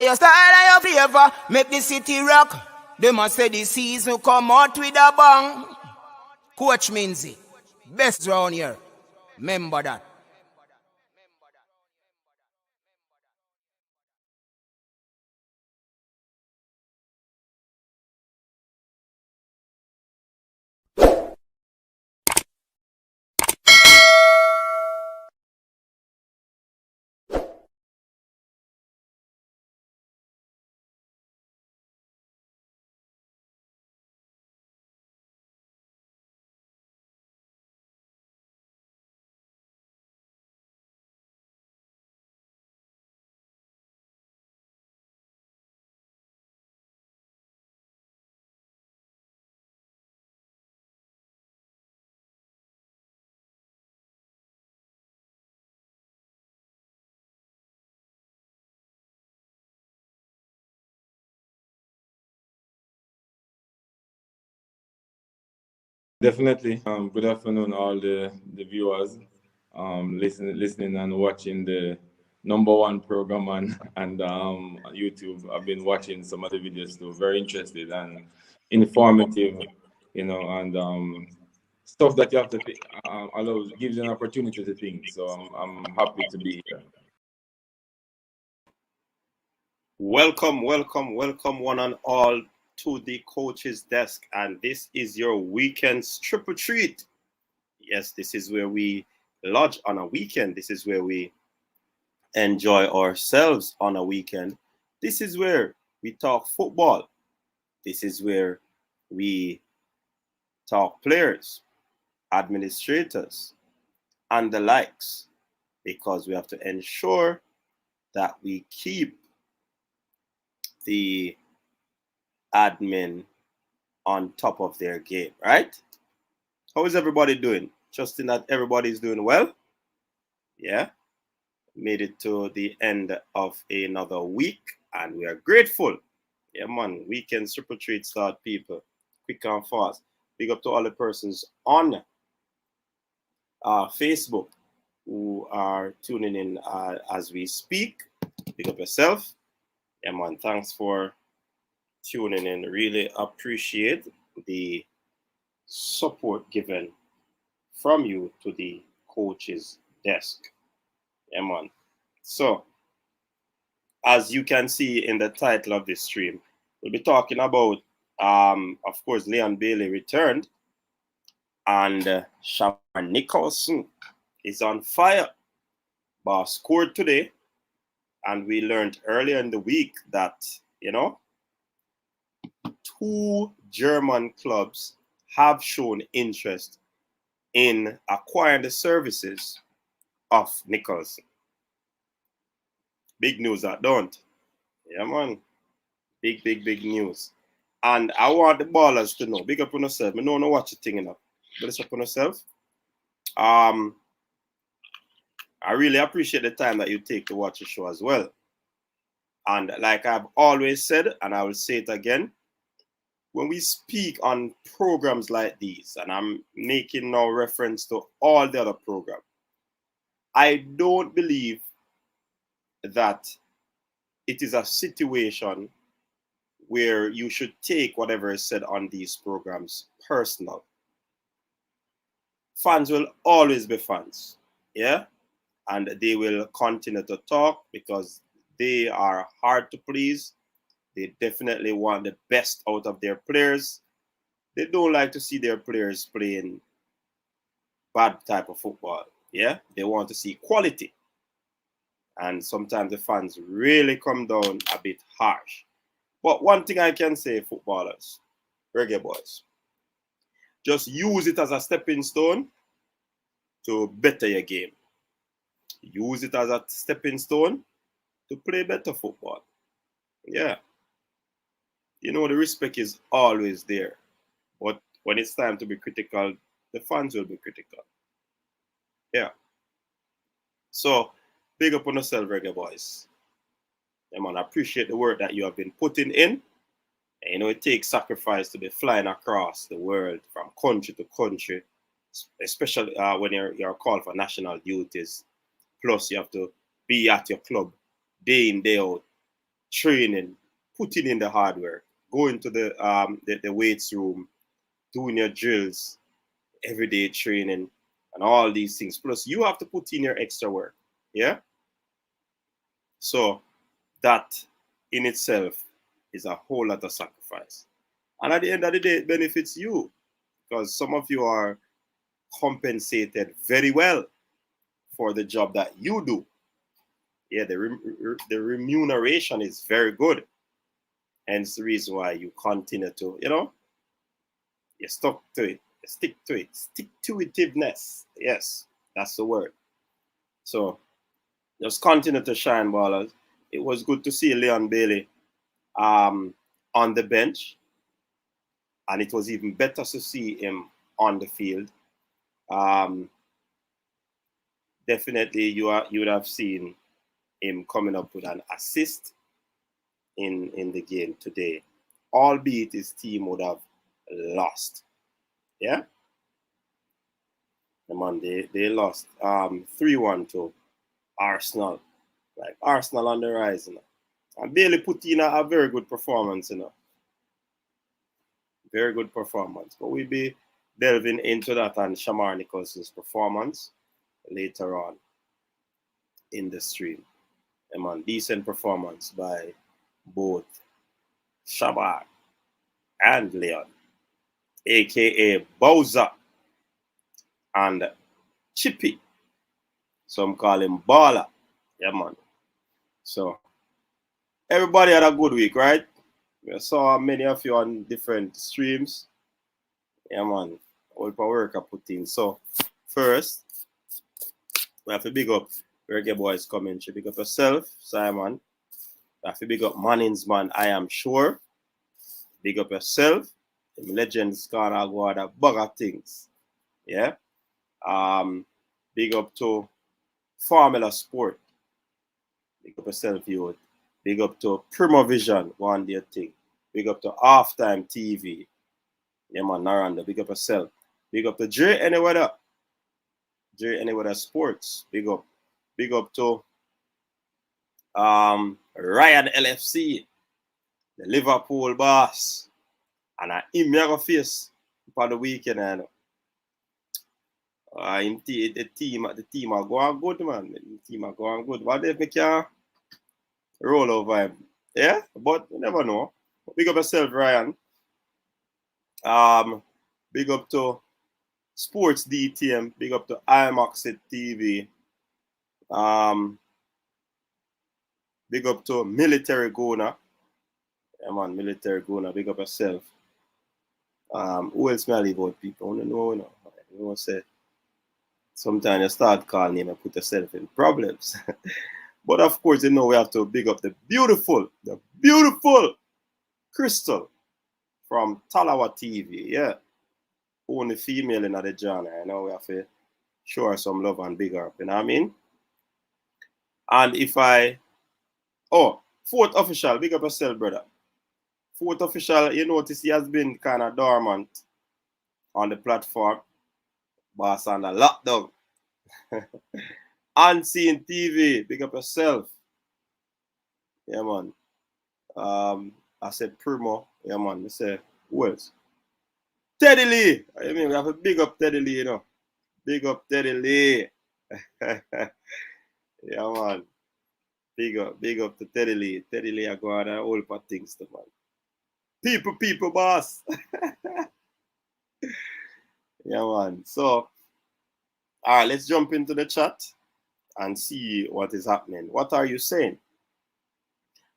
Your style and your flavor make the city rock. They must say the season come out with a bang. Coach Minzy, best round here. Remember that. Definitely. Good afternoon, all the viewers. Listening and watching the number one program and YouTube. I've been watching some of the videos too. Very interested and informative, and stuff that you have to think, allows gives you an opportunity to think. So I'm happy to be here. Welcome, one and all to the coach's desk, and this is your weekend's triple treat. Yes, this is where we lodge on a weekend. This is where we enjoy ourselves on a weekend. This is where we talk football. This is where we talk players, administrators, and the likes, because we have to ensure that we keep the admin on top of their game, right? How is everybody doing? Trusting that everybody's doing well. Yeah, made it to the end of another week, and we are grateful. Yeah, man, weekend TripleTreat start, people, quick and fast. Big up to all the persons on Facebook who are tuning in as we speak. Big up yourself. Yeah, man, thanks for tuning in. Really appreciate the support given from you to the coach's desk. Yeah, man. So, as you can see in the title of this stream, we'll be talking about, of course, Leon Bailey returned, and Shamar Nicholson is on fire. Boss scored today, and we learned earlier in the week that, two German clubs have shown interest in acquiring the services of Nicholson. Big news that don't. Yeah, man. Big news. And I want the ballers to know. Big up on yourself. I know what you're thinking of. But it's up on yourself. I really appreciate the time that you take to watch the show as well. And like I've always said, and I will say it again, when we speak on programs like these, and I'm making no reference to all the other programs, I don't believe that it is a situation where you should take whatever is said on these programs personal. Fans will always be fans, yeah? And they will continue to talk because they are hard to please. They definitely want the best out of their players. They don't like to see their players playing bad type of football, yeah? They want to see quality. And sometimes the fans really come down a bit harsh. But one thing I can say, footballers, Reggae Boyz, just use it as a stepping stone to better your game. Use it as a stepping stone to play better football. Yeah. The respect is always there. But when it's time to be critical, the fans will be critical. Yeah. So, big up on yourself, Reggae Boyz. Yeah, man, I appreciate the work that you have been putting in. And, it takes sacrifice to be flying across the world from country to country, especially when you're called for national duties. Plus, you have to be at your club day in, day out, training, putting in the hard work, going to the weights room, doing your drills, everyday training, and all these things. Plus, you have to put in your extra work. Yeah. So that in itself is a whole lot of sacrifice. And at the end of the day, it benefits you because some of you are compensated very well for the job that you do. Yeah, the remuneration is very good. Hence the reason why you continue to, you stuck to it. Stick to it. Stick-to-itiveness. Yes, that's the word. So just continue to shine, ballers. It was good to see Leon Bailey on the bench. And it was even better to see him on the field. Definitely you would have seen him coming up with an assist in the game today, albeit his team would have lost. Yeah? Man, they lost 3-1 to Arsenal. Like Arsenal on the rise, And Bailey put in a very good performance, Very good performance. But we'll be delving into that and Shamar Nicholson's performance later on in the stream. Decent performance by both Shamar and Leon, aka Bowser and Chippy. Some call him Baller. Yeah, man. So everybody had a good week, right? I saw many of you on different streams. Yeah, man. All the work I put in. So first, we have to big up Reggae Boyz commentary. Big up yourself, Simon. We have to big up Mannings, man. I am sure. Big up yourself. The legends gonna go out a bag of things. Yeah. Big up to Formula Sport. Big up yourself, youth. Big up to Primo Vision, one day thing. Big up to Halftime TV. Yeah, man, Naranda. Big up yourself. Big up to J Anyweather. J Anyweather Sports. Big up. Big up to Ryan LFC, the Liverpool boss. And him go face for the weekend. And the team are going good, man. The team are going good. What if we can roll over him? Yeah, but you never know. Big up yourself, Ryan. Big up to Sports DTM. Big up to IMAX TV. Big up to Military Gona. Yeah, man, Military Gona. Big up yourself. Who else may I leave out people? I don't know, You know, say sometimes you start calling him and put yourself in problems. But of course, we have to big up the beautiful Crystal from Talawa TV. Yeah. Only female in the genre. We have to show her some love and big up. You know what I mean? And if fourth official, big up yourself, brother. Fourth official, you notice he has been kind of dormant on the platform. Boss on the lockdown. Unseen TV, big up yourself. Yeah, man. I said Primo. Yeah, man. I say, who else? Teddy Lee. I mean, we have to big up Teddy Lee, Big up Teddy Lee. Yeah, man. Big up to Teddy Lee. Teddy Lee, I go out and all for things, man. People, boss. Yeah, man. So, all right, let's jump into the chat and see what is happening. What are you saying?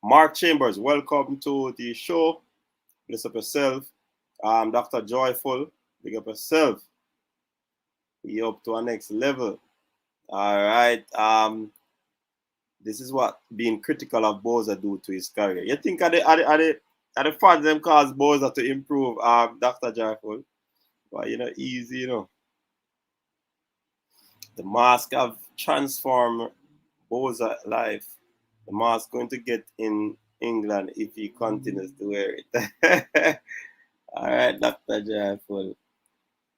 Mark Chambers, welcome to the show. Bless up yourself. Dr. Joyful, big up yourself. You're up to our next level. All right. This is what being critical of Bowser do to his career. You think are the fans them cause Bowser to improve, Dr. Joyful? But easy, The mask have transformed Bowser life. The mask going to get in England if he continues to wear it. All right, Dr. Joyful.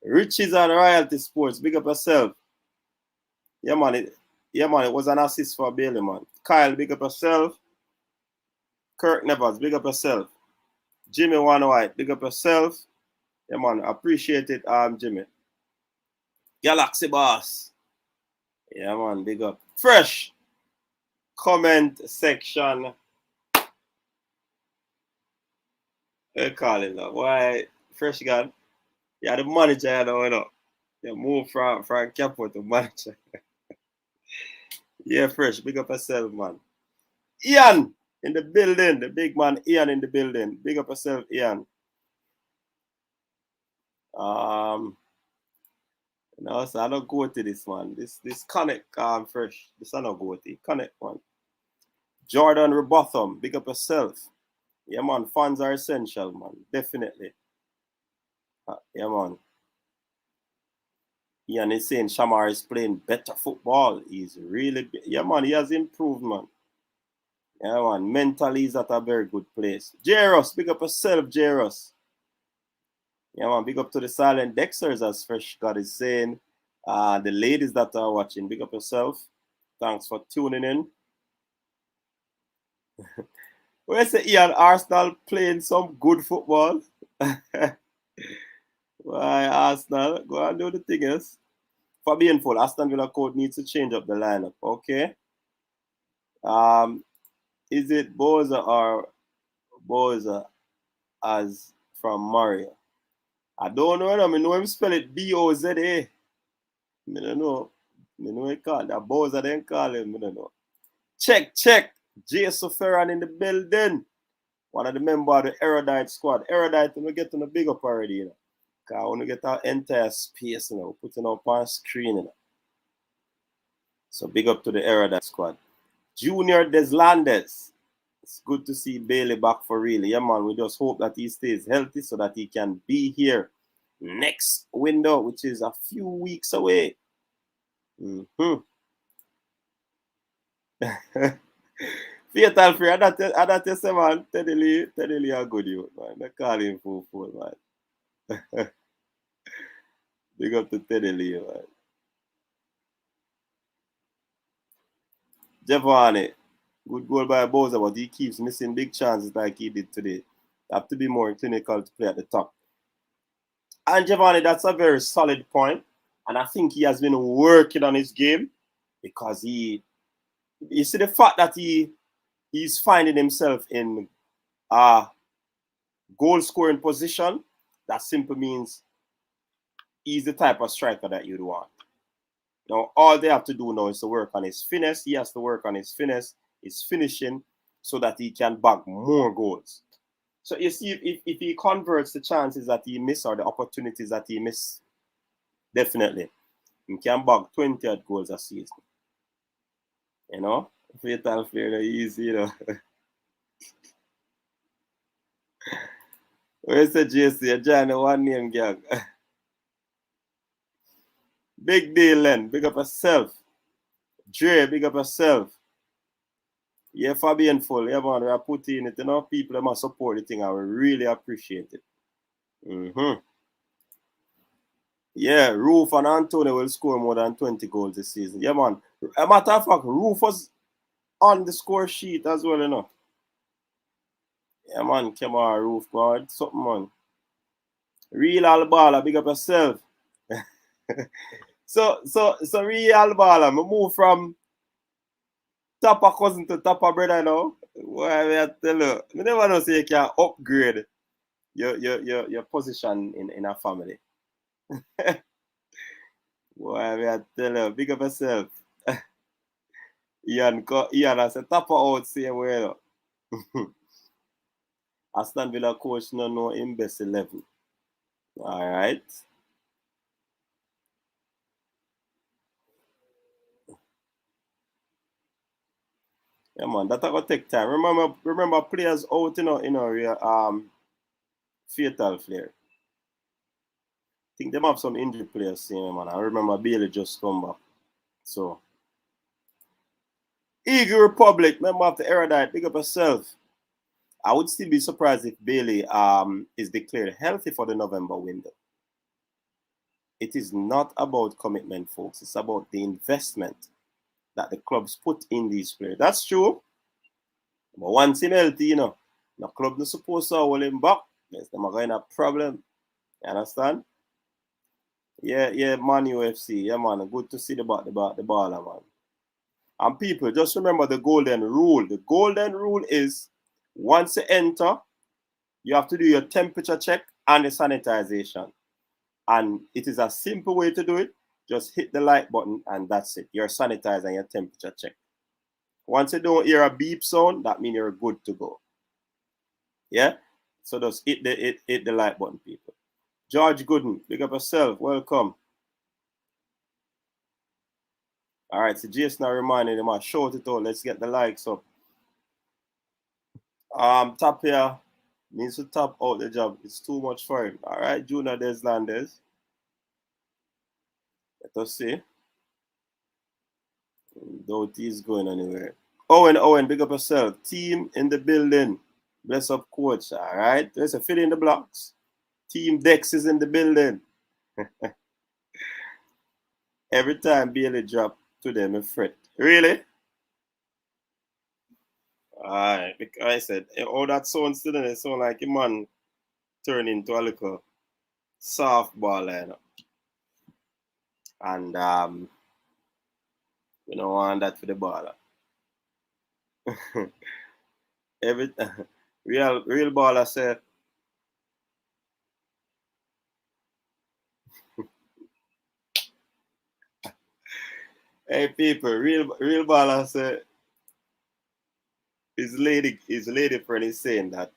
Riches and Royalty Sports, big up yourself. Yeah, man. It was an assist for Bailey, man. Kyle, big up yourself. Kirk Nevers, big up yourself. Jimmy One White, big up yourself. Yeah, man, appreciate it, Jimmy. Galaxy Boss. Yeah, man, big up. Fresh comment section. They call it that. Why? Fresh guy. Yeah, the manager, you know. You move from Capo to manager. Yeah, Fresh, big up yourself, man. Ian in the building, the big man Ian in the building. Big up yourself, Ian. No, so I don't go to this one. This connect Fresh. This I don't go to. Connect one. Jordan Rebotham, big up yourself. Yeah, man, fans are essential, man. Definitely. Yeah, man. Ian is saying Shamar is playing better football. He's really, yeah, man, he has improved, man. Yeah, man, mentally he's at a very good place. Jairus, big up yourself, Jairus. Yeah, man, big up to the silent Dexters, as Fresh God is saying. The ladies that are watching, big up yourself. Thanks for tuning in. Where's the Ian Arsenal playing some good football? Why, Arsenal? Go and do the thing else. For being full, Aston Villa code needs to change up the lineup. Okay. Is it Boza or Boza as from Mario? I don't know. I know him spell it B-O-Z-A. I don't know. I know he call that Boza, then call him. I don't know. Check. J. Soferan in the building. One of the members of the Erudite squad. Erudite, we get on the big up already, you know. Because I want to get our entire space, you know, putting up on screen, you know. So big up to the Erudite squad. Junior Deslandes. It's good to see Bailey back for real. Yeah, man, we just hope that he stays healthy so that he can be here next window, which is a few weeks away. Fatal free, I don't say, man, Teddy Lee are good, you, man. They call him fool, man. Big up to Teddy Lee, man. Giovanni, good goal by Boza, but he keeps missing big chances like he did today. Have to be more clinical to play at the top. And Giovanni, that's a very solid point. And I think he has been working on his game because you see the fact that he's finding himself in goal scoring position, that simply means he's the type of striker that you'd want. Now, all they have to do now is to work on his finesse. He has to work on his finesse, his finishing, so that he can bag more goals. So you see, if he converts the chances that he missed or the opportunities that he missed, definitely, he can bag 20 goals a season. You know? Fatal fair, easy, you know. Where's the JC? Johnny, one name gang. Big deal, Len. Big up yourself. Dre, big up yourself. Yeah, Fabian full. Yeah, man, we are putting it. You know, people must support the thing. I will really appreciate it. Yeah, Roof and Antonio will score more than 20 goals this season. Yeah, man. A matter of fact, Roof was on the score sheet as well, you know. Yeah, man. Come on, Roof, man. Something, man. Real Albala, big up yourself. So Real Albala, I move from Tapa cousin to Tapa brother now. Why I tell you? I never know say you can upgrade your position in a family. Why I tell you? Big up yourself. Ian I said Tapa out same way. Aston Villa coach no know him best 11. All right. Yeah, man, that gonna take time. Remember players out, fatal flare. I think they have some injury players, man. I remember Bailey just come back. So Eagle Republic, member of the Erudite, big up yourself. I would still be surprised if Bailey is declared healthy for the November window. It is not about commitment, folks. It's about the investment that the clubs put in these players. That's true. But once him healthy, you know, the club not supposed to hold him back. Yes, them are going to have problem. You understand? Yeah, man, UFC. Yeah, man. Good to see the baller, man. And people, just remember the golden rule. The golden rule is once you enter, you have to do your temperature check and the sanitization. And it is a simple way to do it. Just hit the like button and that's it. You're sanitized and your temperature check. Once you don't hear a beep sound, that means you're good to go. Yeah? So just hit the like button, people. George Gooden, big up yourself. Welcome. All right, so Jason, I reminded him, I short it out. Let's get the likes up. Tap here needs to tap out the job. It's too much for him. All right, Junior Deslandes. Let us see. Doubt he's going anywhere. Owen, big up yourself. Team in the building. Bless up, coach. All right, let's fill in the blocks. Team Dex is in the building. Every time Bailey drop to them, a fret. Really? Alright, like I said, all that sounds still it sound like a man turn into a little softball, you know. And we don't want that for the baller. Every real baller say hey people, real baller say his lady friend is saying that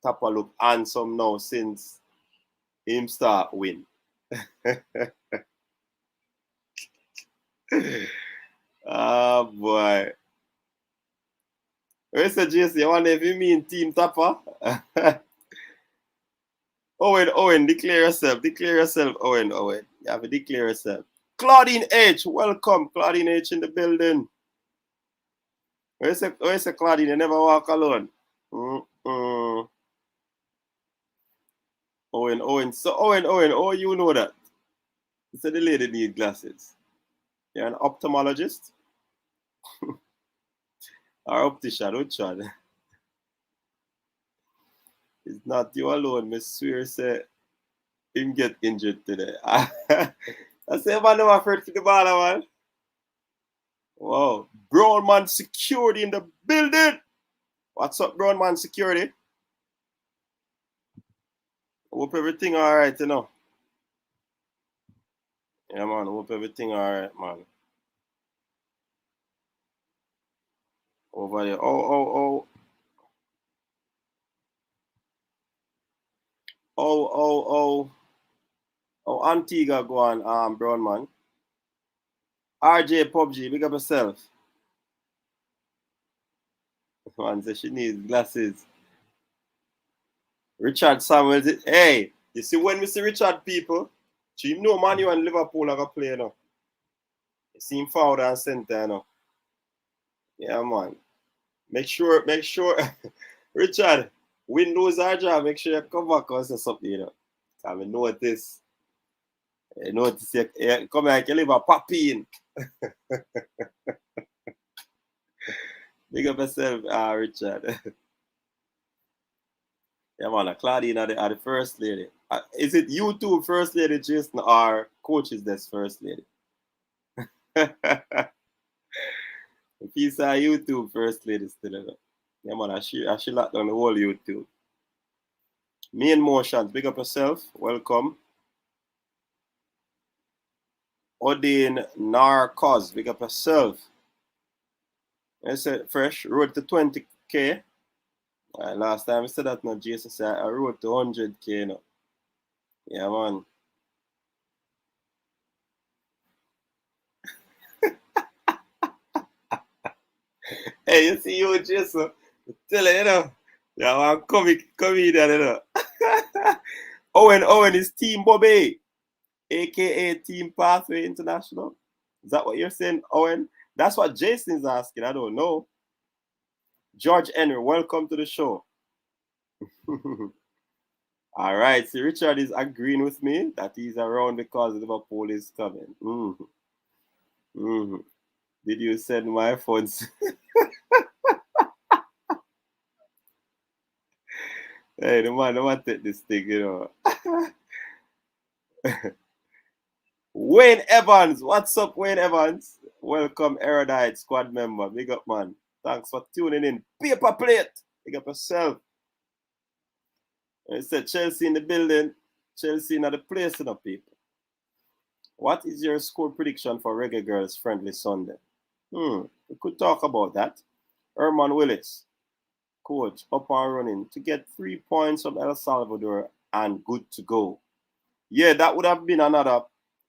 Tapa look handsome now since him start win. Oh boy. Where's the JC? I wonder if you mean Team Tapa? Owen, declare yourself. Owen. You have to declare yourself. Claudine H, welcome. Claudine H in the building. Where's the Claudine? You never walk alone. Owen. So Owen, oh, you know that. So the lady need glasses. You're an ophthalmologist? Or optician, which one? It's not you alone, I swear, say him get injured today. I say, man, no afraid for the ball, man. Wow. Brown man security in the building. What's up, Brown man security? Hope everything all right, you know. Yeah, man. Hope everything all right, man. Over there. Oh, Antigua go on, Brown man. RJ PUBG, big up yourself. Man says she needs glasses. Richard Samuels, hey, you see when we see Richard people, you know Man U and Liverpool are going to play now. You see him forward and center now. Yeah, man. Make sure, Richard, Windows are job, make sure you come back and say something, you know. I mean, notice you come here, you live a popping. Big up yourself, Richard. Yeah, man, Claudine are the first lady. Is it YouTube first lady, Jason, or coaches that's first lady? If you saw YouTube first lady still, yeah, man, I should lock down the whole YouTube. Main Motions, big up yourself. Welcome. Odin Narcos, big up yourself. I said fresh, road to 20K. Last time I said that, no, Jason said I road to 100K now. Yeah, man. Hey, you see you, Jason? Tell you, you know. Yeah, man, comedian, you know. Owen is Team Bobby, aka Team Pathway International. Is that what you're saying, Owen? That's what Jason's asking. I don't know. George Henry, welcome to the show. All right, so Richard is agreeing with me that he's around because Liverpool is coming. Did you send my phones? Hey, the man take this thing, you know. Wayne Evans, what's up, Wayne Evans? Welcome, Erudite squad member. Big up, man. Thanks for tuning in. Paper plate. Big up yourself. I said Chelsea in the building. Chelsea in the place, you know, people. What is your score prediction for Reggae Girls Friendly Sunday? We could talk about that. Herman Willis, coach, up and running to get 3 points from El Salvador and good to go. Yeah, that would have been another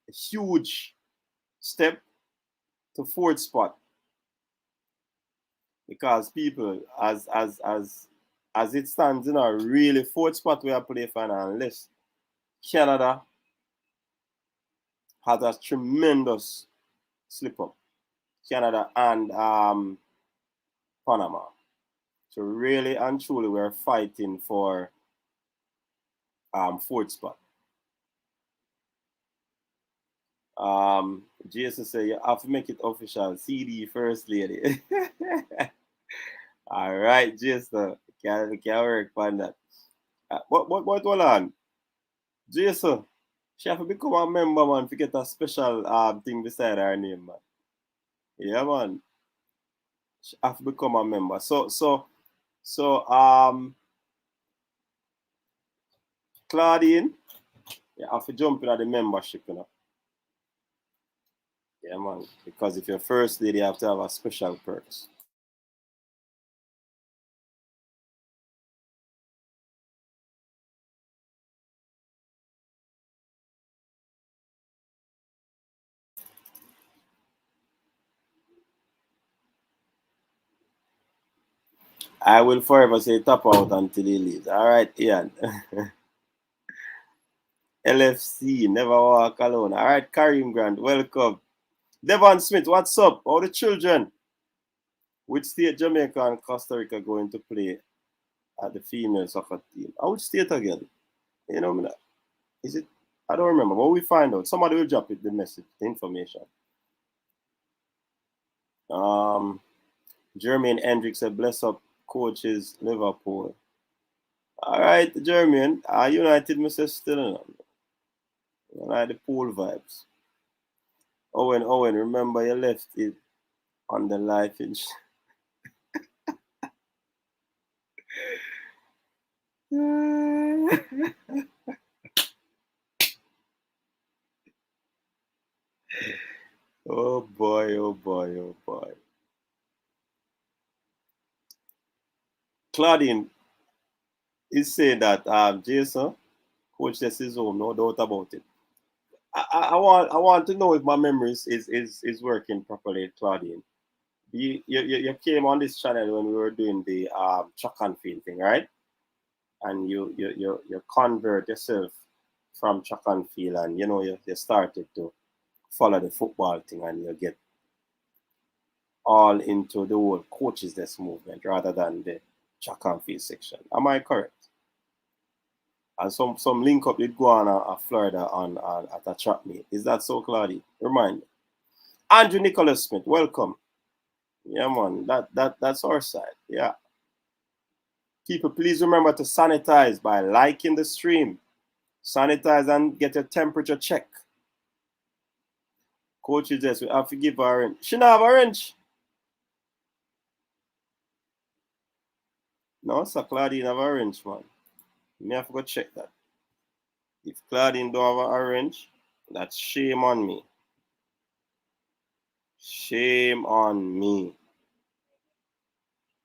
huge step to fourth spot. Because people, as it stands in a really fourth spot we are playing for an Analyst, Canada has a tremendous slip up. Canada and Panama. So really and truly we're fighting for fourth spot. Jason said you have to make it official. CD first lady. All right, Jason. Can work on that. What hold on? Jason, she have to become a member, man, to get a special thing beside her name, man. Yeah, man. She have to become a member. So Claudine, you have to jump into the membership, you know. Yeah, man. Because if you're first lady, you have to have a special perks. I will forever say tap out until he leaves. All right, Ian. LFC, never walk alone. All right, Karim Grant, welcome. Devon Smith, what's up? All the children. Which state Jamaica and Costa Rica going to play at the female soccer team? Which state again? You know, is it? I don't remember, but we find out. Somebody will drop it, the message, the information. Jermaine Hendricks said, bless up coaches Liverpool. All right, Jermaine. United Mr. still I like the pool vibes. Owen, remember you left it on the life insurance. Oh boy. Claudine is saying that Jason, coach, this is home, no doubt about it. I want to know if my memory is working properly, Claudine. You came on this channel when we were doing the track and field thing, right? And you convert yourself from track and field, and you know you started to follow the football thing, and you get all into the whole coaches this movement rather than the track and field section. Am I correct? And some link up did go on Florida on at a track meet. Is that so, Claudia? Remind me. Andrew Nicholas Smith, welcome. Yeah, man, that's our side. Yeah. People, please remember to sanitize by liking the stream. Sanitize and get your temperature check. Coach is this. We have to give her orange. She not have orange. No, sir, Claudine have orange, man. Me have to go check that. If Claudine don't have an orange, that's shame on me. Shame on me.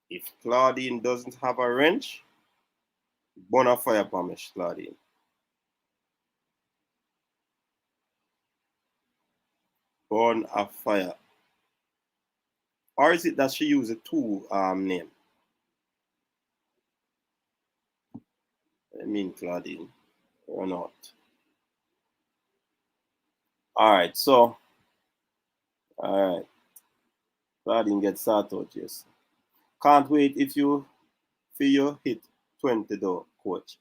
If Claudine doesn't have a wrench, burn a fire pamish, Claudine. Burn a fire. Or is it that she used a two name? I mean Claudine. Or not. Alright, so alright. Claudine gets started, yes. Can't wait if you feel you hit 20 though, coach.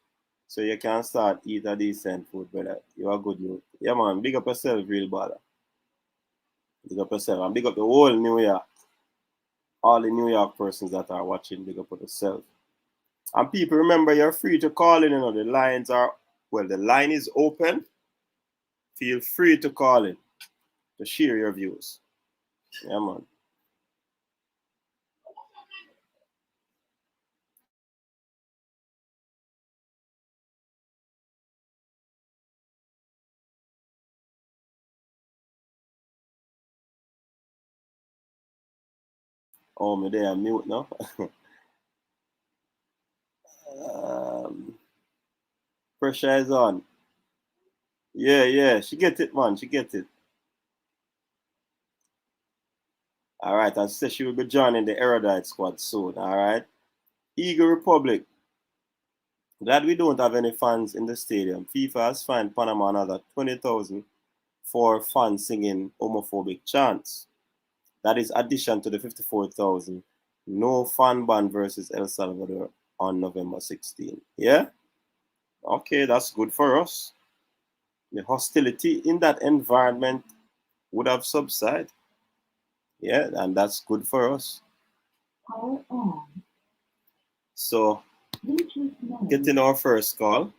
So you can start eat a decent food, brother. You are good, you. Yeah, man. Big up yourself, real brother. Big up yourself. And big up the whole New York. All the New York persons that are watching, big up yourself. And people, remember, you're free to call in. You know, the lines are, well, the line is open. Feel free to call in to share your views. Yeah, man. Oh, me there, mute now. Pressure is on. Yeah, she get it, man. She get it. All right, I said she will be joining the Erudite squad soon. All right. Eagle Republic. Glad we don't have any fans in the stadium. FIFA has fined Panama another 20,000 for fans singing homophobic chants. That is addition to the 54,000 no fan ban versus El Salvador on November 16. Yeah? Okay, that's good for us. The hostility in that environment would have subsided. Yeah, and that's good for us. Power on. So, getting our first call.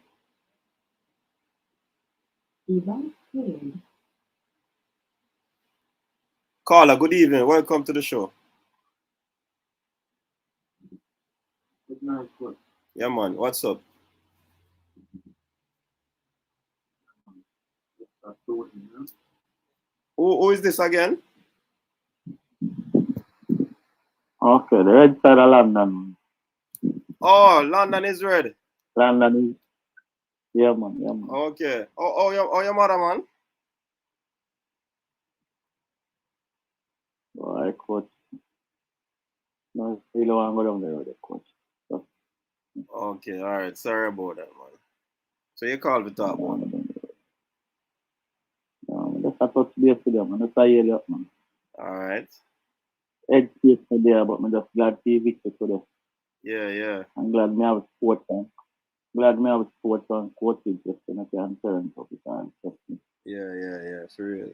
Caller, good evening. Welcome to the show. Good night, good. Yeah, man. What's up? Who is this again? Okay, the red side of London. Oh, London is red. London is, yeah, man. Okay. Your mother, man? Oh, I coach. No, I really want to go down there with the coach. So, okay, all right. Sorry about that, man. So you called the top one. That's a touch base with them, man. That's a year up, man. All right. Head space for there, but I'm just glad to be victor today. Yeah. I'm glad me have sports on. Glad me have sports on coaches just to make an turn up it and trust me. Yeah. For real.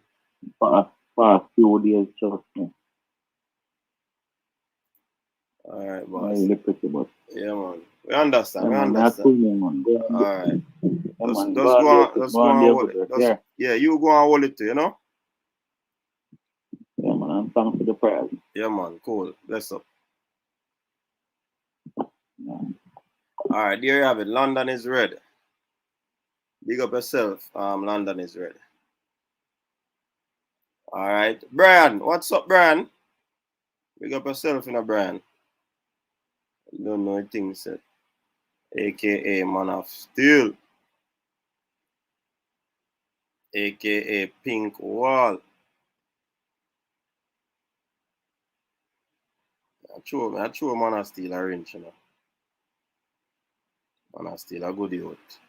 For a few days, trust me. All right, boss. Really pretty, but. Yeah, man. We understand. Yeah, we man, understand. Man. All right. Yeah, Let's go on there hold with it. yeah. Yeah, you go and hold it too, you know? Yeah, man. I'm thanks for the prayers. Yeah, man. Cool. Bless up. Yeah. All right, there you have it. London is red. Big up yourself. London is red. All right. Brian, what's up, Brian? Big up yourself, Brian. You don't know anything, said. AKA Man of Steel. AKA Pink Wall. I throw Man of Steel a wrench, you know. Man of Steel a good youth.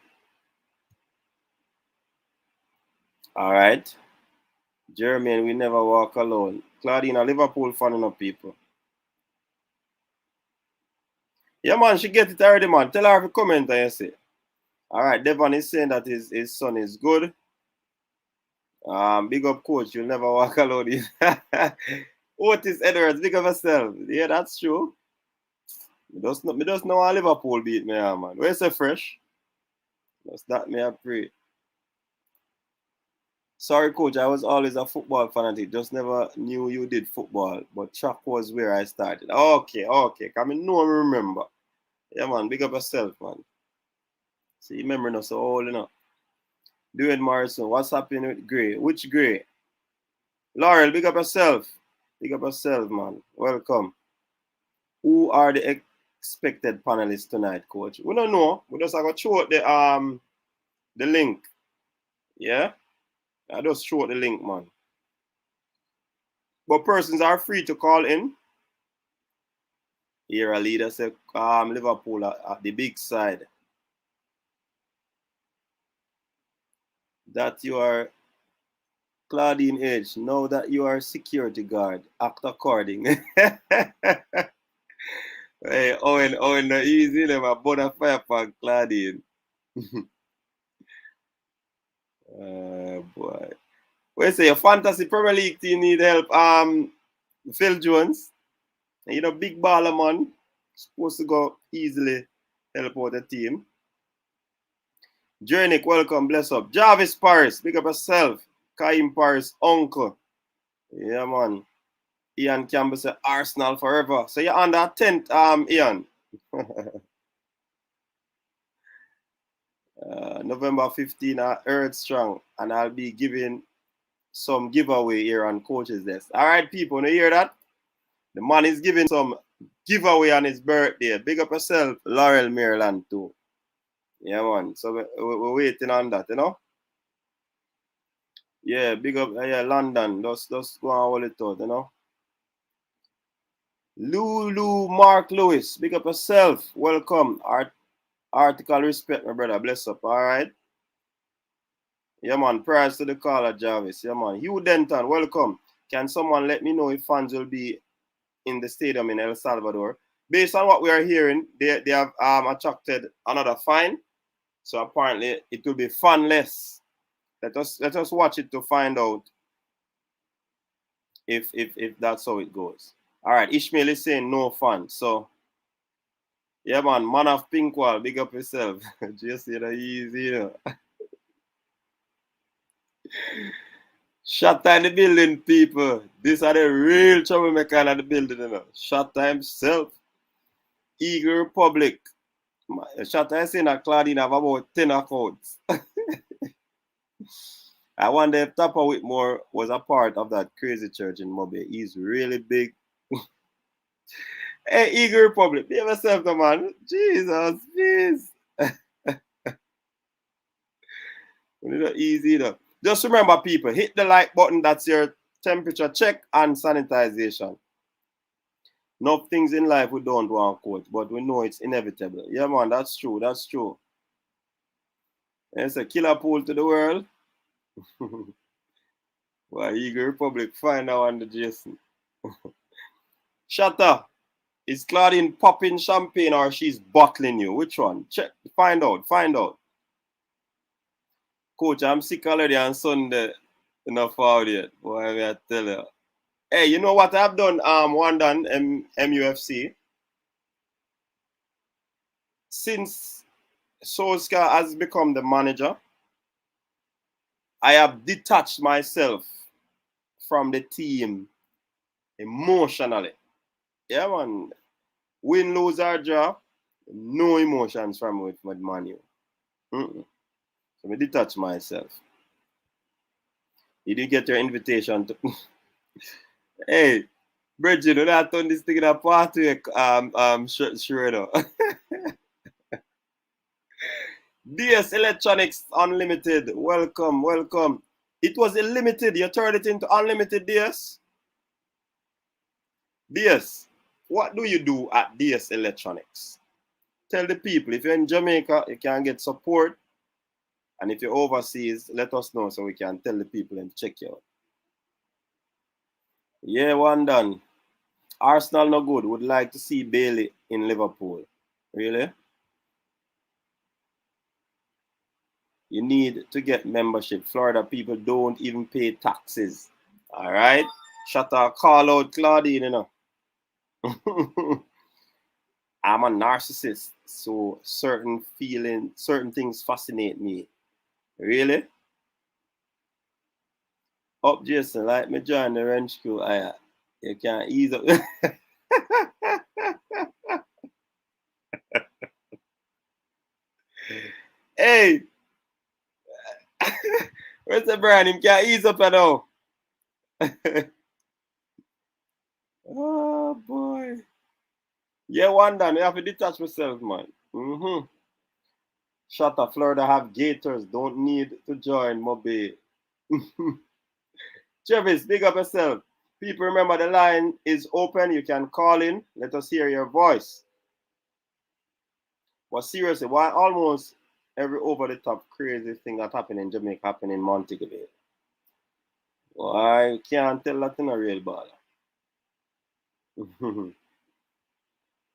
All right. Jermaine, we never walk alone. Claudine, a Liverpool fan, you know, people. Yeah, man, she get it already, man. Tell her to comment and you say. All right, Devon is saying that his son is good. Big up, coach. You'll never walk alone. Otis Edwards, big up yourself. Yeah, that's true. Me just know how Liverpool beat me, man. Where's the fresh? Just that me I pray. Sorry, coach. I was always a football fanatic. Just never knew you did football. But track was where I started. Okay. Come in, no remember. Yeah, man. Big up yourself, man. See, memory not so old, you know. Dwayne Morrison, what's happening with Gray? Which Gray? Laurel, big up yourself. Big up yourself, man. Welcome. Who are the expected panelists tonight, coach? We don't know. We just have to show the link. Yeah? I just show the link, man. But persons are free to call in. Here a leader say Liverpool at the big side. That you are Claudine Edge. Now that you are security guard, act according. Hey, Owen, no easy, them a bona fire for Claudine. Boy. Well, say your fantasy Premier League team need help. Phil Jones, you know, big baller man, supposed to go easily help out the team. Jernick, welcome, bless up. Jarvis Paris, big up yourself. Kaim Paris, uncle. Yeah, man. Ian Campbell said Arsenal forever. So you're on that 10th, Ian. November 15, Earth Strong, and I'll be giving some giveaway here on Coach's Desk. All right, people, you hear that? The man is giving some giveaway on his birthday. Big up yourself, Laurel, Maryland, too. Yeah, man. So we're waiting on that, you know? Yeah, big up, yeah, London. Just go and hold it out, you know? Lulu Mark Lewis, big up yourself. Welcome. Article respect, my brother. Bless up, all right? Yeah, man. Prize to the caller, Jarvis. Yeah, man. Hugh Denton, welcome. Can someone let me know if fans will be in the stadium in El Salvador? Based on what we are hearing, they have attracted another fine. So apparently it will be funless. Let us watch it to find out if that's how it goes. All right, Ishmael is saying no fun. So yeah, man of Pinkwall, big up yourself. Just you know, easy, you know. Shatta in the building, people. These are the real troublemaker in the building, you know. Shatta himself. Eagle Republic. Shatta is saying that Claudine have about 10 accounts. I wonder if Tapa Whitmore was a part of that crazy church in Mobe. He's really big. Hey, Eagle Republic, be yourself, the man. Jesus, please. Easy enough. Just remember, people, hit the like button. That's your temperature check and sanitization. No things in life we don't want, coach, but we know it's inevitable. Yeah, man, that's true. That's true. It's a killer pool to the world. Well, Eagle Republic, find out on the Jason. Shatta, is Claudine popping champagne or she's bottling you? Which one? Check. Find out. Find out. Coach, I'm sick already on Sunday. Enough out yet. Boy, I tell you. Hey, you know what I've done? One done MUFC. Since Solskjaer has become the manager, I have detached myself from the team emotionally. Yeah, man. Win, lose, or draw, no emotions from with Man U. So I detach myself. You didn't get your invitation to. Hey, Bridget, you not turn this thing in a party, sure. DS Electronics Unlimited, welcome, welcome. It was limited, you turned it into unlimited, DS. DS, what do you do at DS Electronics? Tell the people, if you're in Jamaica, you can get support. And if you're overseas, let us know so we can tell the people and check you out. Yeah, one done. Arsenal no good. Would like to see Bailey in Liverpool. Really? You need to get membership. Florida people don't even pay taxes. All right? Shut up. Call out Claudine, you know. I'm a narcissist. So certain things fascinate me. Really? Up, Jason. Like me join the wrench crew. You can't ease up. Hey. Where's the brand? Him can't ease up at all. Oh boy. Yeah, one done. You have to detach myself, man. Shut up, Florida have gators. Don't need to join Mobe. Travis, big up yourself. People, remember the line is open. You can call in. Let us hear your voice. But seriously, why almost every over-the-top crazy thing that happened in Jamaica happened in Montego Bay? Why can't tell that in a real ball?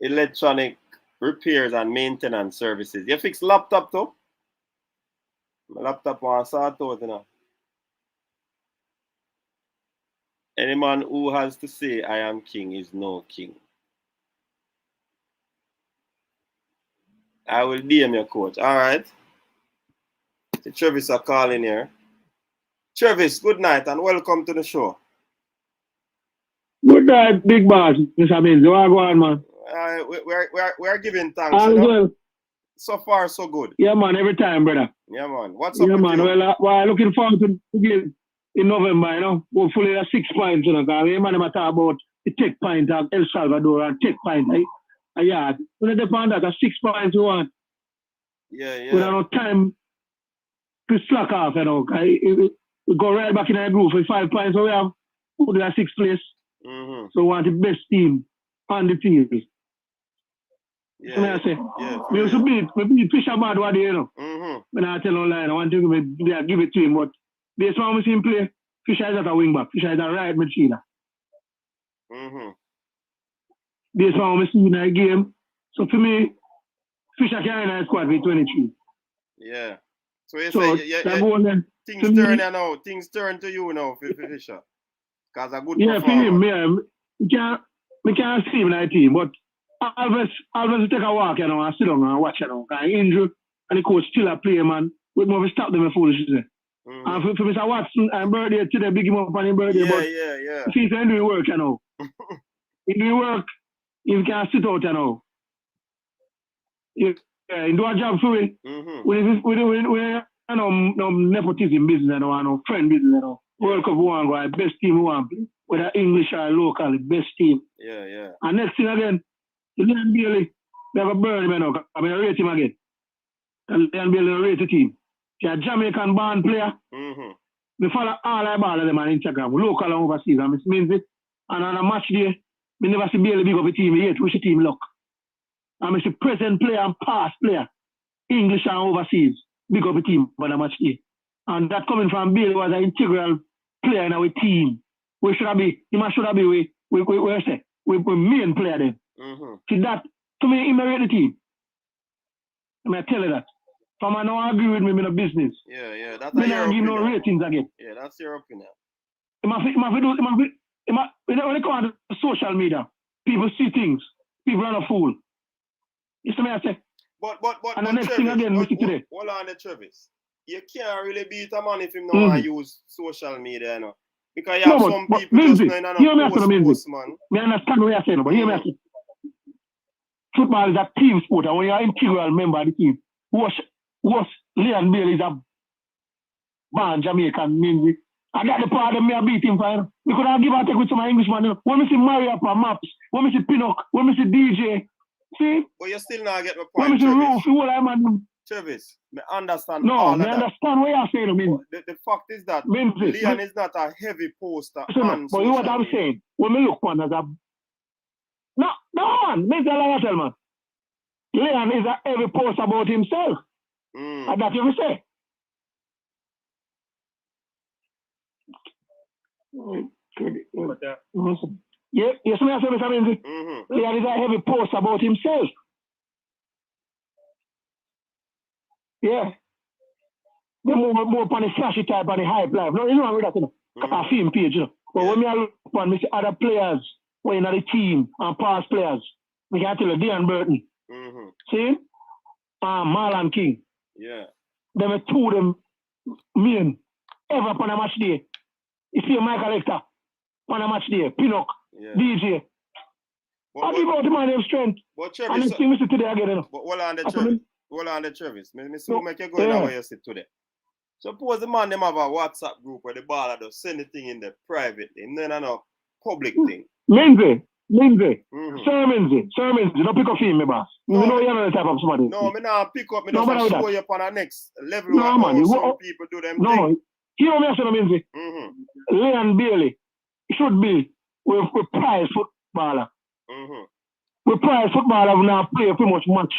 Electronic repairs and maintenance services. You fix laptop too? My laptop on sort out, you know. Any man who has to say I am king is no king. I will DM your coach. All right. The Travis are calling here. Travis, good night and welcome to the show. Good night, big boss, Mr. Benz. You are going, man. We're giving thanks. All well. So far, so good. Yeah, man, every time, brother. Yeah, man. What's up yeah, with man. you? Well, we're looking forward to the game in November, you know. Hopefully, 6 points, you know. Because we man talk about the take point of El Salvador and take point, right? Yeah, when they depend that, 6 points we want. Yeah. We don't have time to slack off, you know. We go right back in the group for 5 points, so we have put in 6th place. Mm-hmm. So we want the best team on the field. Yeah. We used to beat Fisher Mad one day, you know. Mm-hmm. When I tell online, I want to give it to him, but based on how we see him play, Fisher is not a wing back. Fisher is a right midfielder. Mm-hmm. Based on how we see in the game, so for me, Fisher can in a squad with 23. Yeah. So you say things turn now. Things turn to you now for Fisher. Because a good performance. For him, we can't see him in the team, but Alves take a walk, you know, and sit down and watch, you know. Because injured, and the coach still a play, man. We must stop them in foolishness. Mm-hmm. And for Mr. Watson, and birthday today, big him up on his birthday, but if he's doing work, you know. He do work, he can sit out, you know. He do a job for it. Mm-hmm. We no nepotism business, you know, no friend business, you know. World Cup one go, best team we want, whether English or local, best team. Yeah. And next thing again, Leon Bailey, they have a burn him, you know. I mean, I rate him again. And Leon Bailey rate the team. He's a Jamaican born player. Mm-hmm. We follow all I ball of them on Instagram, local and overseas. And it means it. And on a match day, we never see Bailey big up a team yet. We see team luck. And we see present player and past player, English and overseas, big up a team on a match day. And that coming from Bailey was an integral player in our team. We should have been, we main player then. Mm-hmm. See that, to me, he married the team. I tell you that. From I don't agree with me in the business. Yeah. That's your opinion. Give no ratings again. Yeah, that's your opinion. When it comes to social media, people see things. People are a fool. You see me I say? But and the next Travis, thing again, we see today. Hold on the Travis. You can't really beat a man if him not use social media, you know. Because you have some people Minzy, just knowing post, man. I understand what you're saying, but hear me say. Football is a team sport, and when you're an integral member of the team, was Leon Bailey is a born Jamaican Minzy. I got the part of me I beat him for. We could have give and take with some Englishman. You know. When we see Mario for Maps, when we see Pinnock, when we see DJ, see? But you still not get my point, when we see Roof, you all man. Travis, I understand all of that. No, I understand what you're saying, Minzy. The fact is that Minzy, Leon is not a heavy poster. But you know what I'm saying? When we look on as a... No, man. Minzy, I tell man. Leon is a heavy poster about himself. And that's what we say. Yes, I say, Mr. Minzy. Leon is a heavy post about himself. Yeah. They more upon the flashy type and the hype life. No, you know with that, you know. A film page, you know. But when I look upon, I see other players who are in the team and past players. I can tell you, Dean Burton. See? Marlon King. Yeah. Them are two of them men ever upon a match day. You see Michael Hector on a match day, Pinnock, DJ. I give out the man of strength. But Travis, and the thing we see today again, you know. But hold on the Travis. Me see who make you go in where you sit today. Suppose the man them have a WhatsApp group where the baller does send the thing in there privately, and then I know public thing. Minzy. Sir Minzy, don't pick up him, me boss. You know you're not the type of somebody. No, me not pick up, me just show you up on the next level where some people do them things. Hear me say, Minzy. Leon Bailey should be with prize footballer. With prize footballer we now play pretty much match.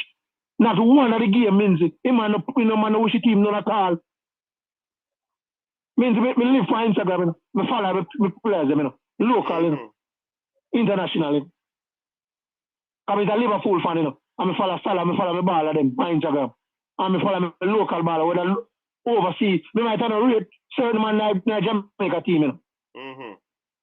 Not one of the game, Minzy. Him and no man wish team none at all. Minzy, me live for Instagram, you know. Me follow me players, you know. Local, you know. Internationally. I'm a Liverpool fan, you know. I'm a follow Salah, I follow my baller them on Instagram. I'm a follow my local baller, whether overseas. We might have a rate certain man in the Jamaica team, you know.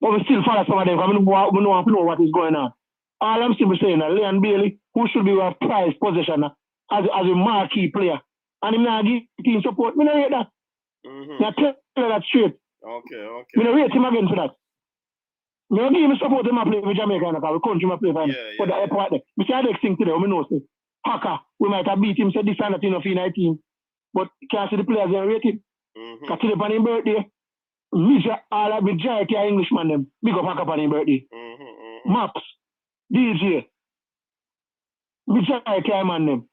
But we still follow some of them because we know what is going on. All I'm simply saying that Leon Bailey, who should be a prize possession, as a marquee player. And him not give team support. Me not rate that. I tell you that straight. Okay. Me not rate him again for that. Me not give him support him play for Jamaica because the country play for him. For the airport there. Me say the next thing today, we know say Haka, we might have beat him, say this and that enough in 19. But can't see the players and rate him. Because today on his birthday, all of the majority of Englishman them big up Haka on his birthday. Maps, DJ, majority of man them.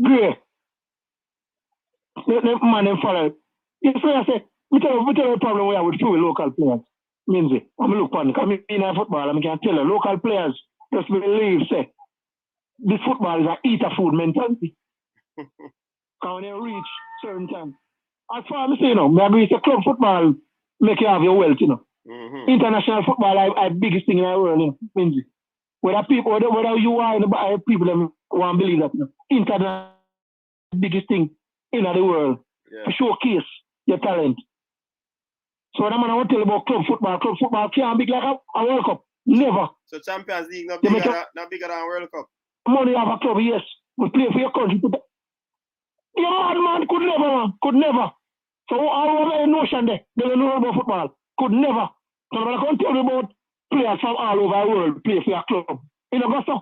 Great. The man them follow. Yes, so I say, we tell you the problem we have with few local players. Means it. I'm look on, because I'm in football, I can tell you, local players just believe, say, this football is a eat a food mentality. When you reach certain time. As far as I say, you know, I agree say club football make you have your wealth, you know. International football is the biggest thing in the world, you know, means it. Whether you are in the people that want to believe that, you know, international biggest thing in the world to showcase your talent. So when I'm going to tell you about club football can't be like a World Cup. Never. So Champions League not bigger than World Cup. Money have a club, yes. We play for your country. Yeah, man, could never, man. Could never. So I have a notion there. They don't know about football. Could never. So I'm going to tell you about players from all over the world play for your club. In Augusta,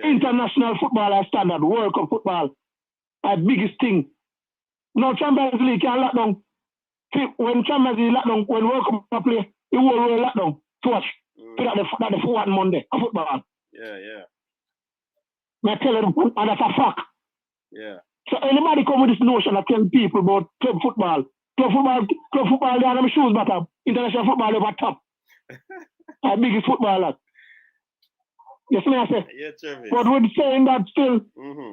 international football as standard, World Cup football as biggest thing. Now Champions League can lock down. When Champions League lock down, when World Cup play, the whole world lock down. To watch. That's the 4 Monday of football. Yeah. I tell you, and that's a fact. Yeah. So anybody come with this notion of tell people about club football, they are on the shoes bottom. International football over top. Our biggest footballer. You see me I say? Yeah, Travis. But with saying that still,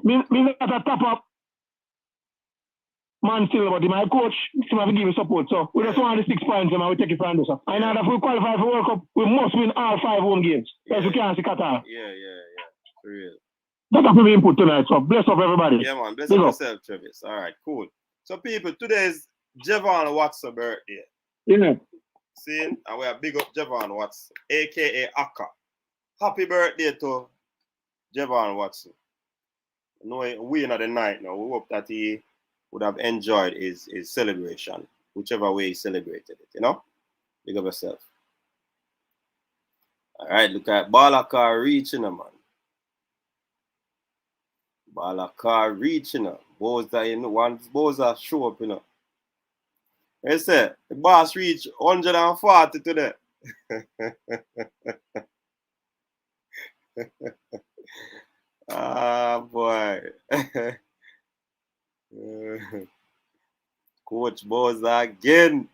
me not a top up man still, but my coach, he have to give me support. So we just want the 6 points and we take it from this. I know that if we qualify for World Cup, we must win all 5 home games. Else we can't see Qatar. Yeah. For real. That's what we input tonight. So bless up everybody. Yeah, man. Bless up yourself, Travis. All right, cool. So people, today is Javon Watson birthday. Yeah. See? And we are big up Javon Watson, a.k.a. Akka. Happy birthday to Javon Watson. You know, we in the night now. We hope that he would have enjoyed his celebration, whichever way he celebrated it, you know? Big up yourself. All right, look at Balakar reaching him, man. Balakar reaching him. Boza, you know, once Boza show up, you know. They say, the boss reached 140 today. Ah, boy. Coach Boza again.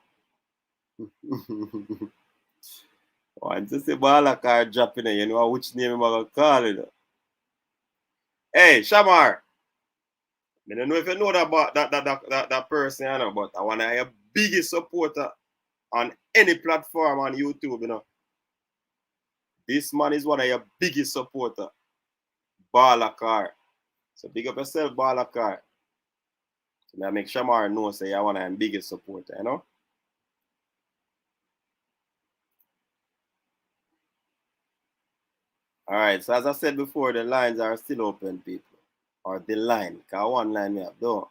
Once you see Balakar dropping it, you know which name I'm going to call it. Hey, Shamar. I don't know if you know that person, you know, but I want to be your biggest supporter on any platform on YouTube, you know. This man is one of your biggest supporters. Balakar. So big up yourself, Balakar. So now make Shamar know say I want to be biggest supporter, you know. All right, so as I said before, the lines are still open, people. Or the line, because one line we have done.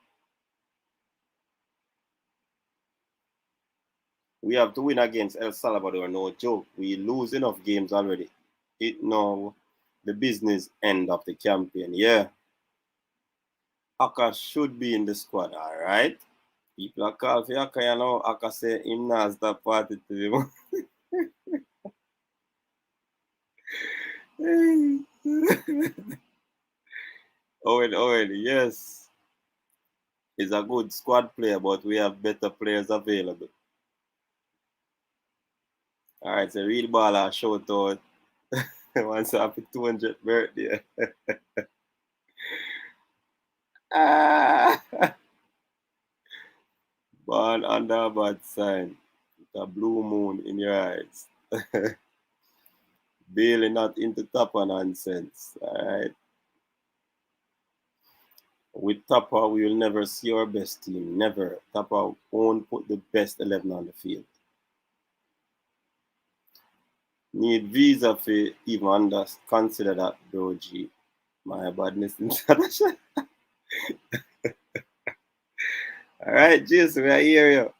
We have to win against El Salvador, no joke. We lose enough games already. It now the business end of the campaign, yeah. Aka should be in the squad, all right? People are calling for Aka, you know. Aka say him not stop party to him. Owen, yes. He's a good squad player, but we have better players available. All right, so real baller shout out. Once happy 200th birthday. Born under a bad sign. With a blue moon in your eyes. Bailey not into Tapa nonsense. Alright. With Tapa, we will never see our best team. Never. Tapa won't put the best 11 on the field. Need visa for even consider that, bro G. My badness international. All right, Jason, I hear you.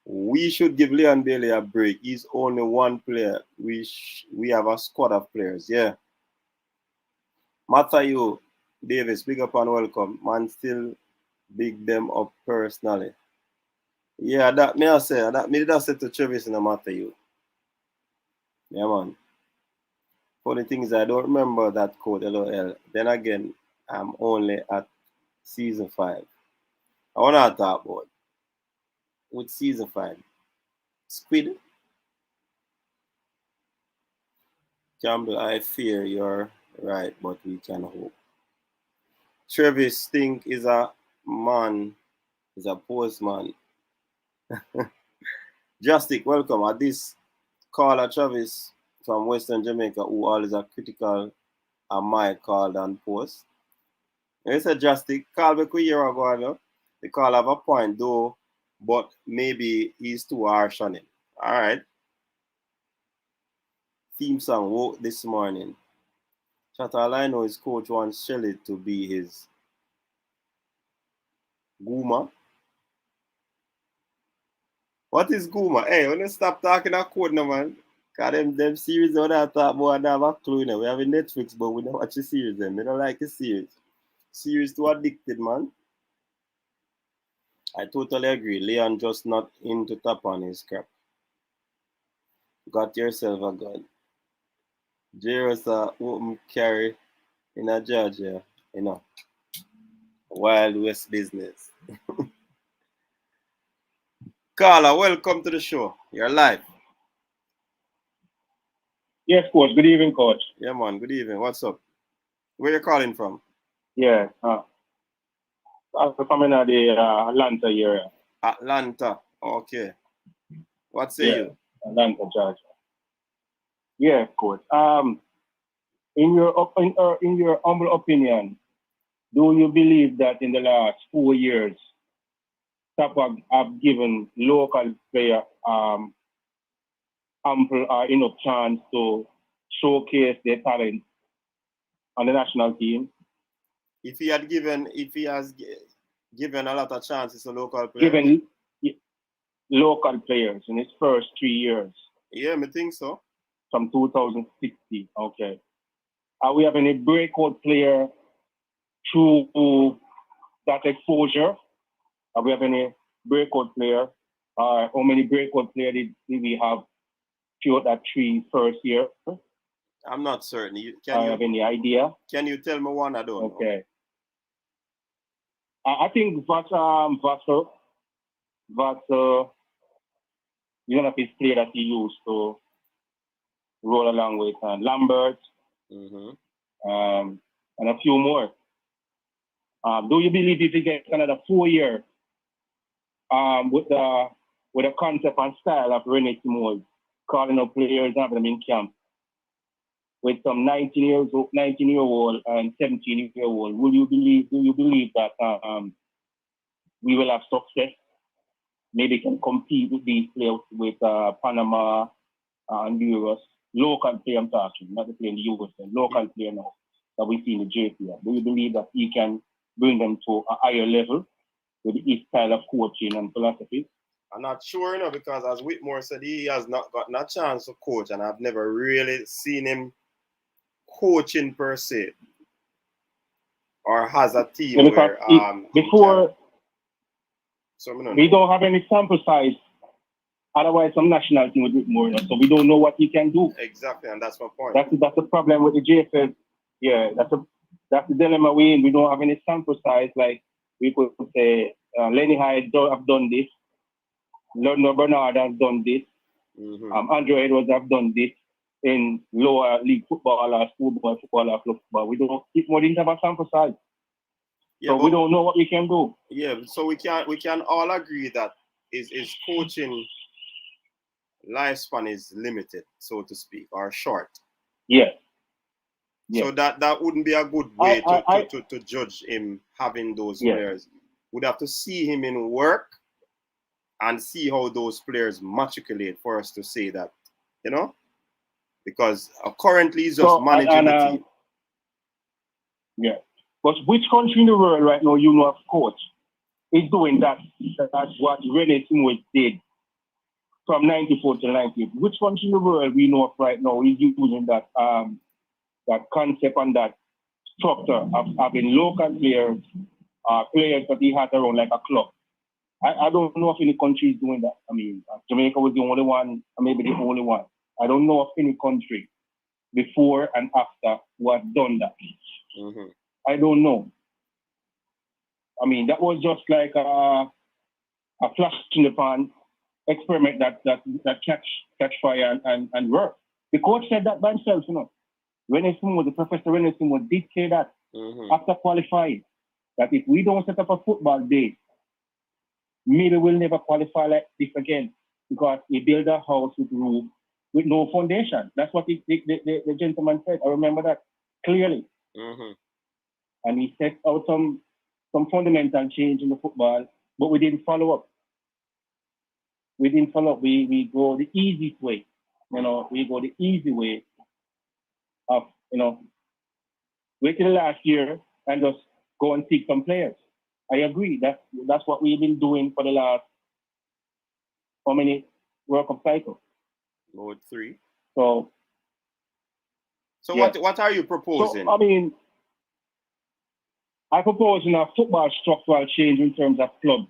We should give Leon Bailey a break. He's only one player. We have a squad of players. Yeah. Matthew Davis, big up and welcome. Man, still big them up personally. Yeah, that me I say. That me that say to Travis in a Matthew. Yeah, man. Funny thing is, I don't remember that code LOL. Then again, I'm only at season 5. I want to talk about with season 5. Squid. Campbell, I fear you're right, but we can hope. Travis think is a man, is a postman. Justic, welcome. At this caller Travis from Western Jamaica, who always are critical of my call and post. It's a Justic. Call back a year ago, you know? The call have a point though, but maybe he's too harsh on him. All right. Theme song woke this morning. Chatalino, his coach wants Shelly to be his Guma. What is Guma? Hey, when you stop talking that code now, man. Cause them series that I talk about, I don't have a clue, you know. We have a Netflix, but we don't watch the series them. We don't like the series. Series too addicted, man. I totally agree. Leon just not into tap on his crap. Got yourself a gun. Jairus open carry in a Georgia, you know. Wild West business. Carla, welcome to the show. You're live. Yes, coach. Good evening, coach. Yeah, man. Good evening. What's up? Where you calling from? Yeah. I'm coming out the Atlanta area. Atlanta. Okay. What say you? Atlanta, Georgia. Yeah, coach. In your humble opinion, do you believe that in the last 4 years, Tapag have given local player ample enough chance to showcase their talent on the national team? If he has given a lot of chances to local players. Given local players in his first 3 years. Yeah, I think so. From 2060. Okay. Are we having a breakout player through that exposure? Are we having a breakout player? How many breakout players did we have throughout that first year? I'm not certain. Can you have any idea? Can you tell me one? I don't know. Okay. I think Vassell, one of his players that he used to roll along with Lambert, and a few more. Do you believe if he gets another 4 years with a concept and style of René Simone, calling up players and having them in camp with some 19-year-old and 17-year-old? Do you believe that we will have success? Maybe can compete with these players with Panama and Honduras. Local player I'm talking, not the player in the US, local player now that we see in the JPL. Do you believe that he can bring them to a higher level with his style of coaching and philosophy? I'm not sure, you know, because as Whitmore said, he has not gotten a chance to coach, and I've never really seen him coaching per se, or has a team where before we don't have any sample size. Otherwise, some national team would do more, so we don't know what he can do. Exactly, and that's my point. That's the problem with the JFL. Yeah, that's the dilemma we in. We don't have any sample size. Like we could say, Lenny Hyde have done this. London Bernard has done this. Andrew Edwards have done this in lower league football or schoolboy football or club football. We don't have a sample size. Yeah, so we don't know what we can do. Yeah, so we can all agree that his coaching lifespan is limited, so to speak, or short. Yeah. So that wouldn't be a good way to judge him having those players. We'd have to see him in work and see how those players matriculate for us to say that, you know? Because currently he's just managing the team. Yeah. But which country in the world right now, you know, of coach, is doing that? That's what René Simwich did from 94 to 98. Which country in the world we know of right now is using that that concept and that structure of having local players, players that he has around like a club? I don't know if any country is doing that. I mean, Jamaica was the only one, or maybe the only one. I don't know of any country before and after who has done that. Mm-hmm. I don't know. I mean, that was just like a flash in the pan experiment that catch fire and work. The coach said that by himself, you know. The Professor René Simwich did say that after qualifying, that if we don't set up a football day, maybe we'll never qualify like this again, because we build a house with roof with no foundation. That's what the gentleman said. I remember that clearly. Mm-hmm. And he set out some fundamental change in the football, but we didn't follow up. We go the easy way. You know, we go the easy way of, you know, wait till last year and just go and seek some players. I agree. That's what we've been doing for the last how many World Cup cycles? Mode 3. So yeah. What are you proposing? So, I mean, I propose a football structural change in terms of clubs.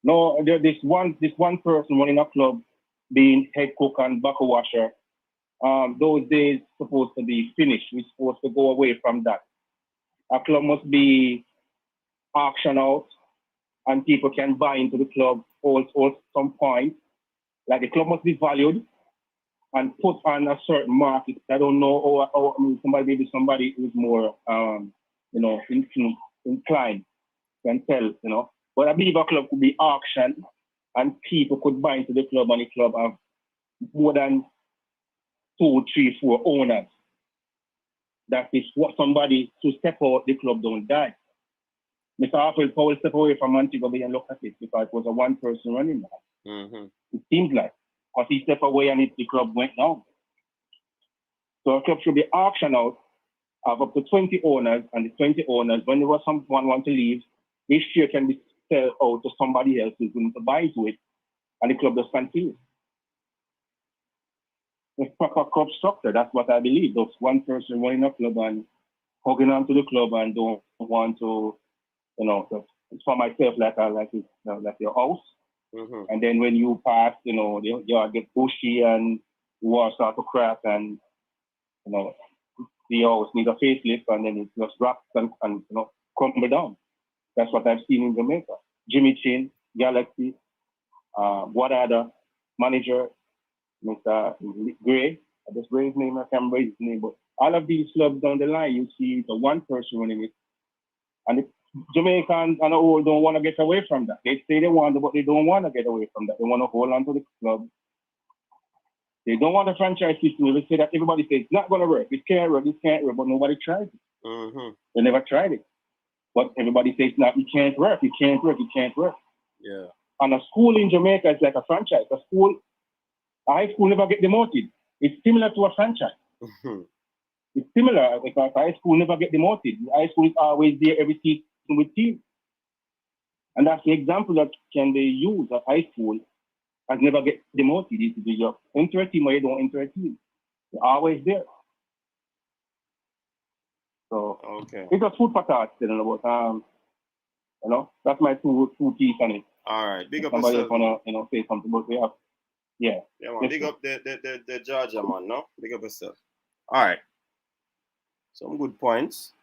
No, this one person running a club being head cook and bucket washer. Those days supposed to be finished. We're supposed to go away from that. A club must be auctioned out, and people can buy into the club also some point. Like the club must be valued and put on a certain market. I don't know, or I mean, somebody who's more, you know, inclined can tell, you know. But I believe a club could be auctioned, and people could buy into the club, and the club have more than 2, 3, 4 owners. That is what somebody to step out the club don't die. Mr. Alfred Powell step away from Montego Bay and look at it, because it was a one person running that. Mm-hmm. It seems like. Because he stepped away and the club went down. So a club should be auctioned out, have up to 20 owners, and the 20 owners, when there was someone want to leave, this share can be sold out to somebody else who's going to buy into it, and the club just continues. It's proper club structure. That's what I believe. There's one person running a club and hugging onto the club and don't want to, you know, it's for myself like your house. Mm-hmm. And then when you pass, you know, you get bushy and the walls start to crack, and you know, the house needs a facelift, and then it just rocks and you know, crumble down. That's what I've seen in Jamaica. Jimmy Chin, Galaxy, what other manager, Mr. Gray, I just Gray's name, I can't remember his name, but all of these clubs down the line, you see the one person running it. And the Jamaicans and the old don't want to get away from that. They say they want to, but they don't want to get away from that. They want to hold on to the club. They don't want a franchise system. They say that everybody says it's not going to work. It can't work, but nobody tries it. Mm-hmm. They never tried it. But everybody says it can't work. Yeah. And a school in Jamaica is like a franchise. A high school never get demoted. It's similar to a franchise. Mm-hmm. It's similar because high school never get demoted. High school is always there every season with team. And that's the example that can be used. A high school has never get demoted. It's you enter a team or you don't enter a team. You're always there. So okay. It's a food for thought, you know, that's my two piece on it. All right. Big up somebody yourself. Somebody else wanna, say something, but we have Yeah, man. Big up the Georgia man, no? Big up yourself. All right. Some good points.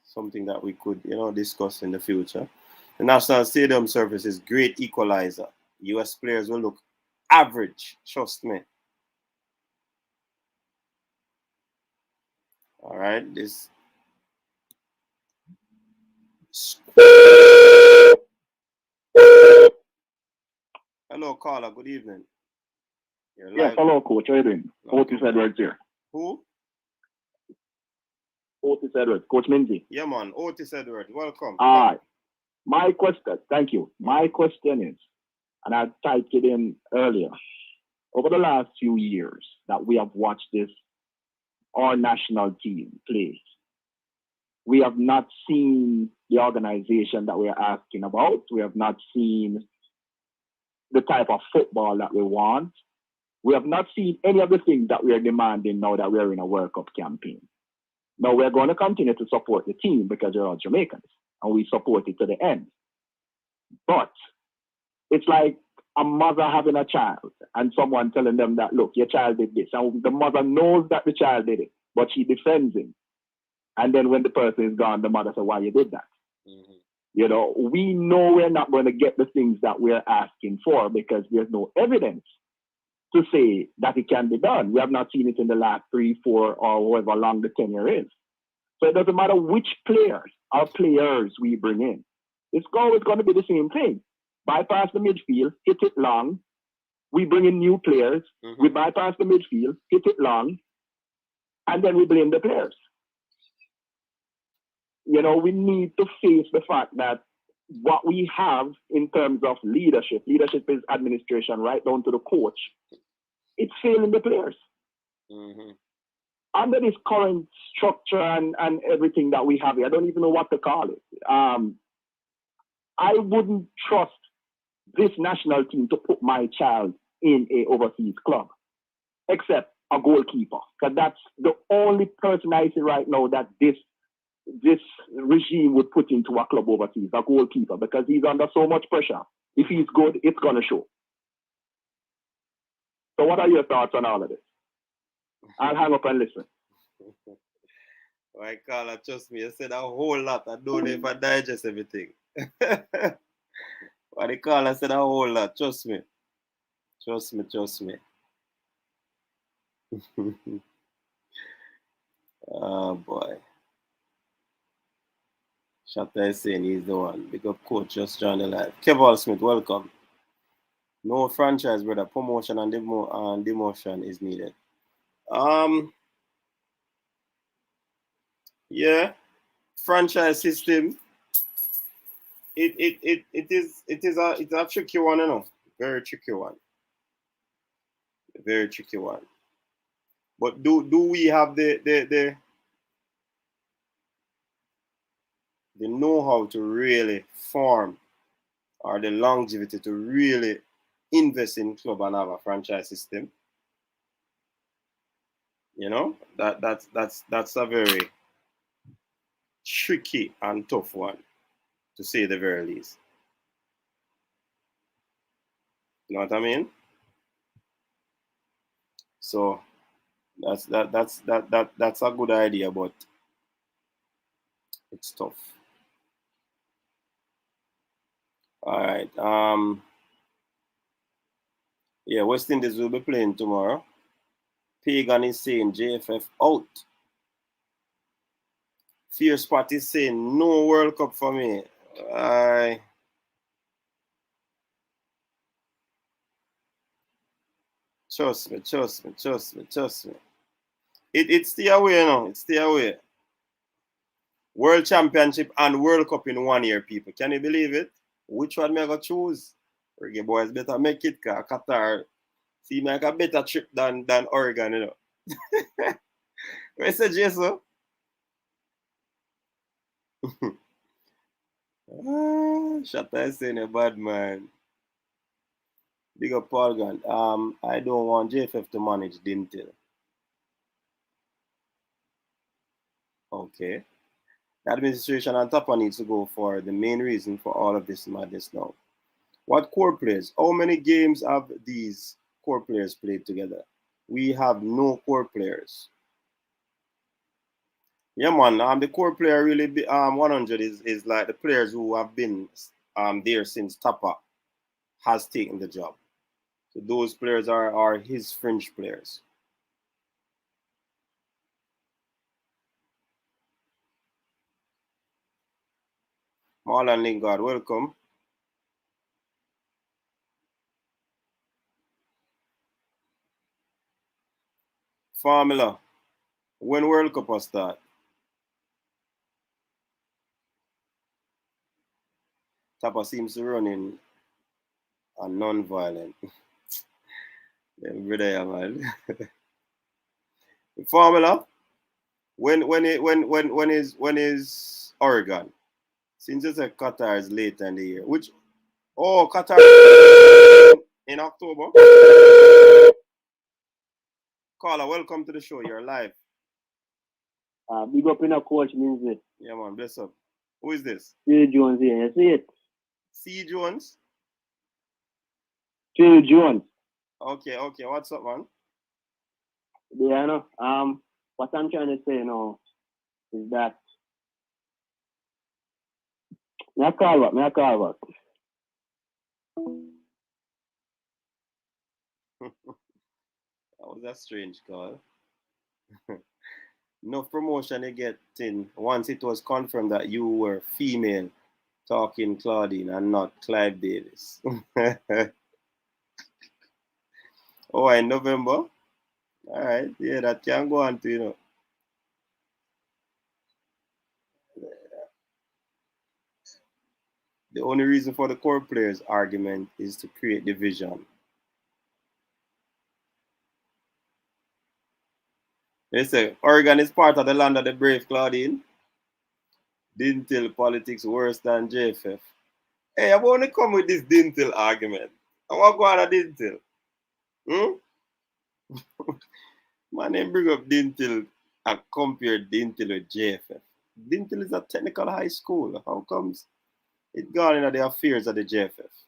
Something that we could, you know, discuss in the future. The National Stadium surface is great equalizer. US players will look average, trust me. All right, this. Hello, caller. Good evening. Yes, hello, coach. How are you doing? Otis Edwards here. Who? Otis Edwards, Coach Minzy. Yeah, man. Otis Edwards. Welcome. My question, thank you. My question is, and I typed it in earlier, over the last few years that we have watched this our national team plays. We have not seen the organization that we are asking about. We have not seen the type of football that we want. We have not seen any of the things that we are demanding now that we are in a World Cup campaign. Now we're going to continue to support the team because they're all Jamaicans and we support it to the end. But it's like a mother having a child and someone telling them that, look, your child did this. And the mother knows that the child did it, but she defends him. And then when the person is gone, the mother says, why you did that? Mm-hmm. You know, we know we're not going to get the things that we're asking for because there's no evidence to say that it can be done. We have not seen it in the last 3, 4, or however long the tenure is. So it doesn't matter which players we bring in. It's always going to be the same thing. Bypass the midfield, hit it long. We bring in new players. Mm-hmm. We bypass the midfield, hit it long, and then we blame the players. You know, we need to face the fact that what we have in terms of leadership is administration right down to the coach. It's failing the players. Mm-hmm. Under this current structure and everything that we have here, I don't even know what to call it. I wouldn't trust this national team to put my child in a overseas club, except a goalkeeper, because that's the only person I see right now that this regime would put into a club overseas, a goalkeeper, because he's under so much pressure. If he's good, it's going to show. So what are your thoughts on all of this? I'll hang up and listen. Why, Carla, trust me, you said a whole lot. I don't know if I digest everything. Why, Carla said a whole lot. Trust me. Trust me. Oh, boy. Shatta is saying he's the one. Big up coach, just joined the live. Kevin Smith, welcome. No franchise, brother. Promotion and demotion is needed. Yeah, franchise system. It's a tricky one, you know. Very tricky one. Very tricky one. But do we have the know-how to really form, or the longevity to really invest in club and have a franchise system? You know, that's a very tricky and tough one, to say the very least. You know what I mean? So that's a good idea, but it's tough. All right. Yeah, West Indies will be playing tomorrow. Pagan is saying JFF out. Fear Spot is saying no World Cup for me. Trust me. It's stay away, you know. It's stay away. World Championship and World Cup in 1 year, people. Can you believe it? Which one may I go choose? Reggae Boyz better make it, cause Qatar seem like a better trip than Oregon, you know. Where's the Jason? Shatta is saying a bad man. Big up Paul Gunn. I don't want JFF to manage Dintil. Okay. The administration and Tapa needs to go for the main reason for all of this madness now. What core players? How many games have these core players played together? We have no core players. Yeah, man. The core player really 100 is like the players who have been there since Tapa has taken the job. So those players are his fringe players. Marlon Lingard, welcome. Formula. When World Cup will start? Tapa seems to run in a non-violent. Brother, man. Formula. when is Oregon? Since it's a Qatar is later in the year. Qatar in October. Caller, welcome to the show. You're live. Big up in a coach means it. Yeah, man, bless up. Who is this? Phil Jones here. You see it? C. Jones? Phil Jones. Okay. What's up, man? Yeah, no. What I'm trying to say now is that me a call back. That was a strange call. No promotion you get in once it was confirmed that you were female talking Claudine and not Clive Davis. Oh, in November? All right, yeah, that can go on to, The only reason for the core players argument is to create division. They say Oregon is part of the land of the brave, Claudine. Dintil politics worse than JFF. Hey, I want to come with this Dintil argument. I want to go on a Dintil. My name bring up Dintil and compare Dintil with JFF. Dintil is a technical high school. How comes it gone into the affairs of the JFF?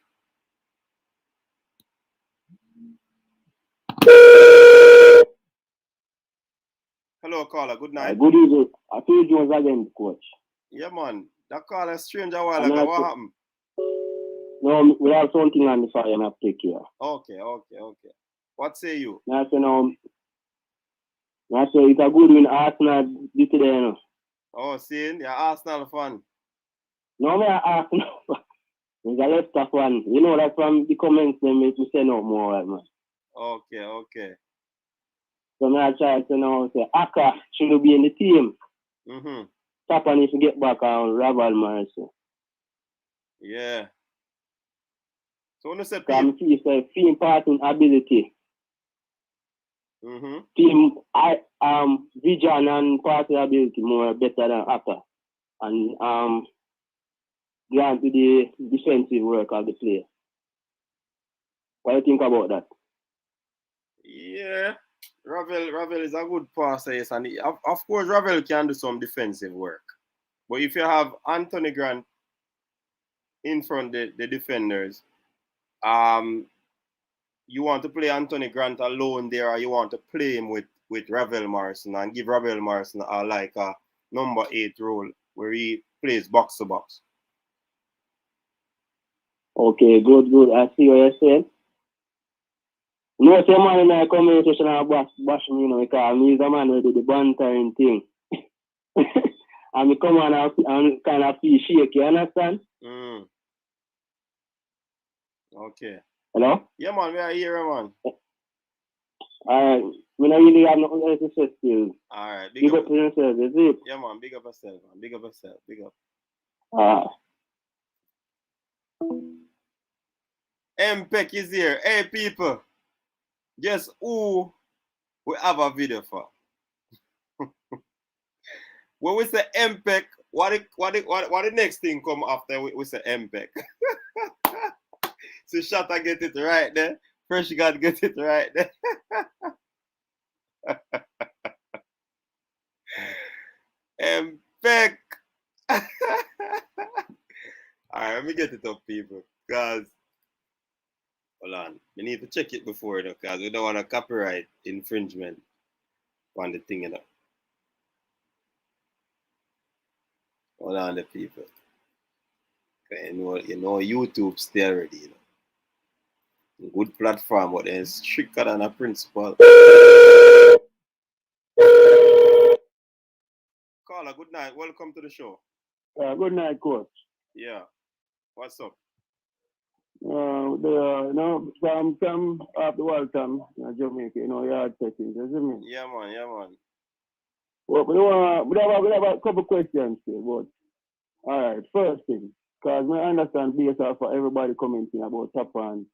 Hello, caller. Good night. Good evening. I feel Jones again, coach. Yeah, man. That caller strange a while ago. What happened? No, we have something on the fire and I have to take care. Okay. What say you? I say it's a good win Arsenal did today, you know. Oh, seeing? You're Arsenal fan. No, me Arsenal fan. It's a Leicester fan. You know that from the comments they make me say no more, right, man. Okay. So I try to say Aka should be in the team. Tapa needs to get back on Raval Morrison. Yeah. So when you say team passing ability. Team vision and passing ability more better than Aka. And grant to the defensive work of the player. What do you think about that? Yeah. Ravel is a good passer, yes, and of course Ravel can do some defensive work. But if you have Anthony Grant in front the defenders, you want to play Anthony Grant alone there, or you want to play him with Ravel Morrison and give Ravel Morrison a number 8 role where he plays box to box. Okay, good. I see what you're saying. No, say man in my communication and bash me, because he's a man who do the bantering thing. And me come on and kind of feel shaky, you understand? Okay. Hello? Yeah, man, we are here, man. Alright, we don't really have nothing else to say still. Alright, big up to yourself, is it? Yeah, man, big up yourself, man. Big up. MPEC is here. Hey, people. Guess who we have a video for? When we say MPEC, what the next thing come after we say MPEC? So Shatta get it right there. Fresh God get it right there. MPEC. Alright, let me get it up, people. Because hold on. We need to check it before, because we don't want a copyright infringement on the thing, Hold on, the people. You know, YouTube still already, Good platform, but it's stricter than a principal. Caller, good night. Welcome to the show. Good night, coach. Yeah. What's up? From off the world, Jamaica, yard settings, you see me? Yeah, man. Well, we have a couple questions here, but all right, first thing, because I understand based off for everybody commenting about Tapa and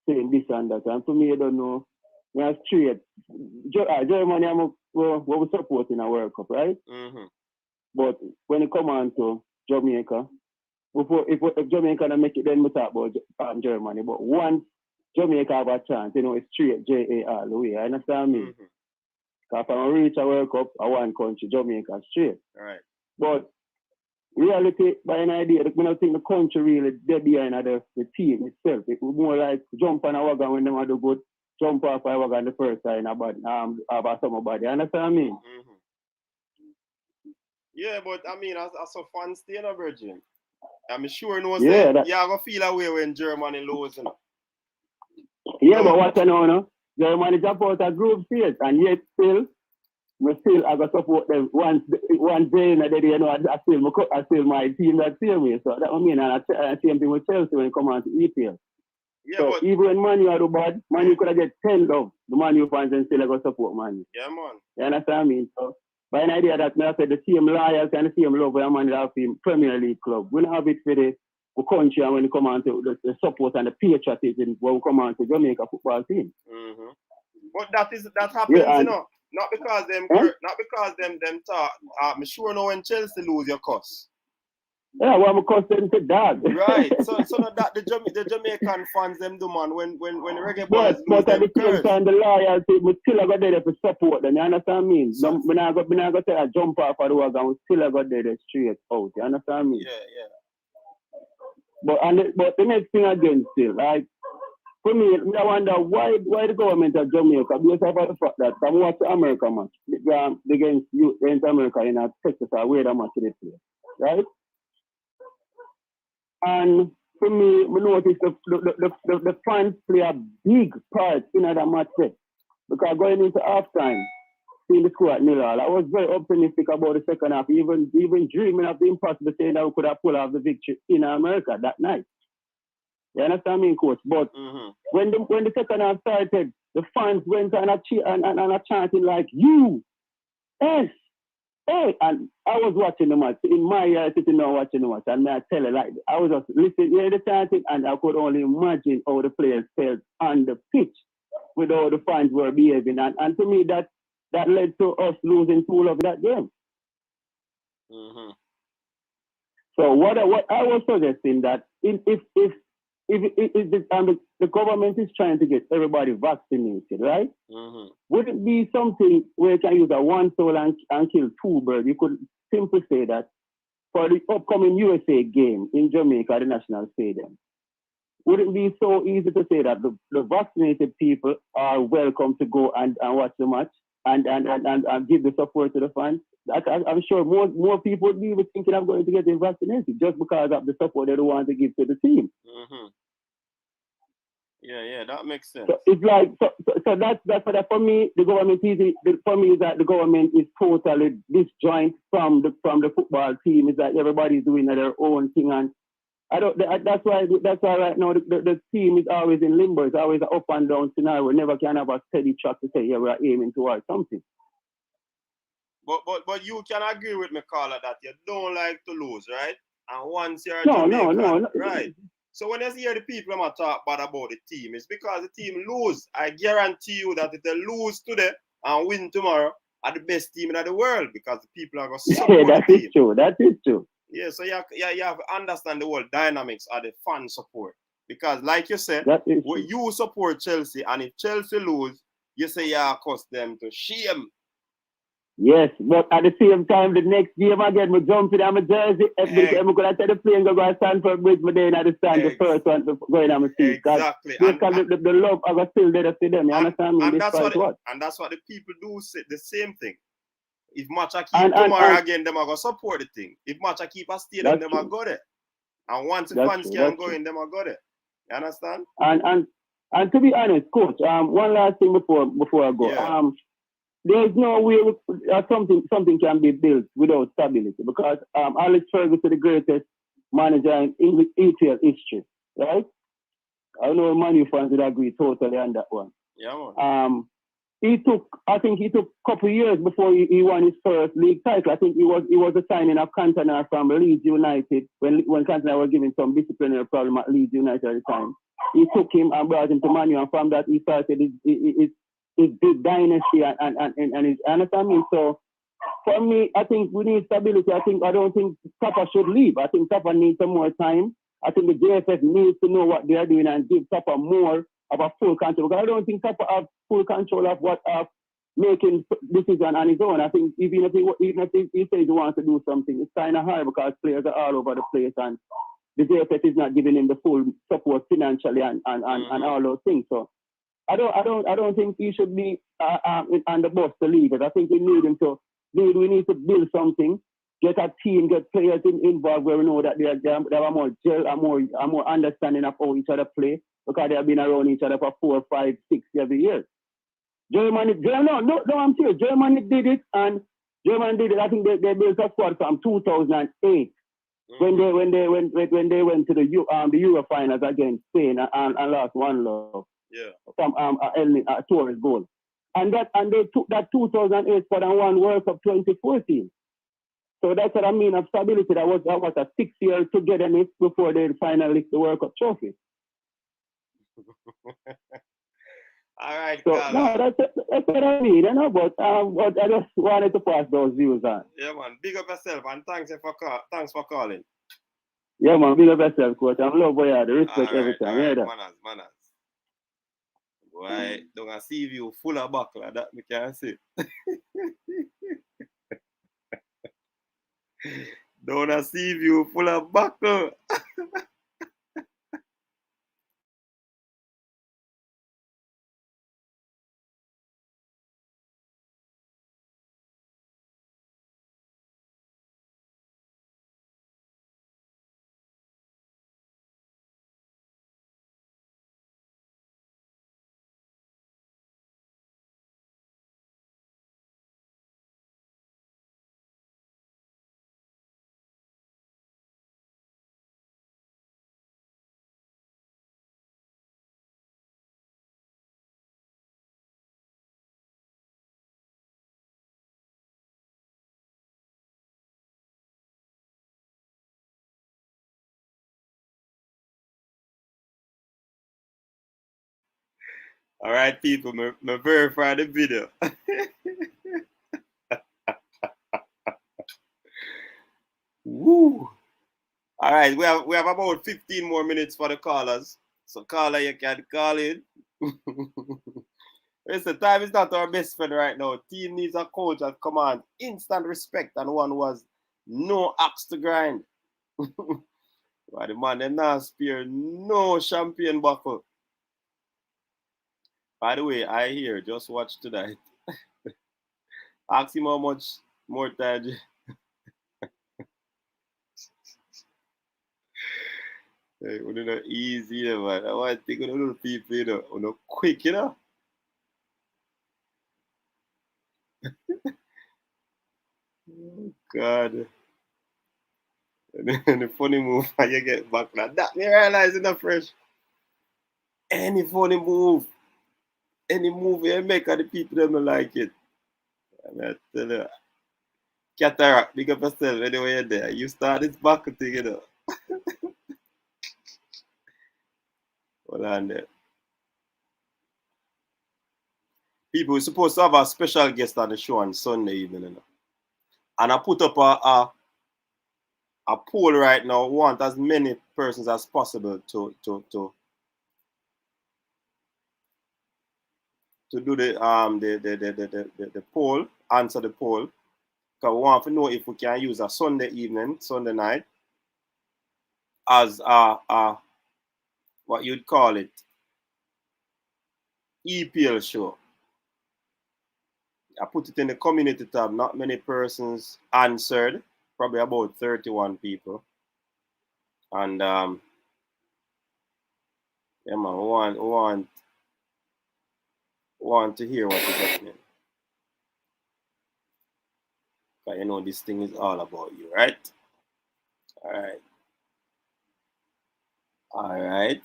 saying this and that, and for me, I don't know. Yeah, straight. Germany, I'm what we support in a World Cup, right? Mm-hmm. But when it come on to Jamaica, if Jamaica don't make it, then we talk about Germany. But once Jamaica have a chance, it's straight JAR the way. I understand me? Mm-hmm. Because if I reach a World Cup, I want country, Jamaica straight. Right. But reality, by an idea, I don't think the country really dead behind the team itself. It was more like jump on a wagon when they do good, jump off a wagon the first time about somebody. You understand me? Mm-hmm. Yeah, but I mean, as a fan stay in a virgin, I'm sure no say you're gonna feel away when Germany lose, you know. Yeah, no. But what I know, no? Germany jump out a group stage, and yet still I got support them once day in a day, I still my team that same way. So that I mean, and I same thing with Chelsea when it comes on to EPL. Yeah, so but even when Man U are bad, Man U could have get 10 love. The Man U fans and still got support Man U. Yeah, man. You understand what I mean? So by an idea that I said the same loyalty and the same love for Man have in Premier League club. We don't have it for the country and when it come on to the support and the patriotism when we come on to Jamaica football team. Mm-hmm. But that happens, you know. Not because them talk. I'm sure no when Chelsea lose your cuss. Yeah, well, I'm cussing to dog. Right. So that the Jamaican fans them do, man. When Reggae Boyz lose but them at the same time, the loyalty, we still got there to support them. You understand me? So, when I got to jump off of the wagon, we still got there straight out. You understand me? Yeah. But the next thing again, still like. For me, I wonder why the government of Jamaica, because of the fact that I'm watching America match against America in Texas or where the match they play, right? And for me, we notice the fans play a big part in that match because going into halftime, seeing the score at 0-0, I was very optimistic about the second half, even dreaming of the impossible saying that we could have pulled off the victory in America that night. You understand me, coach? But when the second half started, the fans went and chanting like you, yes, hey, and I was watching the match. In my ear, sitting there watching the match, and I tell you, like I was just listening to the chanting, and I could only imagine how the players felt on the pitch with how the fans were behaving, and to me that led to us losing 2 of that game. Mm-hmm. So what I was suggesting that if the government is trying to get everybody vaccinated, right? Mm-hmm. Would it be something where you can use a one soul and kill 2 birds? You could simply say that for the upcoming USA game in Jamaica, the National Stadium, would it be so easy to say that the vaccinated people are welcome to go and watch the match and give the support to the fans? I'm sure more people would be thinking of going to get vaccinated just because of the support they don't want to give to the team. Mm-hmm. Yeah, that makes sense. So it's like so that's for me. The government is that the government is totally disjoint from the football team. It's like everybody's doing their own thing, and that's why right now the team is always in limbo. It's always an up and down scenario. We never can have a steady track to say, yeah, we are aiming towards something. But you can agree with me, Carla, that you don't like to lose, right? And once you're no. Right. So when you hear the people talk bad about the team, it's because the team lose. I guarantee you that if they lose today and win tomorrow, are the best team in the world because the people are going to support the team. That is true. Yeah, so you have to understand the whole dynamics of the fan support. Because like you said, you support Chelsea, and if Chelsea lose, you say you cost them to shame. Yes, but at the same time, the next game again, we jump in my jersey. I'm going to take the plane, go to Stanford Bridge, but then at the stand, the first one to go in my seat. Exactly. Because the love, I got still there to see them. You understand me? And that's what the people do say, the same thing. If Matcha keep tomorrow again, them are going to support the thing. If Matcha keep a stadium, them are go there. And once the fans can go in, them are go there. You understand? And to be honest, coach, one last thing before I go. Yeah. There's no way something can be built without stability because Alex Ferguson is the greatest manager in English EPL history, right? I know Man U fans would agree totally on that one. Yeah, man. He took a couple of years before he won his first league title. I think he was a signing of Cantona from Leeds United when Cantona was giving some disciplinary problem at Leeds United at the time. He took him and brought him to Man U, and from that he started his big dynasty and his understand me. So for me, I think we need stability. I don't think Tapa should leave. I think Tapa needs some more time. I think the JFF needs to know what they are doing and give Tapa more of a full control. Because I don't think Tapa have full control of what making decision on his own. I think even if he says he wants to do something, it's kind of hard because players are all over the place and the JFF is not giving him the full support financially and all those things. So I don't think he should be on the bus to leave it. I think we need him to lead. We need to build something, get a team, get players involved where we know that they have a more gel, a more understanding of how each other play because they have been around each other for 4, 5, 6, 7 years. I'm serious. Germany did it, and Germany did it. I think they built a squad from 2008 when they went to the Euro finals against Spain and lost 1-0. Yeah. From Torres goal, and they took that 2008 squad and won World Cup 2014. So that's what I mean of stability. That was a 6-year togetherness before they finally lift the World Cup trophy. All right, so Carla. No, that's what I mean, but I just wanted to pass those views on. Yeah, man. Big up yourself and thanks for calling. Yeah, man. Big up yourself, coach. I'm love boy. The respect every time. All right. Yeah, Manners. Why don't I see you full of buckler? That we can see. Don't I see you full of buckle? All right, people, me verify the video. Woo! All right, we have about 15 more minutes for the callers. So caller, you can call in. Listen, time is not our best friend right now. Team needs a coach that commands instant respect and one who has no axe to grind. Why the man them not spare no champion buckle. By the way, I hear just watch tonight. Ask him how much more time. Hey, we're not easy, you know, man. I want to think of the little people, you know, we're not quick, you know. Oh, God. And the funny move, how you get back like that, me realize in the fresh. Any funny move, any move you make, and the people them don't like it. And I tell you, cataract, big up yourself anyway you're there. You start this back thing, you know. Hold on there. People, we're supposed to have a special guest on the show on Sunday evening, you know. And I put up a poll right now. We want as many persons as possible to do the poll, answer the poll. Because we want to know if we can use a Sunday evening, Sunday night, as what you'd call it, EPL show. I put it in the community tab. Not many persons answered. Probably about 31 people. And yeah, man, we want to hear what is happening. But you know this thing is all about you, right? All right.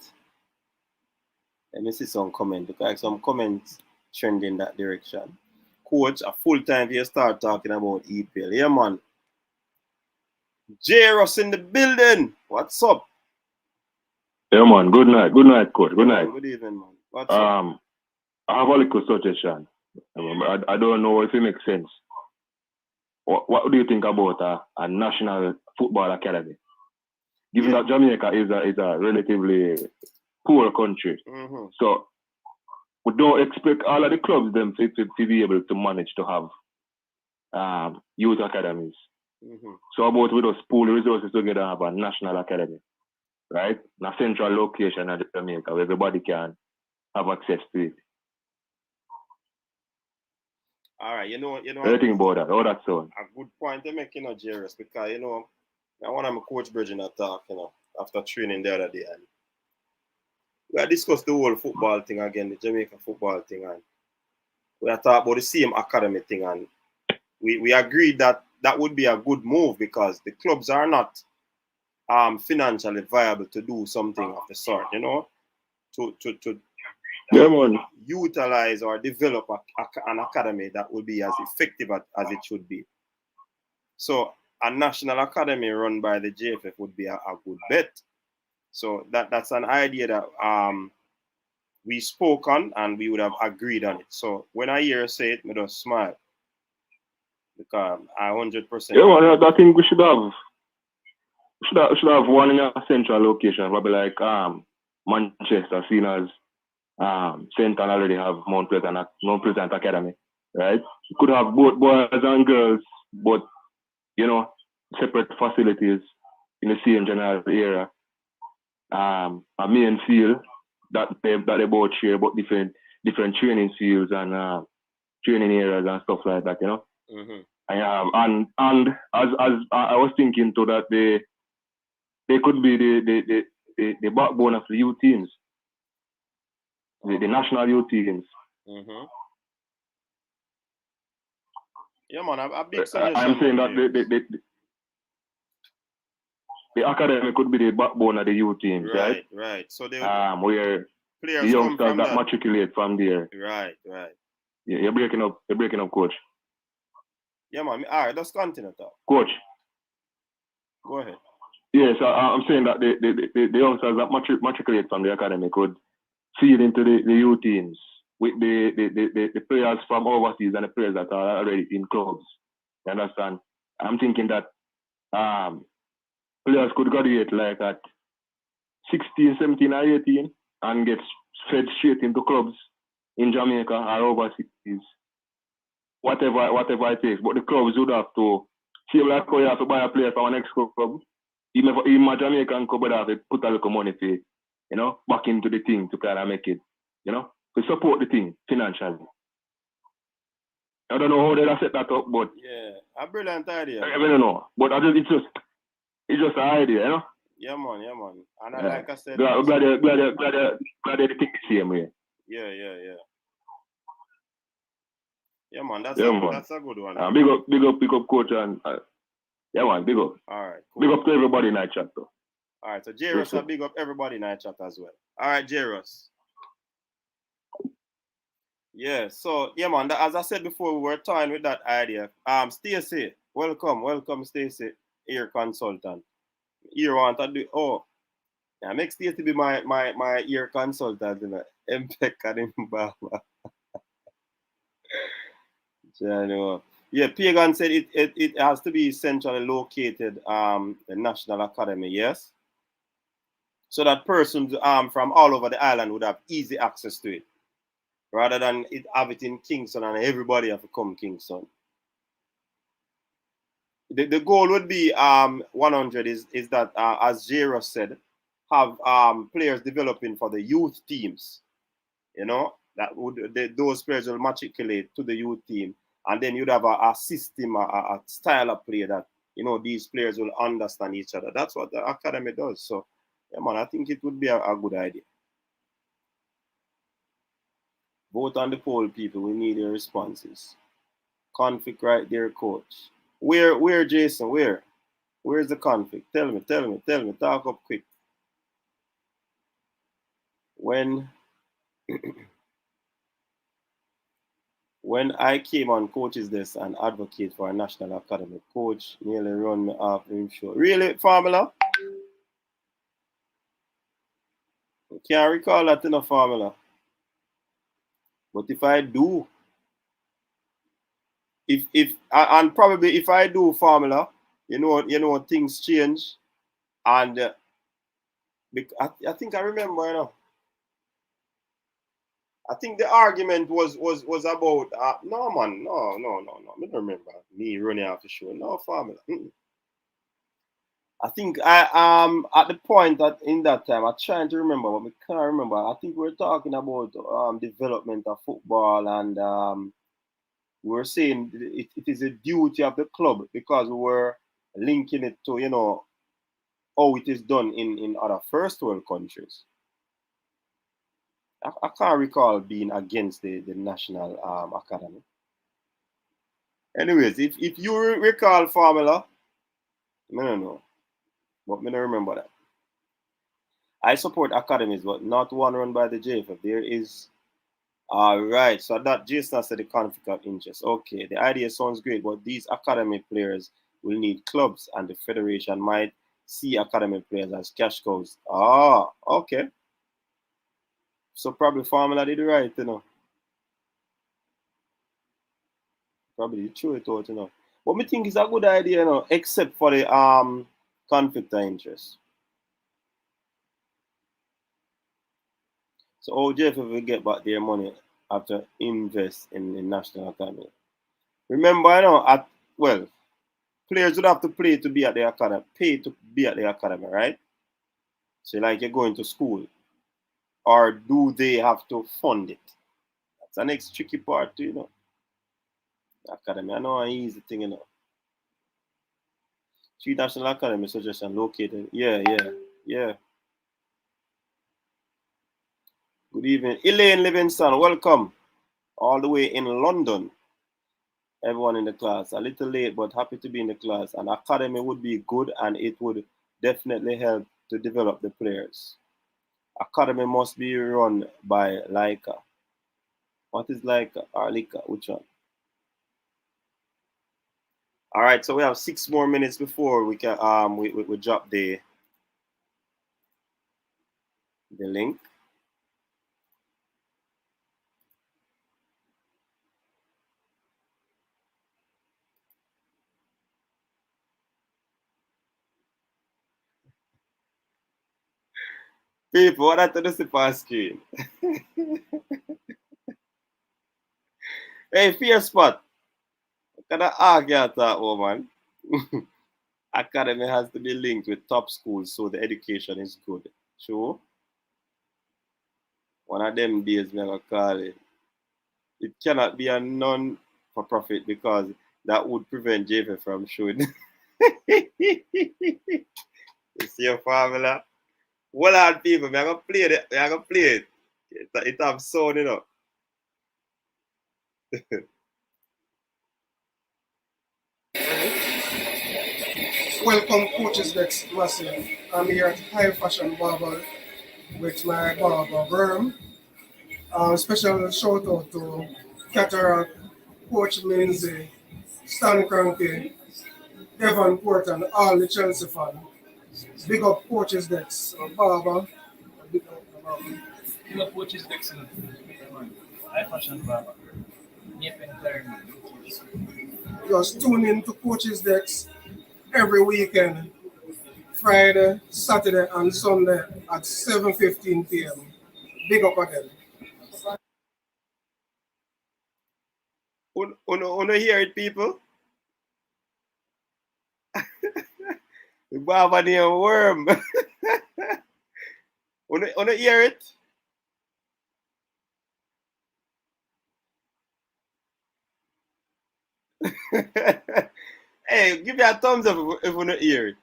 Let me see some comments. Because some comments trend in that direction. Coach, a full time you start talking about EPL. Yeah, man. J. Ross in the building. What's up? Yeah, man. Good night, coach. Good night. Good evening, man. What's up? I have a little suggestion. I don't know if it makes sense. What do you think about a national football academy? Given that Jamaica is a relatively poor country, so we don't expect all of the clubs them to be able to manage to have youth academies. So about we just pool resources together and have a national academy, right? In a central location in Jamaica where everybody can have access to it. All right, you know. Anything about that? How that sound? A good point they make, Jairus, because I want my coach Bridging a talk, after training the other day, and we had discussed the whole football thing again, the Jamaica football thing, and we had talked about the same academy thing, and we agreed that would be a good move because the clubs are not financially viable to do something of the sort, to utilize or develop an academy that will be as effective as it should be. So a national academy run by the JFF would be a good bet. So that's an idea that we spoke on and we would have agreed on it. So when I hear you say it, I just smile. Because I 100%. Yeah, well, I think we should have one in a central location, probably like Manchester, seen as Central already have Mount Pleasant Academy, right? You could have both boys and girls, but separate facilities in the same general area. A main field that they both share, but different training fields and training areas and stuff like that, And as I was thinking too that they could be the backbone of the youth teams, the national youth teams. Yeah, man, a big suggestion. I'm saying that the academy could be the backbone of the youth teams, right? Right. So they where players the youngsters come from that matriculate from there. Right. Yeah, you're breaking up, coach. Yeah, man. All right, let's continue, talk. Coach. Go ahead. Yes, I'm saying that the youngsters that matriculate from the academy could feed into the youth teams with the players from overseas and the players that are already in clubs. You understand? I'm thinking that players could graduate like at 16, 17, or 18 and get fed straight into clubs in Jamaica or overseas. Whatever it takes. But the clubs would have to see like how you have to buy a player from an ex-club. Even a Jamaican club would have to put a little money to, back into the thing to kind of make it, to support the thing financially. I don't know how they'll set that up, but yeah, a brilliant idea. I don't know, but it's just an idea, Yeah, man. And like I said, glad they think the same way. Yeah. Yeah, man. That's a good one. Big up, coach, and yeah, man, big up. All right, cool. Big up to everybody in that chat, though. All right, so Jairus, big up everybody in that chat as well. All right, Jairus. Yeah, so yeah, man. As I said before, we were toying with that idea. Stacey, welcome, Stacey, ear consultant. Ear want to do? Oh, yeah, make Stacey be my ear consultant, MPEC and Baba. Yeah, Pagan said it has to be centrally located, the National Academy, yes? So that persons from all over the island would have easy access to it, rather than have it in Kingston and everybody have to come Kingston. The goal would be 100 is that, as Jairus said, have players developing for the youth teams, that those players will matriculate to the youth team. And then you'd have a system, a style of play that, these players will understand each other. That's what the academy does. So, yeah, man, I think it would be a good idea. Vote on the poll, people. We need your responses. Conflict right there, coach. Where, Jason? Where's the conflict? Tell me. Talk up quick. When I came on coach's desk and advocate for a national academy, coach nearly run me off him show. Really, Formula? Can't recall that in a Formula. But if I do, and probably if I do formula, you know things change, and I think I remember, you know. I think the argument was about no man, no. I don't remember me running off the show. No formula. I think I at the point that in that time I'm trying to remember, but I can't remember. I think we were talking about development of football, and we were saying it is a duty of the club because we were linking it to how it is done in other first world countries. I can't recall being against the national academy. Anyways, if you recall formula, I don't know, but I don't remember that. I support academies, but not one run by the JFF. There is, all right. So that Jason said the conflict of interest. Okay, the idea sounds great, but these academy players will need clubs, and the federation might see academy players as cash cows. Ah, okay. So probably formula did right, you know. Probably threw it out, you know. But me think it's a good idea, you know, except for the conflict of interest. So OJF will get back their money after invest in the national academy. Remember, you know, players would have to play to be at the academy, pay to be at the academy, right? So like you're going to school. Or do they have to fund it? That's the next tricky part, you know. Academy, I know an easy thing, you know. Three National Academy suggestion located. Yeah. Good evening. Elaine Livingston, welcome. All the way in London. Everyone in the class. A little late, but happy to be in the class. And academy would be good, and it would definitely help to develop the players. Academy must be run by Leica. What is Leica or Leica? Which one? All right, so we have 6 more minutes before we can we drop the link. People, what to the super screen? Hey, Fear Spot. Can I argue that woman? Academy has to be linked with top schools so the education is good. Sure. One of them days, me gonna call it. It cannot be a non-for-profit because that would prevent JV from showing. You see your formula? Well, on people, I'm gonna play it. I'm gonna play it. It have sound, you know. Welcome, Coaches Next Massive. I'm here at High Fashion Barber with my barber Worm. Special shout out to Cataract, Coach Lindsay, Stan Cranky, Evan Port, and all the Chelsea fans. Big up Coaches Next Barber. Big up Barber. Big up Coaches Next High Fashion Barber. Just tune in to Coaches Next every weekend. Friday, Saturday, and Sunday at 7:15 p.m. Big up again. Wanna hear it, people? The Baba named Worm. Wanna hear it? Hey, give me a thumbs up if you wanna hear it.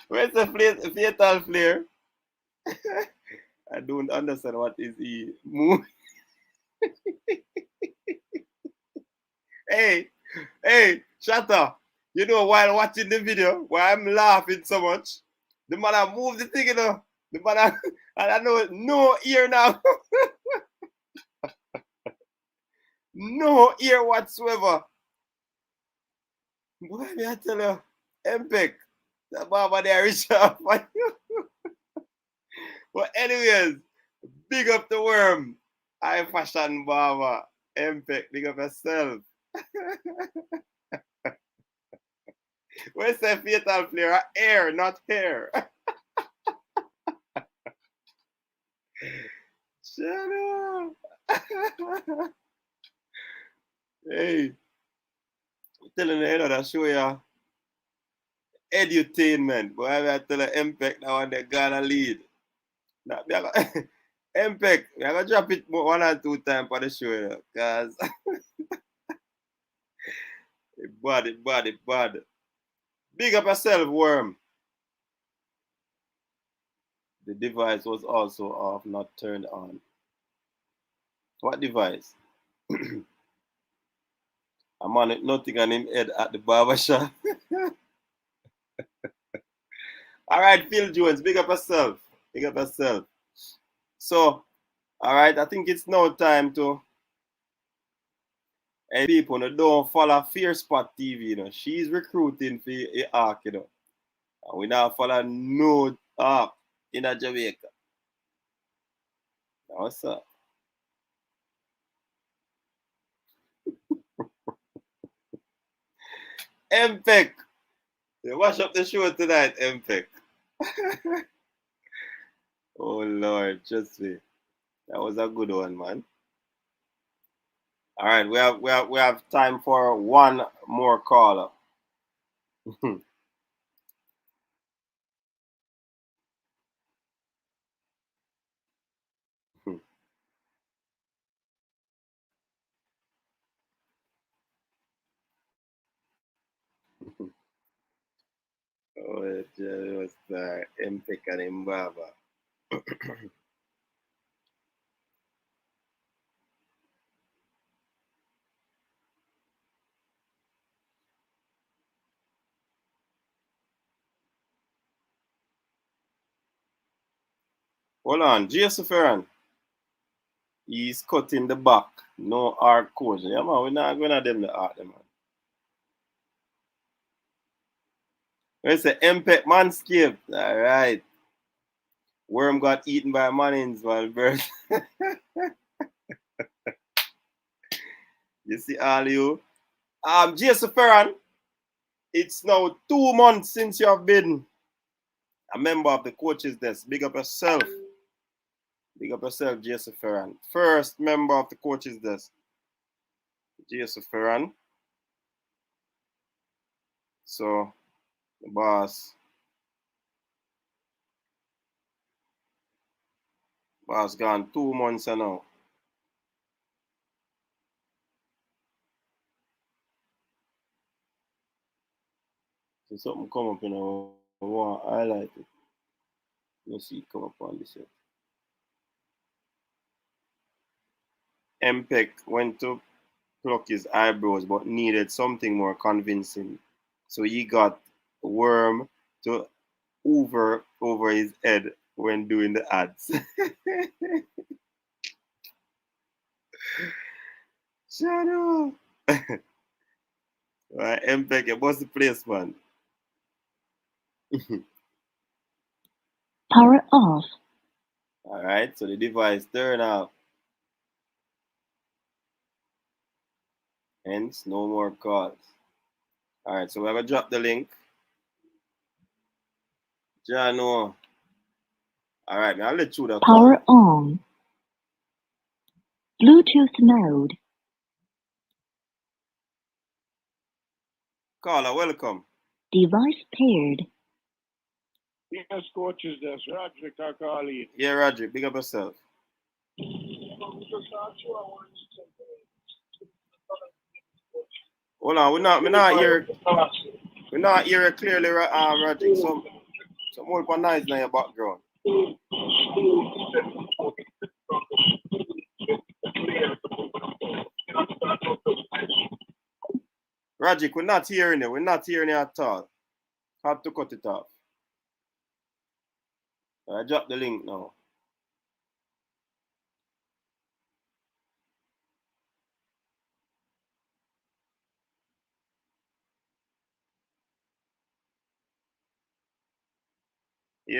Where's the fatal flare? I don't understand what is he moving. Hey, shut up. You know, while watching the video, why I'm laughing so much, the man I moved the thing, you know. The man I know no ear now. No ear whatsoever. Boy, me I tell you, Empek, the Baba there is sharp. But anyways, big up the worm. High fashion barber. MPEC, big up yourself. Where's the fatal player? Air, not hair. Shut up. Hey, I'm telling you, that show ya edutainment. Boy, I tell you, MPEC now and they're gonna lead. Now, MPEC, we're gonna drop it 1 or 2 times for the show, because it bad. Big up yourself, worm. The device was also off, not turned on. What device? I'm on it, nothing on him head at the barber shop. All right, Phil Jones, big up yourself. Big up yourself. So, all right, I think it's now time to. And people don't follow Fear Spot TV, you know. She's recruiting for a arc, you know. And we now follow no arc in a Jamaica. Now, what's up? MPEC. You wash up the show tonight, MPEC. Oh Lord, trust me. That was a good one, man. All right, we have time for one more caller. Oh, it was MPEC and Mbaba. Hold on, Joseph. He's cutting the back. No art coach. Yeah, man, we're not going to them the art, man. Where's the MPEC Manscaped? All right. Worm got eaten by Mannings, man, bird. You see all you. Joseph Ferran, it's now 2 months since you have been a member of the coaches desk. Big up yourself. Big up yourself, Joseph Ferran. First member of the coaches desk. Joseph Ferran. So, the boss gone 2 months now. So something come up, you know, I want to highlight it. Let's see it come up on this. MPEC went to pluck his eyebrows but needed something more convincing. So he got Worm to hoover over his head when doing the ads. Shut up. Right, MPEC, what's the place, man? Power off. All right, so the device turn off. Hence, no more calls. All right, so we're going to drop the link. Jano. All right, I'll let you the Power on. Bluetooth mode. Caller, welcome. Device paired. Yes, coaches, that's Roderick, I call you. Yeah, Roderick, big up yourself. Hold on, we're not hear clearly, Roderick. Some more noise in your background. Roderick, we're not hearing it. We're not hearing it at all. Have to cut it off. I dropped the link now.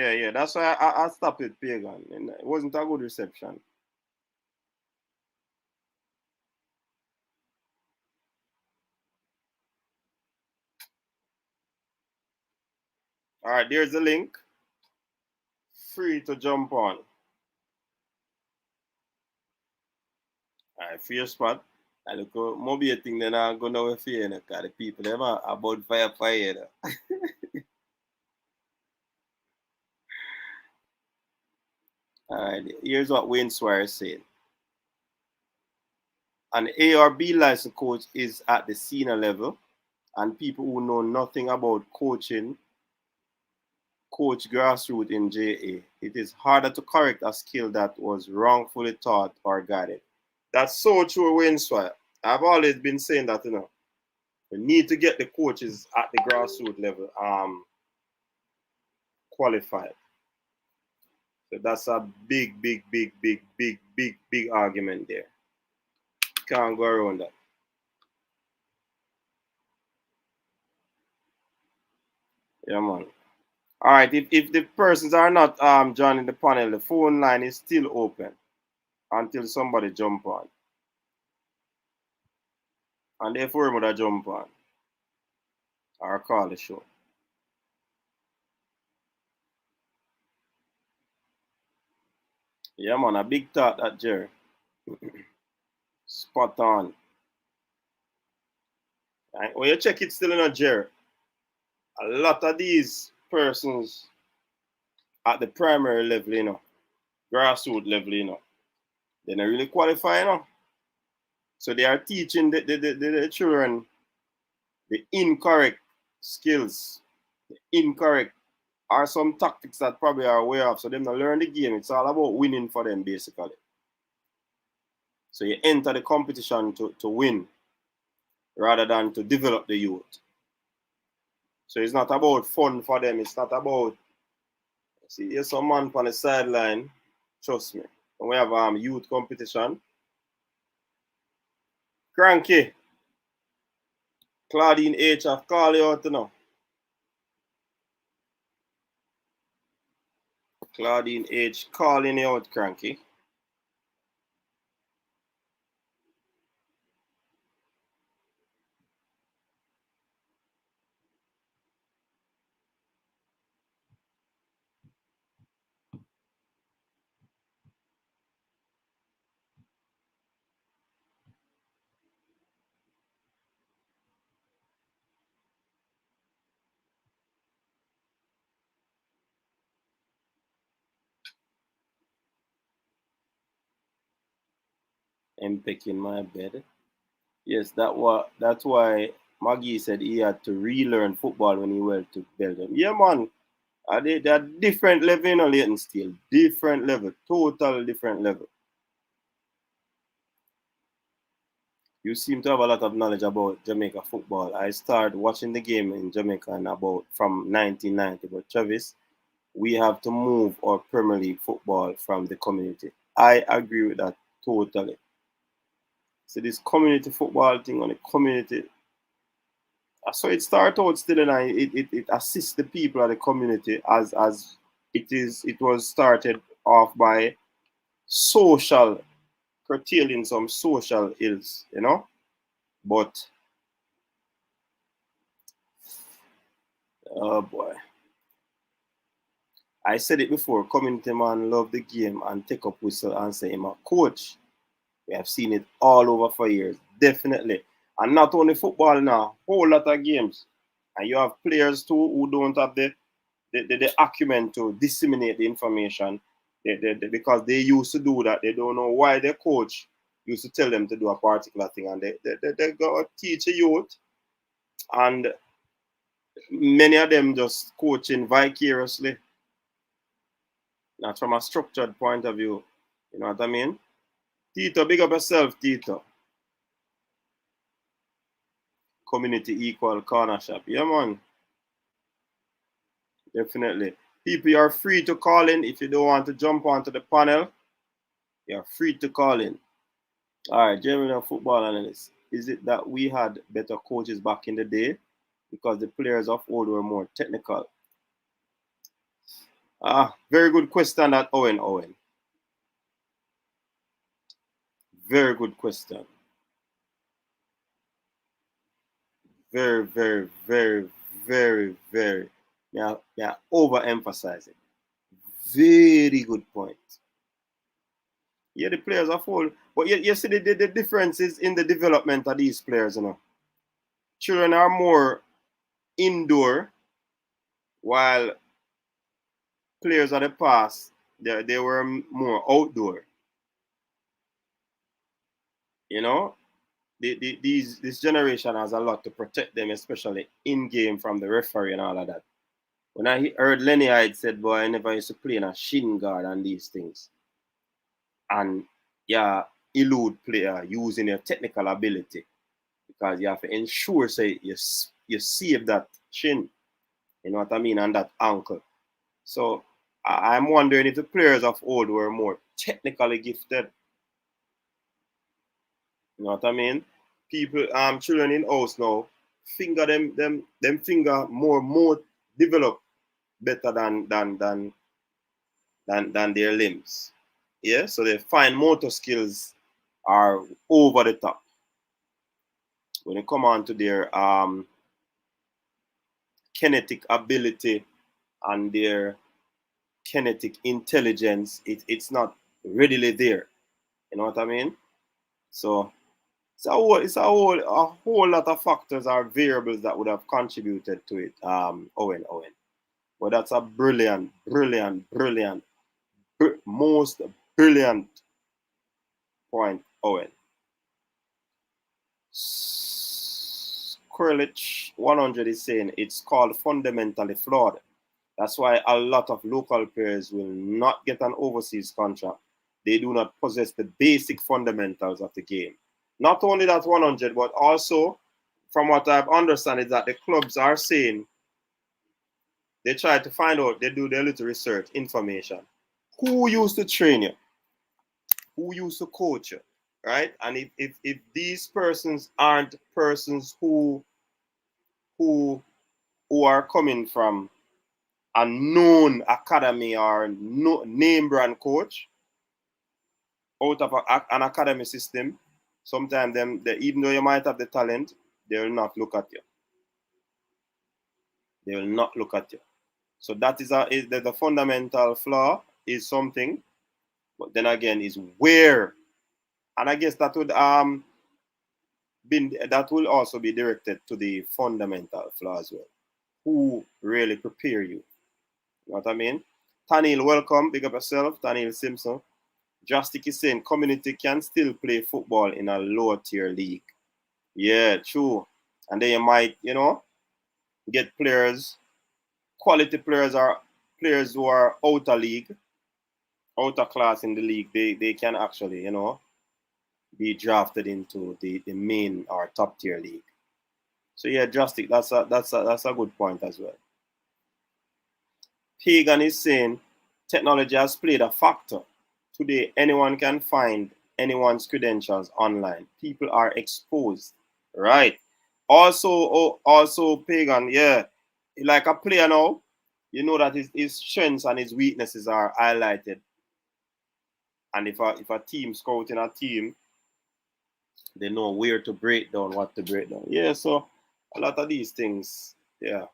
Yeah. That's why I stopped it, Pagan. And it wasn't a good reception. All right, there's the link. Free to jump on. All right, for your spot. I look at mobile thing, then I'm going to fear, you know, because the people, them are about fire, you know. All right, here's what Wayne Swire said. An A or B licensed coach is at the senior level, and people who know nothing about coaching coach grassroots in JA. It is harder to correct a skill that was wrongfully taught or guided. That's so true, Wayne Swire. I've always been saying that, you know, we need to get the coaches at the grassroots level qualified. So that's a big argument there. Can't go around that. Yeah, man. All right, if the persons are not joining the panel, the phone line is still open until somebody jump on. And therefore, we're going to jump on or call the show. Yeah, man, a big thought that Jerry. Spot on. Right? When you check it still in a Jerry, a lot of these persons at the primary level, you know, grassroots level, you know, they're not really qualified, you know. So they are teaching the children the incorrect skills, the incorrect or some tactics that probably are aware of. So them not learn the game. It's all about winning for them, basically. So you enter the competition to win rather than to develop the youth. So it's not about fun for them. It's not about, see, here's some man on the sideline, trust me. When we have youth competition, Cranky, Claudine H have called you out, you know. Claudine H calling you out, Cranky. I'm picking my bed. Yes, that's why Maggie said he had to relearn football when he went to Belgium. Yeah, man. They're different level, you know, Leighton still. Different level. Total different level. You seem to have a lot of knowledge about Jamaica football. I started watching the game in Jamaica in about from 1990. But Travis, we have to move our Premier League football from the community. I agree with that totally. So this community football thing on the community, so it started out still, and it assists the people of the community as it was started off by social curtailing some social ills, you know. But oh boy, I said it before. Community man love the game and take up whistle and say him a coach. We have seen it all over for years, definitely, and not only football now, whole lot of games, and you have players too who don't have the acumen to disseminate the information because they used to do that. They don't know why their coach used to tell them to do a particular thing, and they go teach a youth, and many of them just coaching vicariously, not from a structured point of view. You know what I mean? Tito, big up yourself, Tito. Community equal corner shop. Yeah, man. Definitely. People, you are free to call in. If you don't want to jump onto the panel, you're free to call in. All right, German football analyst. Is it that we had better coaches back in the day because the players of old were more technical? Very good question that Owen. Very good question. Very, very, very, very, very. Yeah, overemphasize it. Very good point. Yeah, the players are full. But you see the difference is in the development of these players, you know. Children are more indoor, while players of the past, they were more outdoor. You know, this generation has a lot to protect them, especially in game from the referee and all of that. When I heard Lenny Hyde said, boy, I never used to play in a shin guard and these things. And yeah, elude player using your technical ability, because you have to ensure say you save that shin, you know what I mean, and that ankle. So I'm wondering if the players of old were more technically gifted. You know what I mean? People, children in house now, finger them finger more developed better than their limbs. Yeah, so their fine motor skills are over the top. When it come on to their kinetic ability and their kinetic intelligence, it's not readily there. You know what I mean? So a whole lot of factors or variables that would have contributed to it. Owen. But that's a brilliant, most brilliant point, Owen. Skrillex 100 is saying it's called fundamentally flawed. That's why a lot of local players will not get an overseas contract. They do not possess the basic fundamentals of the game. Not only that 100, but also, from what I've understand, is that the clubs are saying they try to find out, they do their little research, information. Who used to train you? Who used to coach you? Right? And if these persons aren't persons who are coming from a known academy or name brand coach out of an academy system, sometimes even though you might have the talent, they will not look at you. They will not look at you. So that is the fundamental flaw is something, but then again is where, and I guess that would also be directed to the fundamental flaw as well. Who really prepare you? You know what I mean? Tanil, welcome. Big up yourself. Tanil Simpson. Justic is saying community can still play football in a lower tier league. Yeah, true. And then you might, get players, quality players are players who are outer league, outer class in the league. They can actually, be drafted into the main or top tier league. So yeah, Justic, that's a good point as well. Pagan is saying technology has played a factor. Today, anyone can find anyone's credentials online. People are exposed, right? Also, Pagan, yeah, like a player now, you know that his strengths and his weaknesses are highlighted. And if a team scouting a team, they know where to break down, what to break down. Yeah, so a lot of these things, yeah.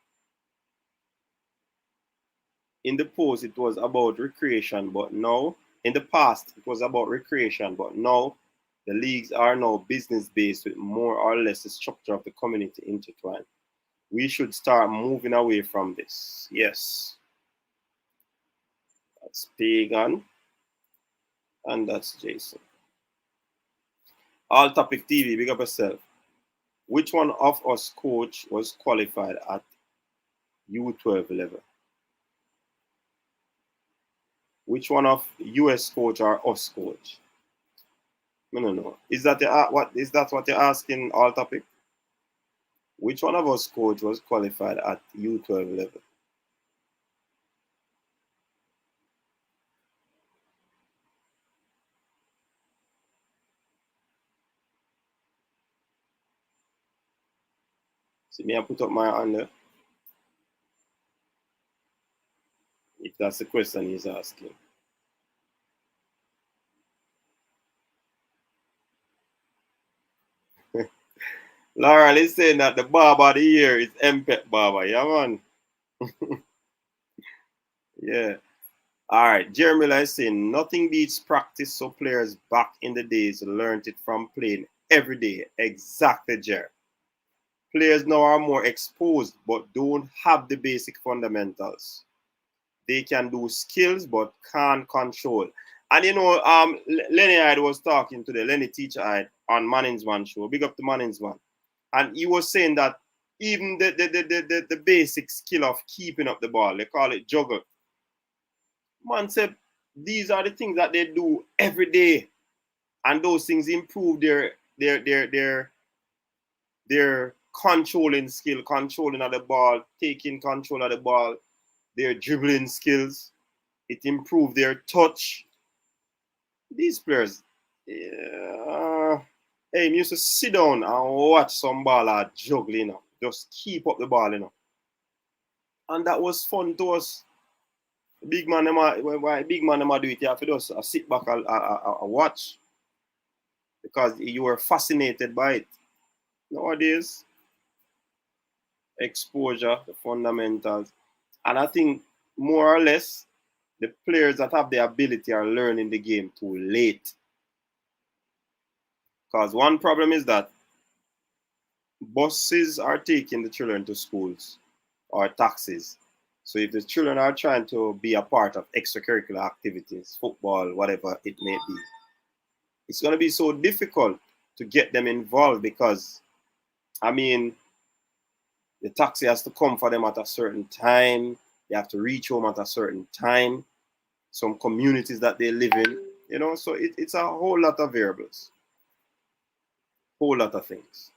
In the post, it was about recreation, but now, in the past, it was about recreation, but now, the leagues are now business-based with more or less the structure of the community intertwined. We should start moving away from this. Yes. That's Pagan. And that's Jason. All Topic TV, big up yourself. Which one of us coach was qualified at U12 level? Which one of US coach or us coach? No. Is that what you're asking, All Topic? Which one of us coach was qualified at U12 level? See me, I put up my hand there. That's the question he's asking. Laurel is saying that the barber of the year is MPET Barber. Yeah, man. Yeah. All right. Jeremy is saying nothing beats practice, so players back in the days learned it from playing every day. Exactly, Jer. Players now are more exposed but don't have the basic fundamentals. They can do skills but can't control. And you know, Lenny Hyde was talking today, Lenny Teacher Hyde on Manning's Man show. Big up to Manning's Man. And he was saying that even the basic skill of keeping up the ball, they call it juggle. Man said these are the things that they do every day. And those things improve their controlling skill, controlling of the ball, taking control of the ball, their dribbling skills. It improved their touch. These players, hey, you used to sit down and watch some baller juggling, you know, just keep up the ball, you know. And that was fun to us. Big man, them do it, you have to just sit back and watch because you were fascinated by it. Nowadays, exposure, the fundamentals, and I think more or less the players that have the ability are learning the game too late. Because one problem is that buses are taking the children to schools or taxis. So if the children are trying to be a part of extracurricular activities, football, whatever it may be, it's going to be so difficult to get them involved because, I mean, the taxi has to come for them at a certain time. They have to reach home at a certain time. Some communities that they live in, you know, so it's a whole lot of variables. Whole lot of things.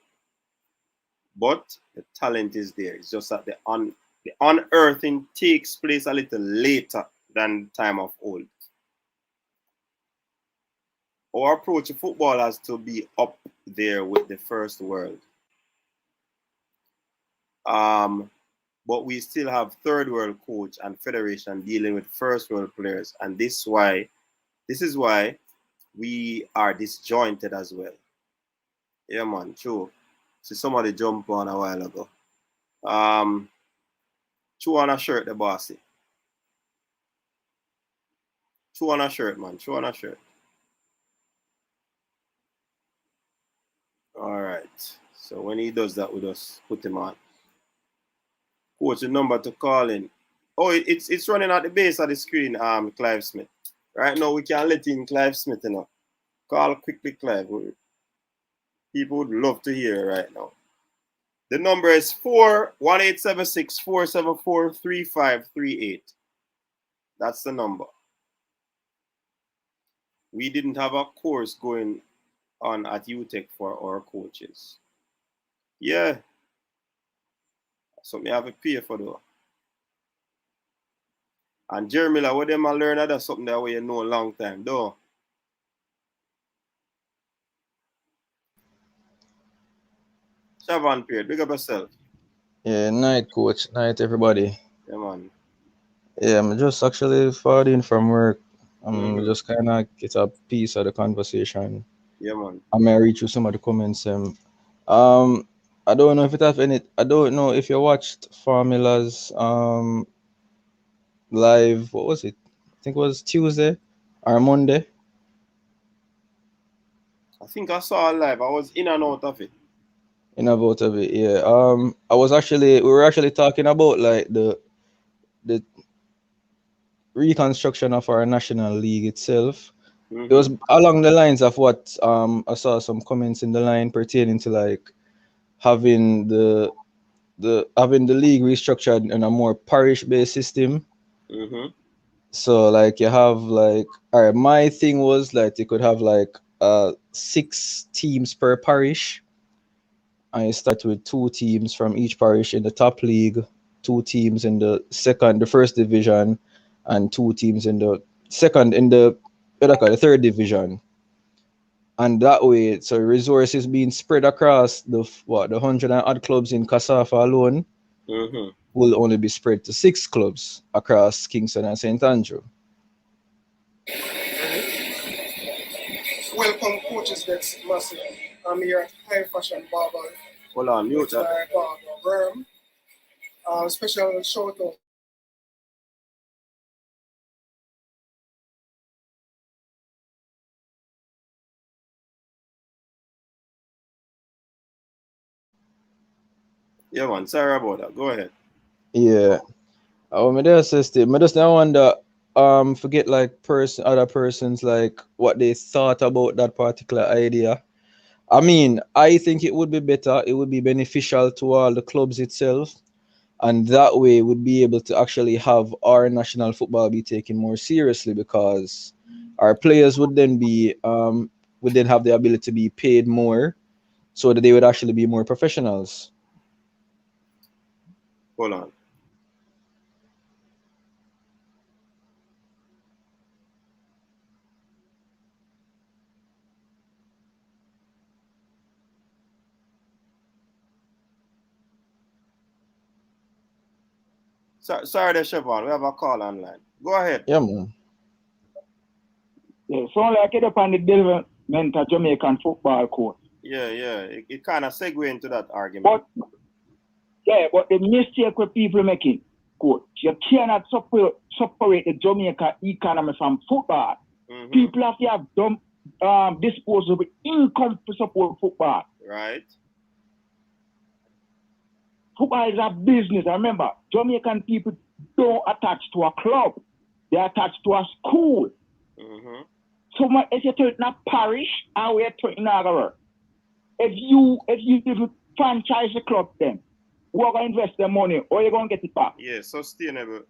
But the talent is there. It's just that the unearthing takes place a little later than the time of old. Our approach to football has to be up there with the first world. But we still have third world coach and federation dealing with first world players. And this is why we are disjointed as well. Yeah, man, true. See somebody jump on a while ago. Chew on a shirt, the bossy. Chew on a shirt, man. Chew on a shirt. All right. So when he does that, we just put him on. Coach, the number to call in. Oh, it's running at the base of the screen, Clive Smith. Right now, we can let in Clive Smith, you know. Call quickly, Clive. People would love to hear right now. The number is 41876-474-3538. That's the number. We didn't have a course going on at UTech for our coaches. Yeah. Something you have to pay for though. And Jeremy, like, what them I learn that's something that way you know a long time though. Shavan Period, big up yourself. Yeah, night, coach. Night, everybody. Yeah, man. Yeah, I'm just actually falling from work. Just kind of get a piece of the conversation. Yeah, man. I may read through some of the comments. I don't know if it have any. I don't know if you watched Formulas live. What was it? I think it was Tuesday or Monday. I think I saw it live. I was in and out of it. In and out of it, yeah. We were actually talking about like the reconstruction of our national league itself. It was along the lines of what I saw some comments in the line pertaining to like having the league restructured in a more parish-based system. So like you have like, all right, my thing was like you could have like 6 teams per parish, and you start with 2 teams from each parish in the top league, 2 teams in the first division, and 2 teams in the third division. And that way, so resources being spread across the 100 and odd clubs in Kasafa alone. will only be spread to 6 clubs across Kingston and St. Andrew. Welcome, coaches. That's massive. I'm here at High Fashion Barber. Hold on, mute with that. my barber Worm. Special shout out. Yeah, man. Sorry about that. Go ahead. Yeah. Me just say, me just now wonder, forget like other persons like what they thought about that particular idea. I mean, I think it would be better, it would be beneficial to all the clubs itself, and that way would be able to actually have our national football be taken more seriously, because our players would then have the ability to be paid more, so that they would actually be more professionals. Hold on. Sorry, there, Siobhan. We have a call online. Go ahead. Yeah, man. Yeah, so like it up on the development of Jamaican football court. Yeah. It kind of segue into that argument. But the mistake what people making, coach, you cannot separate the Jamaica economy from football. Mm-hmm. People have to have disposable income to support football. Right. Football is a business. Remember, Jamaican people don't attach to a club. They attach to a school. Mm-hmm. So if you do it in a parish, and we do it in a if you franchise the club, then we're going to invest the money, or you're going to get it back. Yeah, sustainable.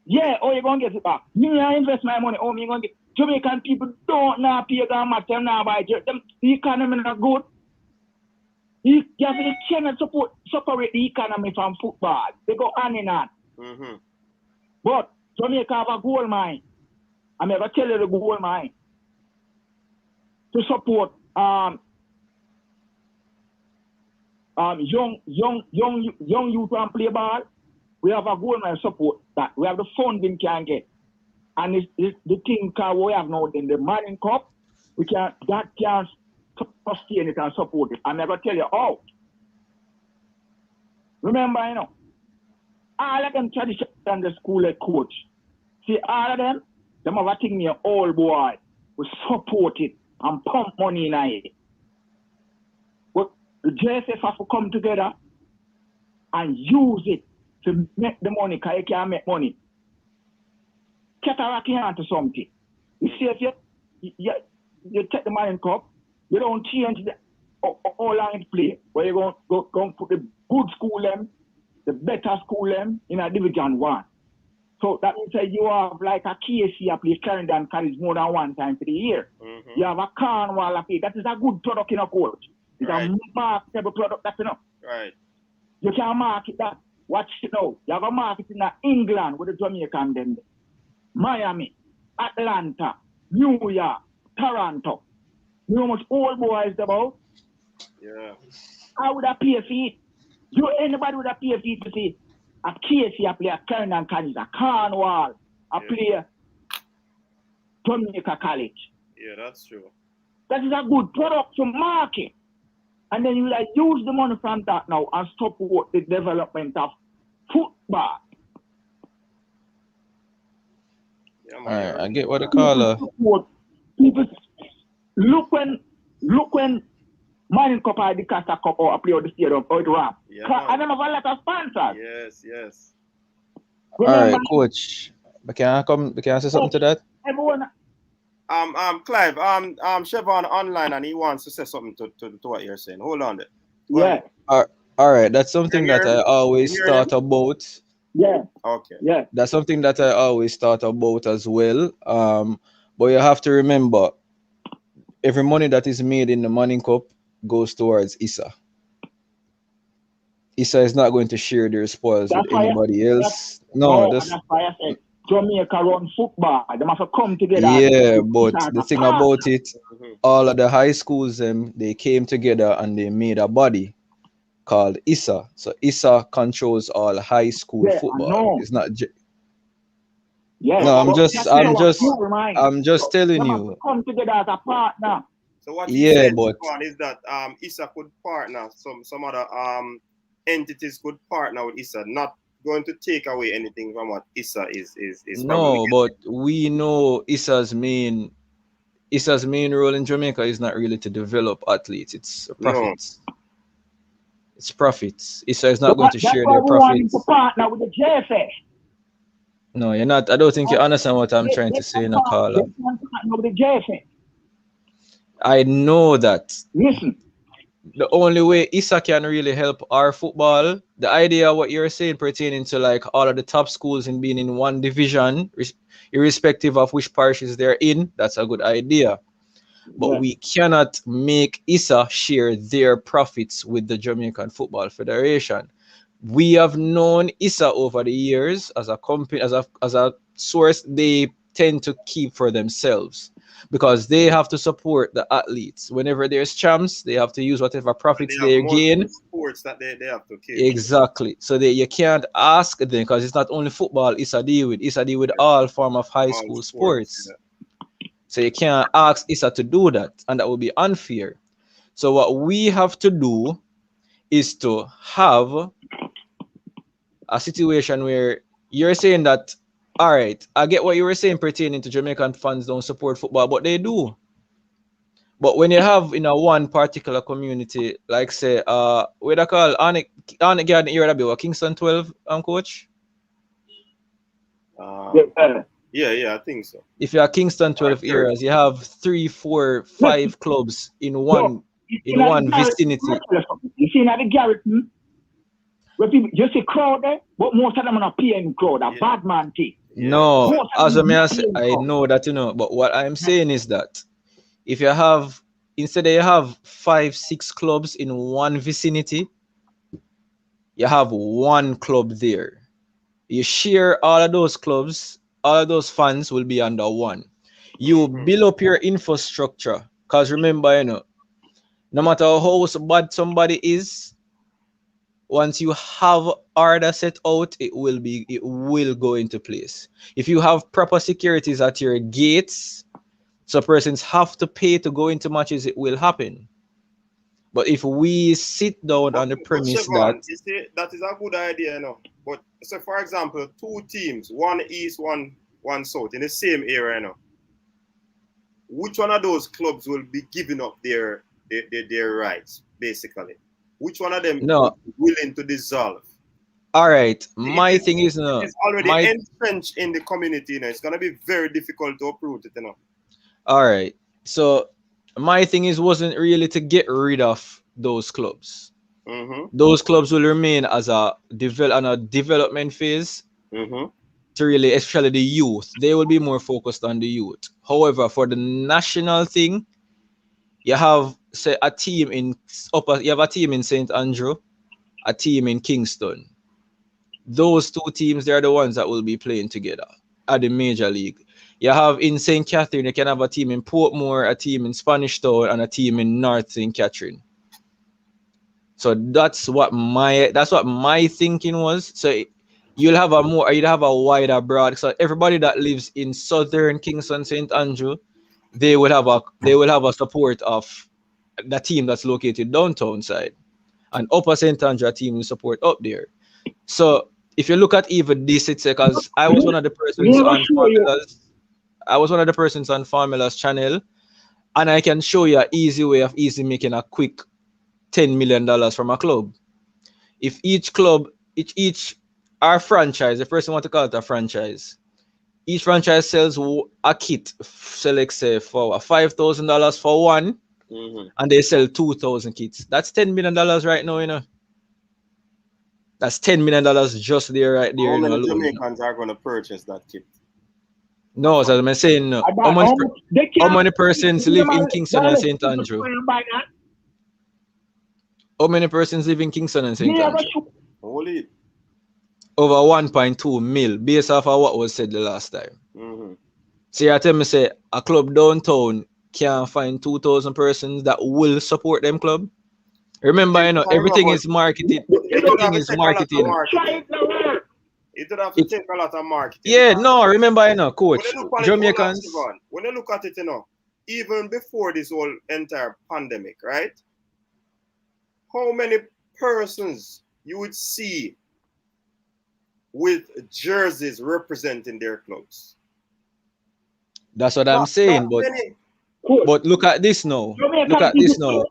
Yeah, or you're going to get it back. Me, I invest my money, or me going to get. Jamaican people don't know pay that much, them now buy them. The economy is not good. You cannot separate the economy from football. They go hand in hand. Mm-hmm. But Jamaica have a gold mine. I'm going to tell you the gold mine. To support young youth who play ball, we have a goal and support that. We have the funding can get. And it's the thing we have now in the Manning Cup, that can sustain it and support it. I'm never tell you how. Remember, all of them tradition and the school coach. See, all of them have a thing me old boy. We support it and pump money in it. But the JSF have to come together and use it to make the money, because you can't make money. Cataract into something. You see, if you take the Marine Cup, you don't change how long it play, where you're going to put the good school them, the better school them in a Division 1. So that means that you have like a KC play Clarendon College more than one time for the year. Mm-hmm. You have a Cornwall play. That is a good product in a coach. It's a marketable product, that's enough. Right. You can market that. Watch it now. You have a market in England with the Jamaican them. Miami, Atlanta, New York, Toronto. You know how much old boys about? Yeah. How would I pay for it? Anybody would have pay for it to see a KC I play a Clarendon College, a Cornwall, I play Jamaica College. Yeah, that's true. That is a good product to market. And then you like use the money from that now and support the development of football. Yeah, all right, I get what the caller. People look when Manning Cup or the Casa Cup or play on the stadium or the rap. And them have a lot of sponsors. Yes. All right, coach. Can I say something to that? Everyone. Clive, Siobhan online and he wants to say something to what you're saying. Hold on there. Yeah. All right, that's something that I always thought about. Yeah. Okay. Yeah. That's something that I always thought about as well. But you have to remember, every money that is made in the Manning Cup goes towards ISA. ISA is not going to share their spoils with anybody else. That's why I said Jamaica run football. They must come together. Yeah, but the thing about it, all of the high schools, they came together and they made a body called ISA. So ISA controls all high school Yeah, I football. know. It's not. Yeah, No, but that's I'm just telling you. Come together as a partner. So what he Yeah, said but is that ISA could partner, some other entities could partner with ISA, not going to take away anything from what ISA is no, but we know ISA's main role in Jamaica is not really to develop athletes. It's profits. No. It's profits. ISA is not going to share their That's why we want him profits. to partner with the JFS. No, you're not. I don't think you understand what I'm trying to say, Nakala. They can partner with the JFS. I know that. Listen. The only way ISA can really help our football, the idea what you're saying pertaining to like all of the top schools in being in one division, irrespective of which parishes they're in, that's a good idea. But we cannot make ISA share their profits with the Jamaican Football Federation. We have known ISA over the years as a company, as a source they tend to keep for themselves, because they have to support the athletes. Whenever there's champs, they have to use whatever profits they gain. Sports that they have to keep. Exactly. So you can't ask them, because it's not only football ISA deal with. ISA deal with all form of high school sports. Yeah. So you can't ask ISA to do that, and that would be unfair. So what we have to do is to have a situation where you're saying that, all right, I get what you were saying pertaining to Jamaican fans don't support football, but they do. But when you have in a one particular community, like say, what I call Anik Garden area, Kingston 12, coach? Yeah, I think so. If you're Kingston 12 areas, you have 3, 4, 5 clubs in one vicinity. You see now the Garrison, where people just a crowd there, but most of them are not PM crowd, a bad man team. No, as I know that, you know, but what I'm saying is that if you have, instead of you have 5, 6 clubs in one vicinity, you have one club there. You share all of those clubs, all of those funds will be under one. You build up your infrastructure, because remember, you know, no matter how bad somebody is, once you have order set out, it will go into place. If you have proper securities at your gates, so persons have to pay to go into matches, it will happen. But if we sit down on the premise Siobhan, you see, that is a good idea, you know. But so, for example, 2 teams, one east, one south, in the same area, you know. Which one of those clubs will be giving up their rights, basically? Which one of them is willing to dissolve? All right, my thing is no. It's already entrenched in the community, you know. It's gonna be very difficult to uproot it, you know. All right, so my thing wasn't really to get rid of those clubs. Those clubs will remain as on a development phase. To really, especially the youth, they will be more focused on the youth. However, for the national thing, you have say a team in St. Andrew, a team in Kingston. Those 2 teams, they're the ones that will be playing together at the major league. You have in St. Catherine, you can have a team in Portmore, a team in Spanish Town, and a team in North St. Catherine. So that's what my thinking was. So you'll have a wider broad. So everybody that lives in southern Kingston, St. Andrew, they will have a support of the team that's located downtown side, and upper St. Andrew team will support up there. So if you look at even this, it's because I was one of the persons on Formula's channel, and I can show you an easy way of making a quick $10 million from a club. If each club, our franchise, the person want to call it a franchise, each franchise sells a kit, select say for $5,000 for one, and they sell 2,000 kits. That's $10 million right now, you know. That's $10 million just there, right there. How many Jamaicans are going to purchase that kit? No, so I'm saying, no. How many persons live in Kingston and St. Andrew? How many persons live in Kingston and St. Andrew? Holy. Over 1.2 mil, based off of what was said the last time. So you tell me, say, a club downtown can find 2,000 persons that will support them club? Remember, you know, I everything remember is marketed. it would Everything have to is take a lot of marketing. marketing. It would have to take a lot of marketing. Yeah, Because no, remember, you know, when coach, you look at it, hold on, Jamaicans. Siobhan. When you look at it, you know, even before this whole entire pandemic, right? How many persons you would see with jerseys representing their clubs? That's what I'm Not saying. many. But look at this now. Look at this now.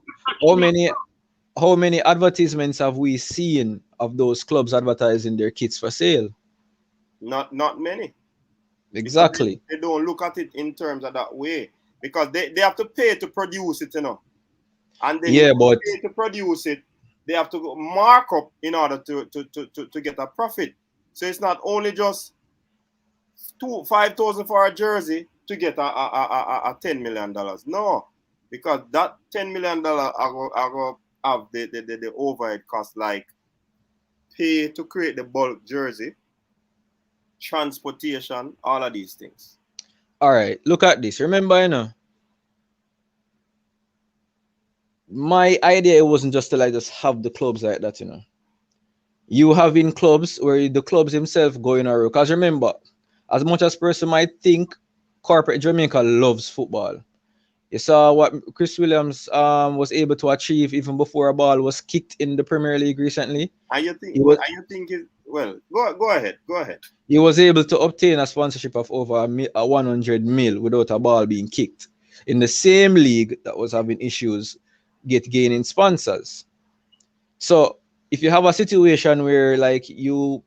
How many advertisements have we seen of those clubs advertising their kits for sale? Not many. Exactly. They don't look at it in terms of that way because they have to pay to produce it, you know. And then Yeah, if but they pay to produce it, they have to mark up in order to get a profit. So it's not only just 5,000 for a jersey to get a $10 million. No, because that $10 million I go have the overhead cost, like pay to create the bulk jersey, transportation, all of these things. all right, look at this. Remember, you know, my idea it wasn't just to like just have the clubs like that, you know. You having clubs where the clubs himself going around. Because remember, as much as person might think corporate Jamaica loves football. You saw what Chris Williams was able to achieve even before a ball was kicked in the Premier League recently. And you think, well, go ahead. He was able to obtain a sponsorship of over a 100 mil without a ball being kicked in the same league that was having issues gaining sponsors. So if you have a situation where like you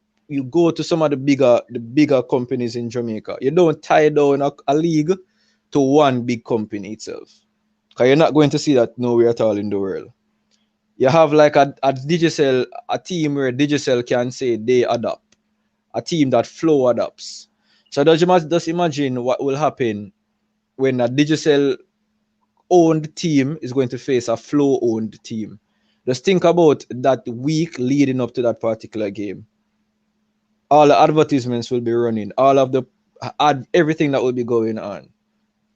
go to some of the bigger companies in Jamaica, you don't tie down a league to one big company itself, because you're not going to see that nowhere at all in the world. You have like a Digicel, a team where Digicel can say they adopt, a team that Flow adopts. So just imagine what will happen when a Digicel owned team is going to face a Flow owned team. Just think about that week leading up to that particular game. All the advertisements will be running, all of the everything that will be going on.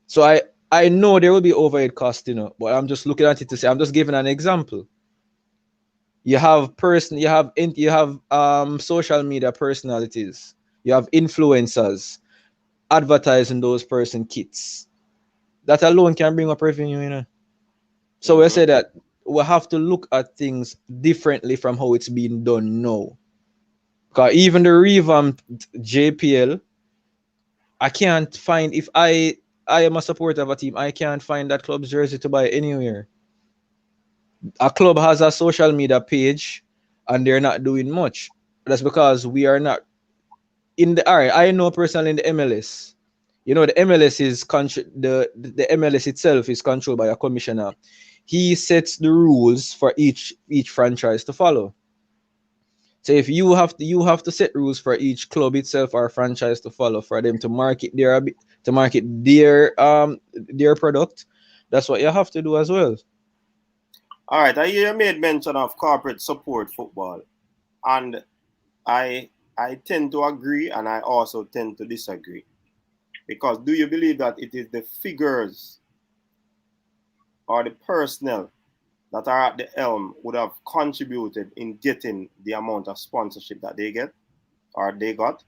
So I know there will be overhead cost, you know, but I'm just looking at it to say, I'm just giving an example. You have social media personalities, you have influencers advertising those person kits. That alone can bring up revenue, you know. So we say that we have to look at things differently from how it's being done now. Because even the revamped JPL, I can't find, if I am a supporter of a team, I can't find that club's jersey to buy anywhere. A club has a social media page and they're not doing much. That's because we are not in the all right. I know personally in the MLS. You know, the MLS is the MLS itself is controlled by a commissioner. He sets the rules for each franchise to follow. So if you have to set rules for each club itself or franchise to follow for them to market their product, that's what you have to do as well. All right, I hear you made mention of corporate support football, and I tend to agree, and I also tend to disagree. Because do you believe that it is the figures or the personnel that are at the helm would have contributed in getting the amount of sponsorship that they get or they got?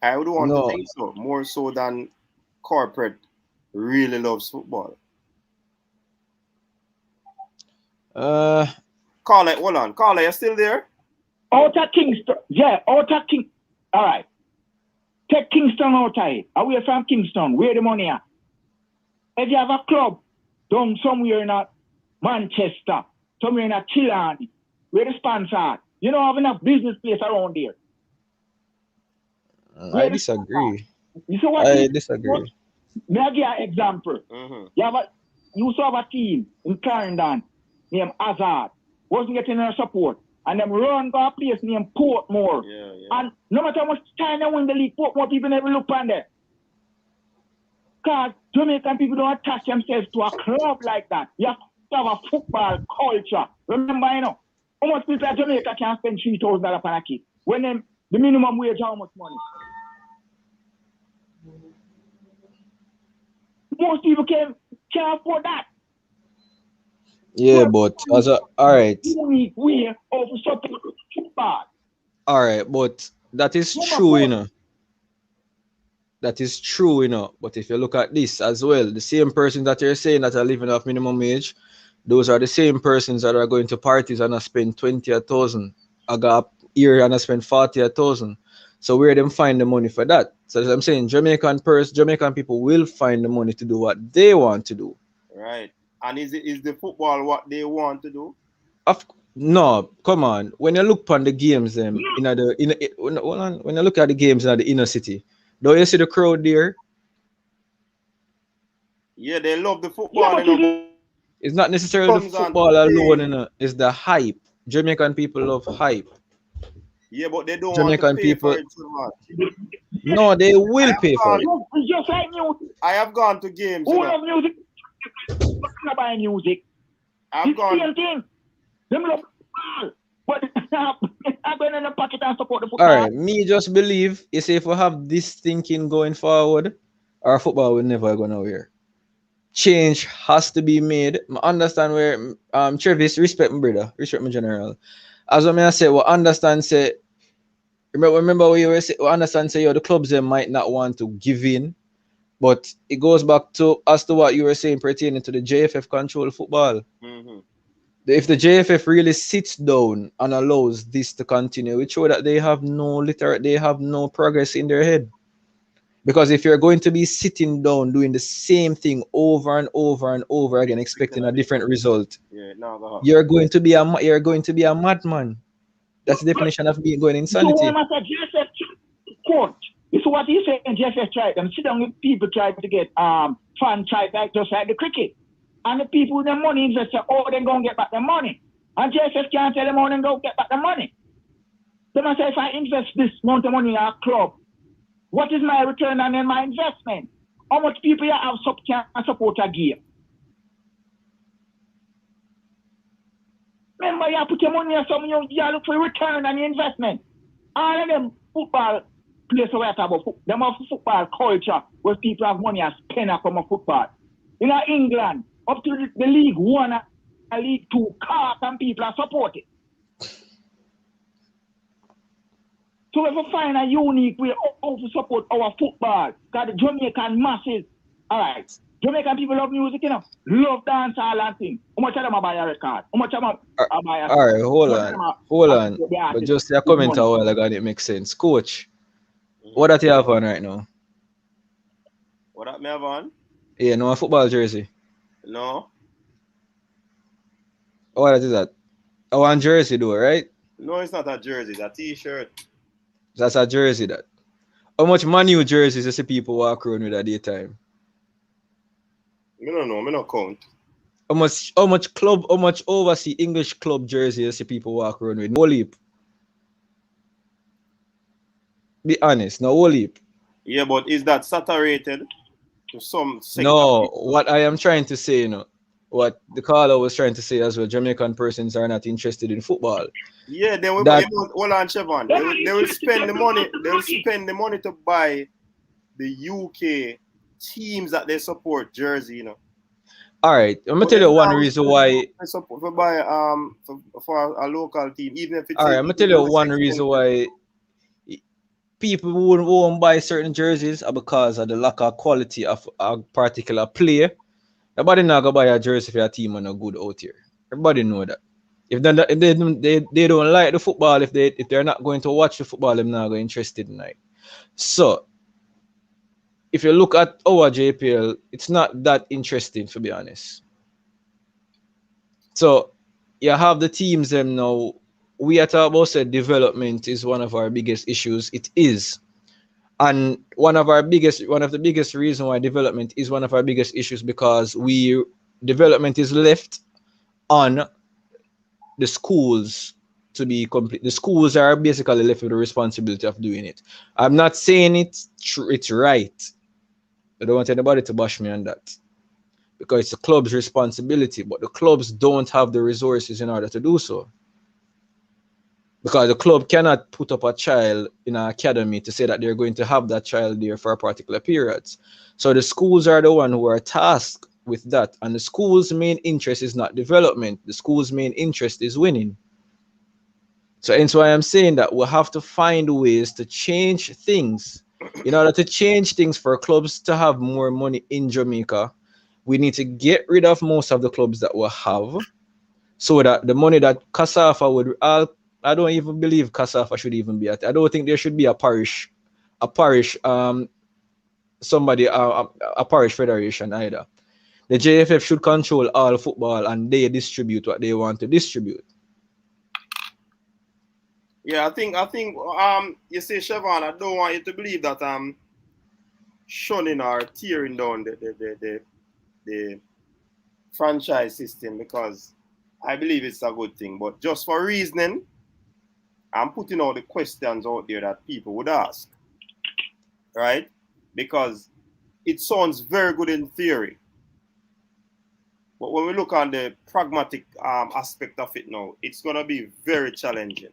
I would want to think so, more so than corporate really loves football. Carla, hold on. Carla, you still there? Out of Kingston. Yeah, out of Kingston. All right. Take Kingston out of it. Away from Kingston. Where the money at? If you have a club down somewhere in Manchester, somewhere in Chilani, where the sponsor are, you don't have enough business place around there. I disagree. You see what I disagree. May I give you an example? You used to have a team in Clarendon named Hazard, wasn't getting any support, and them run to a place named Portmore. And no matter how much time they win the league, Portmore people never look on there. Because Jamaican people don't attach themselves to a club like that. You have to have a football culture. Remember, you know, how much people at Jamaica can spend $3,000 on a kid? When the minimum wage, how much money? Most people can't afford that. Yeah, but as a all right, unique way of support football. all right, but that is true, you know. That is true, you know. But if you look at this as well, the same persons that you're saying that are living off minimum wage, those are the same persons that are going to parties and I spend 20,000. I got up here and I spend 40,000. So where them find the money for that? So as I'm saying, Jamaican people will find the money to do what they want to do. Right. And is the football what they want to do? No, come on. When you look upon the games, when you look at the games in the inner city, don't you see the crowd there? Yeah, they love the football. It's not necessarily the football alone, you know. It's the hype. Jamaican people love hype. Yeah, but they don't Jamaican want to pay people, for it so much. No, they will pay for it. It's just like music. I have gone to games. Who love music? Not buy music. I've gone. Same thing. Them love football. But I'm going in the pocket and support the football. All right, me just believe you say if we have this thinking going forward, our football will never go nowhere. Change has to be made. I understand where Travis, respect my brother, respect my general. As I say, we understand say remember what you were saying, we understand say the clubs they might not want to give in, but it goes back to as to what you were saying pertaining to the JFF control football. Mm-hmm. If the JFF really sits down and allows this to continue, it shows that they have no progress in their head. Because if you're going to be sitting down doing the same thing over and over and over again, expecting a different result, you're going to be a madman. That's the definition of being going insanity. So when I said JFF court, this is what he said in JFF tried. And sit down with people trying to get franchise just like the cricket. And the people with the money invest, they're going to get back their money. And JFF can't tell them how they're going to get back their money. Then I say, if I invest this amount of money in a club, what is my return on my investment? How much people you have can support a game? Remember, you put your money in something, you look for a return on your investment. All of them football players where I talk about them have football culture where people have money and spend from a football. In England, up to the League 1 and League 2, cars and people are supported. So if we find a unique way to support our football, because the Jamaican masses, all right, Jamaican people love music, you know, love dance, all and things. How much of them buy a record? How much of them buy a all right, hold on. But just a comment a while ago, it makes sense. Coach, what that you have on right now? What that me have on? Yeah, no, a football jersey. No. Oh, what is that? Oh, one jersey though, right? No, it's not a jersey, it's a t-shirt. That's a jersey that. How much Man U jerseys you see people walk around with at the time? I don't know, I don't count. How much overseas English club jerseys you see people walk around with? No leap. Be honest, no leap. Yeah, but is that saturated to some sector? No, what I am trying to say, you know, what the caller was trying to say as well, Jamaican persons are not interested in football. Yeah, they will buy, hold on, Chevon. They will spend the money. They will spend the money to buy the UK teams that they support jersey, you know. All right, I'm gonna tell you one reason why. For buy for a local team, even if it's. All right, I'm gonna tell you one reason why people won't buy certain jerseys are because of the lack of quality of a particular player. Nobody not gonna buy a jersey for a team and a good out here. Everybody know that. If they don't like the football, if they're not going to watch the football, they're not going interested in it. So if you look at our JPL, it's not that interesting, to be honest. So you have the teams them now. We are talking about said development is one of our biggest issues. It is. And one of the biggest reasons why development is one of our biggest issues because development is left on the schools to be complete. The schools are basically left with the responsibility of doing it. I'm not saying it's right. I don't want anybody to bash me on that because it's the club's responsibility, but the clubs don't have the resources in order to do so. Because the club cannot put up a child in an academy to say that they're going to have that child there for a particular period. So the schools are the one who are tasked with that. And the school's main interest is not development. The school's main interest is winning. So hence why I'm saying that we'll have to find ways to change things. In order to change things for clubs to have more money in Jamaica, we need to get rid of most of the clubs that we have, so that the money that CASAFA would, I don't even believe CASAFA should even be at. I don't think there should be a parish federation either. The JFF should control all football and they distribute what they want to distribute. Yeah, I think you see, Siobhan, I don't want you to believe that I'm shunning or tearing down the franchise system, because I believe it's a good thing. But just for reasoning, I'm putting all the questions out there that people would ask, right? Because it sounds very good in theory. But when we look on the pragmatic aspect of it now, it's going to be very challenging.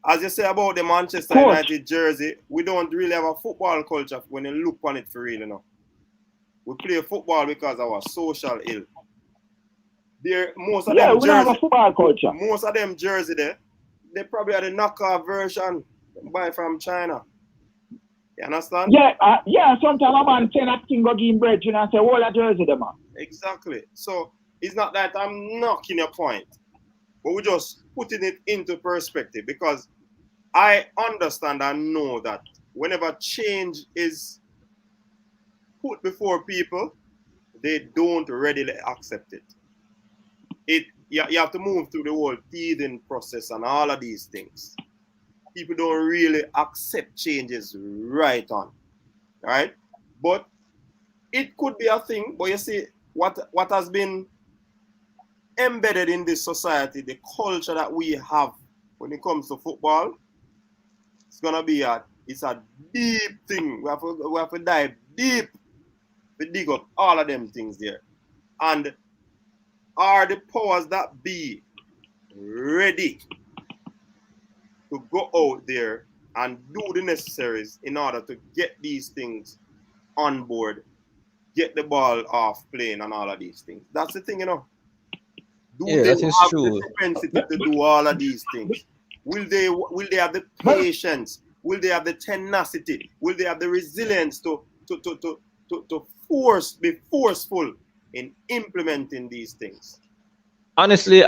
As you say about the Manchester United jersey, we don't really have a football culture when you look on it for real, you know. We play football because of our social ill. Most of them we have a football culture. Most of them jersey there, they probably are the knockoff version buy from China. You understand? Yeah. Sometimes a man send a thing go give bread, you know, and say, "What a jersey, them man." Exactly. So it's not that I'm knocking your point, but we're just putting it into perspective, because I understand and know that whenever change is put before people, they don't readily accept it. You have to move through the whole teething process and all of these things. People don't really accept changes right on, right? But it could be a thing. But you see, what has been embedded in this society, the culture that we have when it comes to football, it's gonna be it's a deep thing. We have to dive deep to dig up all of them things there. And are the powers that be ready to go out there and do the necessaries in order to get these things on board, get the ball off playing and all of these things? That's the thing, you know. Do they have the propensity to do all of these things? Will they have the patience? Will they have the tenacity? Will they have the resilience to be forceful in implementing these things? Honestly,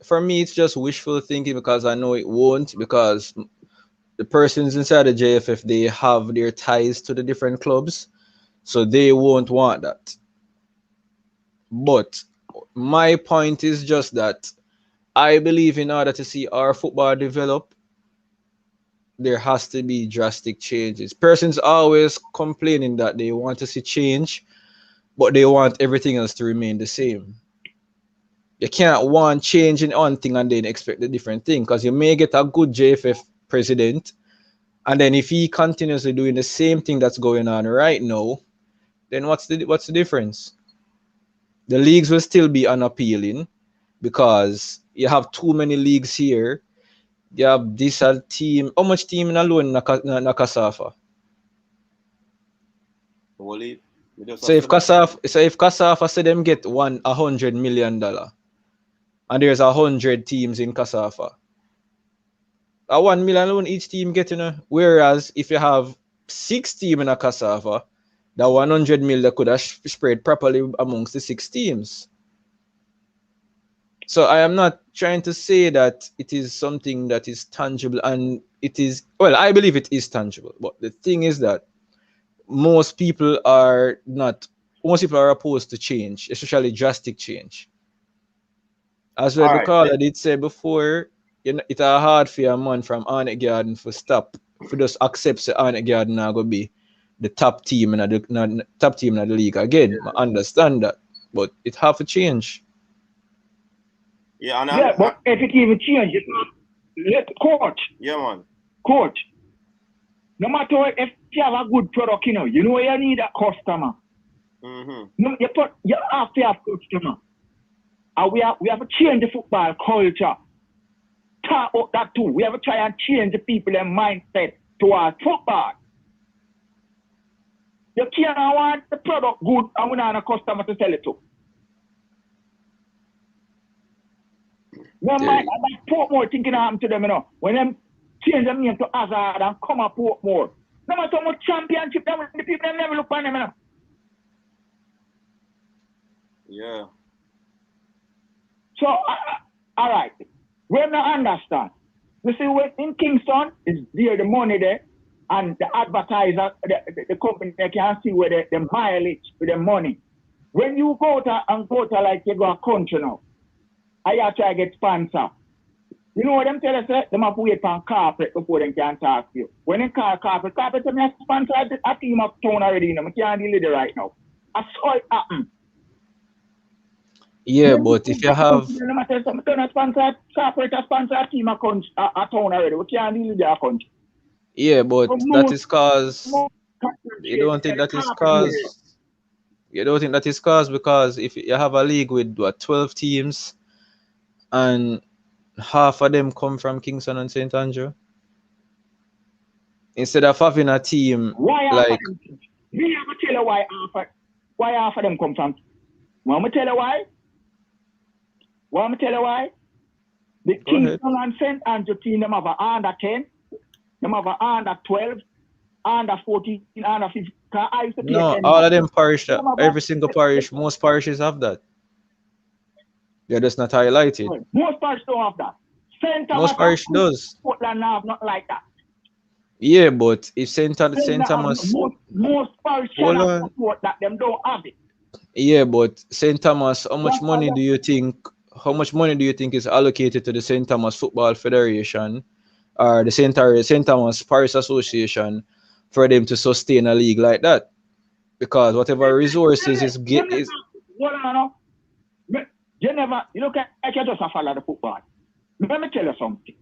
for me, it's just wishful thinking, because I know it won't, because the persons inside the JFF, they have their ties to the different clubs, so they won't want that. But my point is just that I believe in order to see our football develop, there has to be drastic changes. Persons always complaining that they want to see change, but they want everything else to remain the same. You can't want change in one thing and then expect a different thing, because you may get a good JFF president, and then if he continuously doing the same thing that's going on right now, then what's the difference? The leagues will still be unappealing, because you have too many leagues here. You have this team. How much team in alone na CASAFA? So if CASAFA say them get $100 million, and there's 100 teams in CASAFA, a 1 million alone each team getting. Whereas if you have 6 teams in a CASAFA, that 100 million could have spread properly amongst the 6 teams. So I am not trying to say that it is something that is tangible, and it is, well, I believe it is tangible. But the thing is that most people are opposed to change, especially drastic change. As the caller did say before, it's hard for a man from Arnett Garden for just accept that Arnett Garden now go be the top team in the league again. I understand that, but it have to change. But if it even changes, coach. Yeah, man. Coach. No matter what, if you have a good product, you know you need a customer. Mm-hmm. You have to have customer. And we have to change the football culture. Talk about that too. We have to try and change the people's mindset towards football. You can't want the product good and we not have a customer to sell it to. Remember, that Portmore thinking happened to them, you know, when them change them name to Hazard and come up Portmore. No matter how much championship, them, the people them never look on them, you know. Yeah. So, all right, we don't understand. You see, when in Kingston, is there the money there, and the advertiser, the company, they can see where the mileage with the money. When you go to like you go a country now, I have to get sponsor. You know what them tell us? Them have to wait for carpet before they can talk to you. When they call carpet tell me sponsor a team of town already, you know, I can't deal with it right now. I saw it happen. Yeah, but if you have sponsor a team of a town already, we can't deal with their country. Yeah, but that is cause you don't think that is cause because if you have a league with 12 teams and half of them come from Kingston and St. Andrew, instead of having a team like me have to tell you why half of them come from. Want me tell you why? The Kingston and St. Andrew team, them have a under 10, them have a under 12, under 14, under 15. No, all of them parish, every single parish, most parishes have that. They're just not highlighted. Most parishes don't have that. Most parish does. Portland have not like that. Yeah, but if St. Thomas, most parishes cannot support that, them don't have it. Yeah, but St. Thomas, how much money do you think is allocated to the St. Thomas Football Federation or the St. Thomas Parish Association for them to sustain a league like that? Because whatever resources is you look at you just follow the football. Let me tell you something.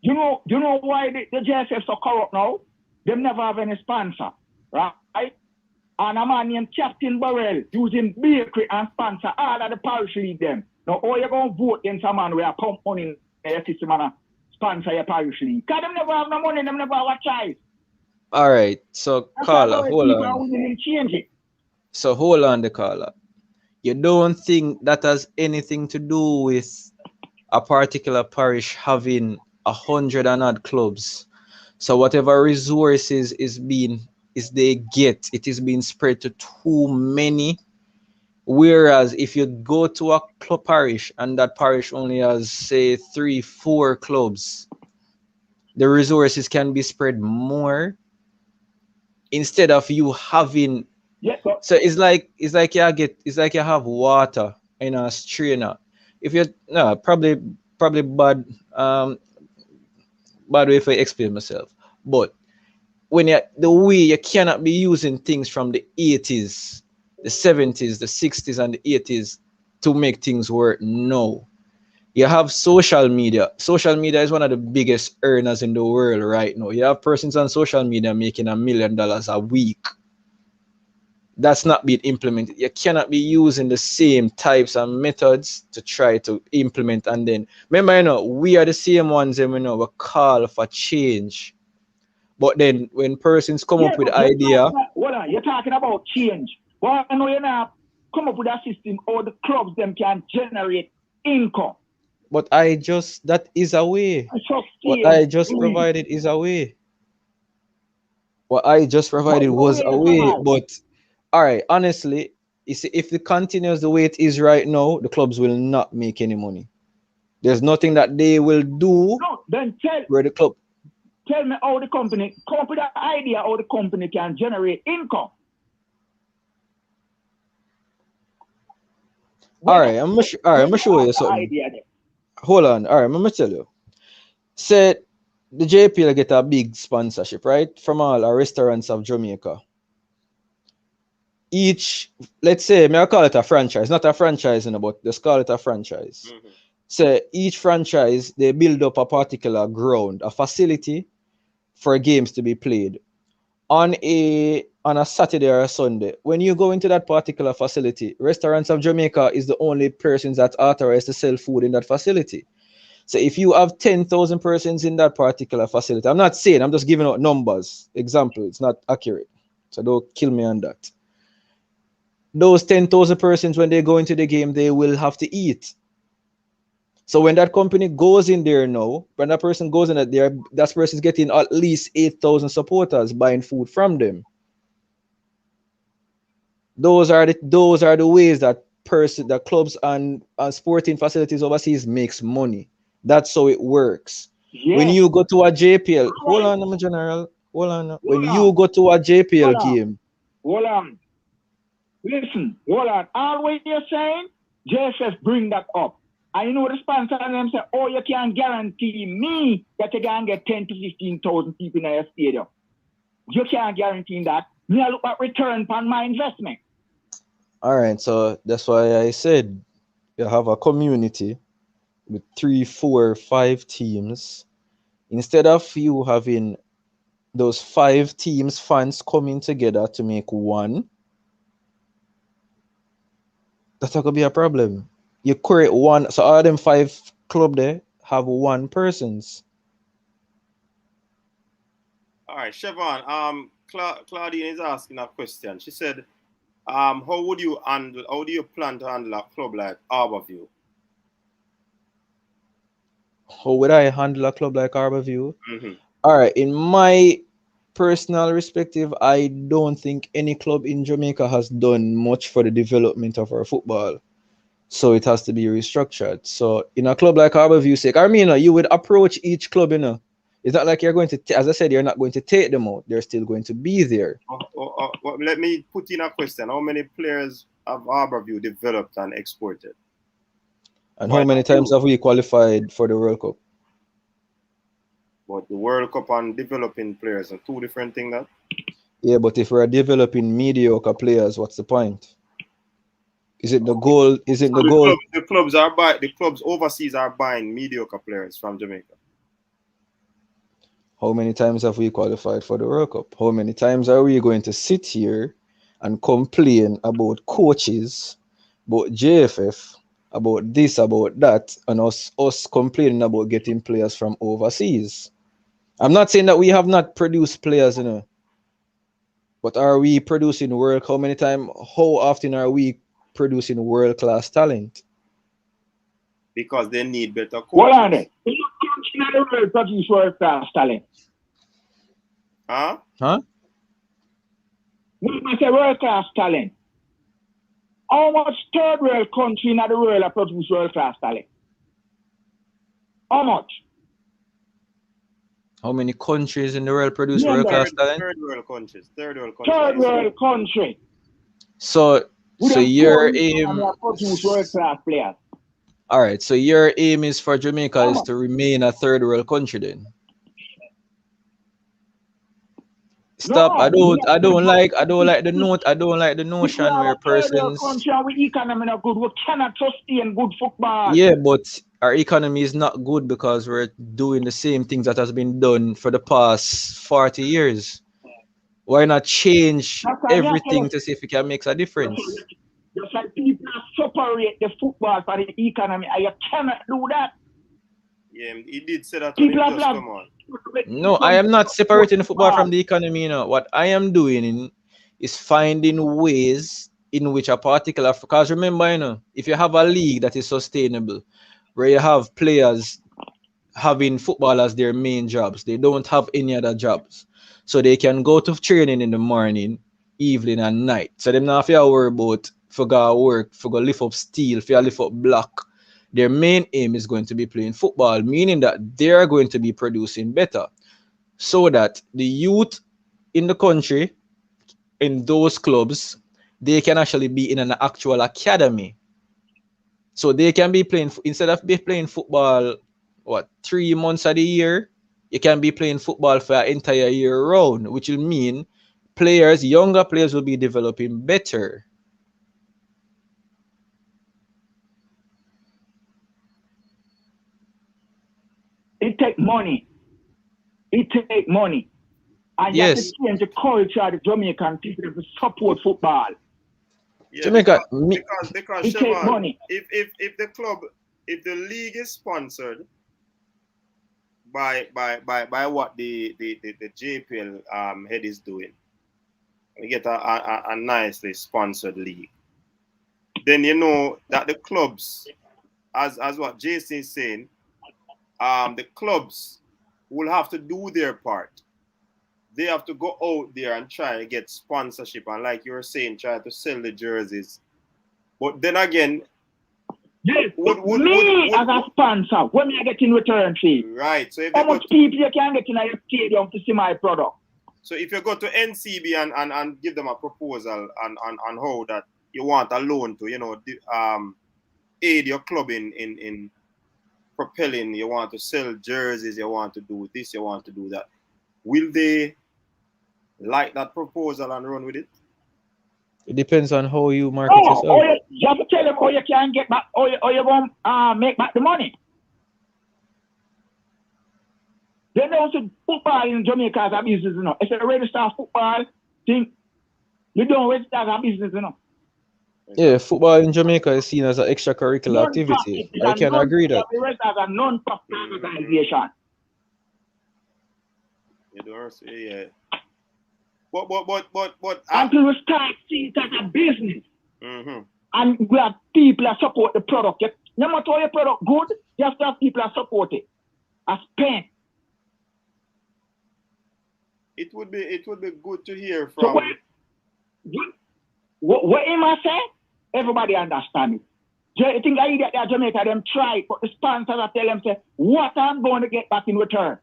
You know why the JSF so corrupt now? Them never have any sponsor, right? And a man named Captain Burrell using bakery and sponsor all of the parish league them. Now, how you going to vote against a man where you pump money in your system and sponsor your parish league? Because them never have no money, them never have a choice. All right, so caller, hold on. So hold on, the caller. You don't think that has anything to do with a particular parish having 100 and odd clubs? So whatever resources they get, it is being spread to too many. Whereas if you go to a club parish and that parish only has, say, 3-4 clubs, the resources can be spread more instead of you having. So it's like you have water in a strainer. If you probably bad way if I explain myself, but when you cannot be using things from the 80s, the 70s, the 60s, and the 80s to make things work. No. You have social media. Social media is one of the biggest earners in the world right now. You have persons on social media making $1 million a week. That's not being implemented. You cannot be using the same types and methods to try to implement. And then, remember, we are the same ones, we call for change. But then when persons come up with the idea... You're talking about change. Well, I know you're not come up with a system or the clubs them can generate income. But that is a way. What I just provided is a way. What I just provided was a way. But, all right, honestly, you see, if it continues the way it is right now, the clubs will not make any money. There's nothing that they will do where the club... Tell me how the company, come up with an idea how the company can generate income. All right, I'm gonna show you something. Hold on. All right, I'm gonna tell you. Say the JPL get a big sponsorship, right? From all our restaurants of Jamaica. Let's say, may I call it a franchise, not a franchise, but just call it a franchise. Mm-hmm. So each franchise, they build up a particular ground, a facility for games to be played on a Saturday or a Sunday. When you go into that particular facility, Restaurants of Jamaica is the only persons that's authorized to sell food in that facility. So if you have 10,000 persons in that particular facility, I'm not saying, I'm just giving out numbers, example, it's not accurate. So don't kill me on that. Those 10,000 persons, when they go into the game, they will have to eat. So when that company goes in there now, when that person goes in there, that person is getting at least 8,000 supporters buying food from them. Those are the ways that clubs and sporting facilities overseas makes money. That's how it works. Yes. When you go to a JPL, hold on, my general, hold on. When you go to a JPL game, hold on. Listen, hold on. All what you're saying, JSS bring that up. I know the sponsor and them say, oh, you can't guarantee me that you can get 10 to 15,000 people in your stadium. You can't guarantee that. Me I look at return on my investment. All right, so that's why I said you have a community with 3, 4, 5 teams. Instead of you having those 5 teams, fans coming together to make one, that's not gonna be a problem. You create one, so all them 5 club there have one persons. All right, Siobhan. Claudine is asking a question. She said, how do you plan to handle a club like Harborview? How would I handle a club like Harborview? Mm-hmm. All right, in my personal perspective, I don't think any club in Jamaica has done much for the development of our football. So it has to be restructured. So in a club like Harborview, say, Carmina, you would approach each club, It's not like you're going to, as I said, you're not going to take them out. They're still going to be there. Well, let me put in a question. How many players have Harborview developed and exported? And how many times have we qualified for the World Cup? But the World Cup and developing players are 2 different things. That? Yeah, but if we're developing mediocre players, what's the point? Is it the goal? The clubs overseas are buying mediocre players from Jamaica. How many times have we qualified for the World Cup? How many times are we going to sit here and complain about coaches, about JFF, about this, about that, and us complaining about getting players from overseas? I'm not saying that we have not produced players, but are we producing how often are we producing world-class talent? Because they need better coaches. Hold on there. You can't produce world-class talent. Huh? When I say world-class talent, how much third world country in the world produce world-class talent? How much? How many countries in the world produce world-class talent? Third world countries. Third world country. So your aim produce world-class players. All right, so your aim is for Jamaica is to remain a third world country then. Stop. No, I don't like the notion where persons. Our economy not good. We cannot sustain good football. Yeah, but our economy is not good because we're doing the same things that has been done for the past 40 years. Why not change everything to see if it can make a difference? Just like people separate the football from the economy, and you cannot do that. Yeah, he did say that. People just come on. No, I am not separating the football from the economy. What I am doing is finding ways in which a particular, because remember, if you have a league that is sustainable, where you have players having football as their main jobs, they don't have any other jobs, so they can go to training in the morning, evening, and night. So them not have to worry about for go work, for go lift up steel, for lift up block. Their main aim is going to be playing football, meaning that they are going to be producing better, so that the youth in the country, in those clubs, they can actually be in an actual academy. So they can be playing, instead of playing football, 3 months of the year, you can be playing football for an entire year round, which will mean younger players will be developing better. It takes money. And you have to change the culture of the Jamaican people to support football. Yeah, Jamaica, because it takes money. If the league is sponsored by what the JPL head is doing, We get a nicely sponsored league. Then you know that the clubs, as what Jason is saying, the clubs will have to do their part. They have to go out there and try to get sponsorship, and like you were saying, try to sell the jerseys. But then again, yes, as a sponsor, what me I get in return fee? Right. So if how much people you can get in a stadium to see my product? So if you go to NCB and give them a proposal on how that you want a loan to, you know, aid your club in propelling, you want to sell jerseys, you want to do this, you want to do that, will they like that proposal and run with it? It depends on how you market yourself. You have to tell them how you can get back, how you going to make back the money. They don't see football in Jamaica as a business, you know. If you register football thing, you don't register as a business, you know. Yeah, football in Jamaica is seen as an extracurricular activity. I can agree that. It register as a non-profit organization. You don't see, yeah. But until we start seeing it as a business, mm-hmm. and we have people that support the product. No matter how your product good, you have to have people that support it. I spend. It would be good to hear from. So what am I saying? Everybody understand it. You think I get that Jamaica them try, but the sponsors I tell them say, what I'm going to get back in return.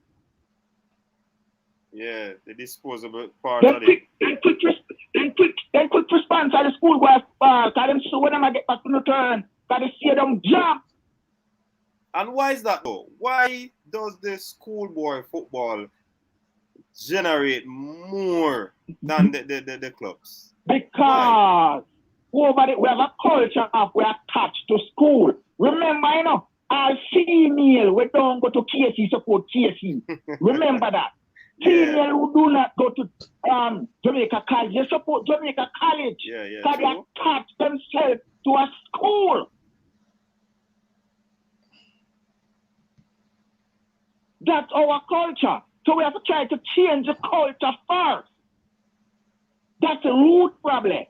Yeah, the disposable part of it. Then quick to sponsor the school boys because them so when I get back in return, because they see them jump. And why is that though? Why does the schoolboy football generate more than the clubs? Because over we have a culture of we are attached to school. Remember, you know, our female, we don't go to KC support KC. Remember that. Female who do not go to Jamaica College, they support Jamaica College. Because they attach themselves to a school. That's our culture. So we have to try to change the culture first. That's the root problem.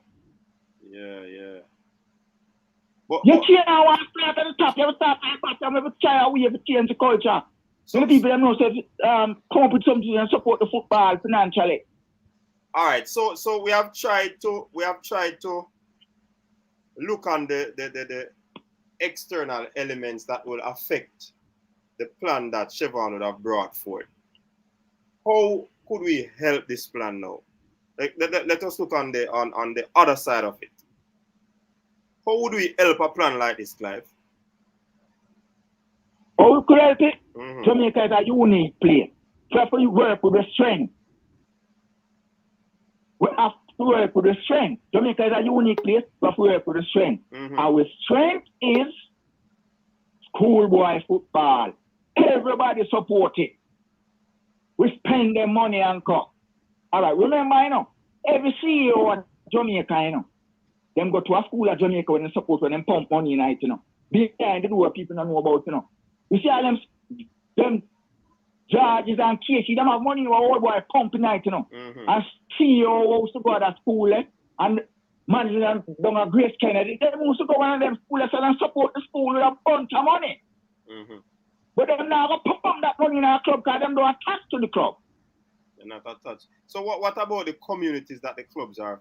Yeah. You can't want to start at the top, you have to start at the bottom, you have to try a way to change the culture. So the people that know say come up with something and support the football financially. All right, so we have tried to look on the external elements that will affect the plan that Siobhan would have brought forward. How could we help this plan now? Let us look on the other side of it. How would we help a plan like this, Clive? How we could help it? Mm-hmm. Jamaica is a unique place. So if we work with the strength, we have to work with the strength. Jamaica is a unique place, we have to work with the strength. Mm-hmm. Our strength is schoolboy football. Everybody support it. We spend their money and come. All right, remember, you know, every CEO at Jamaica, you know, them go to a school at Jamaica when they support, when they pump money in it, you know. Behind the door, people don't know about, you know. You see all them judges and cases, them have money in our old boy pumping it, you know. Mm-hmm. And CEO used to go to that school, and managing them down at Grace Kennedy, they used to go to them schools and support the school with a bunch of money. Mm-hmm. But them now go pump that money in our club because them don't attach to the club. They're not attached. So what about the communities that the clubs are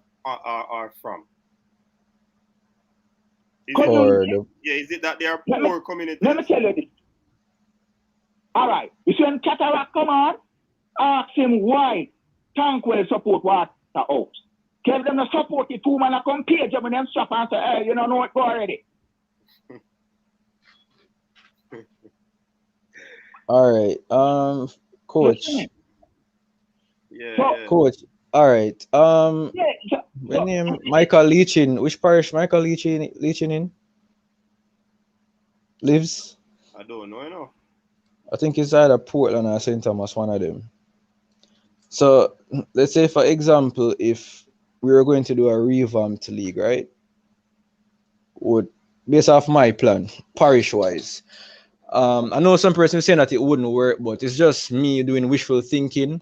from? Is it that they are poor communities? Let me tell you this. All right. You see when Cataract come on, ask him why Tankwell support water out. Tell them to support the two man come page them and them stop and say, hey, you don't know it go already. All right. Coach. Coach. All right. When name Michael Leachin. Which parish Michael Leachin in? Lives? I don't know, you know. I think it's either Portland or St. Thomas, one of them. So let's say, for example, if we were going to do a revamped league, right? Would based off my plan, parish-wise. I know some person saying that it wouldn't work, but it's just me doing wishful thinking.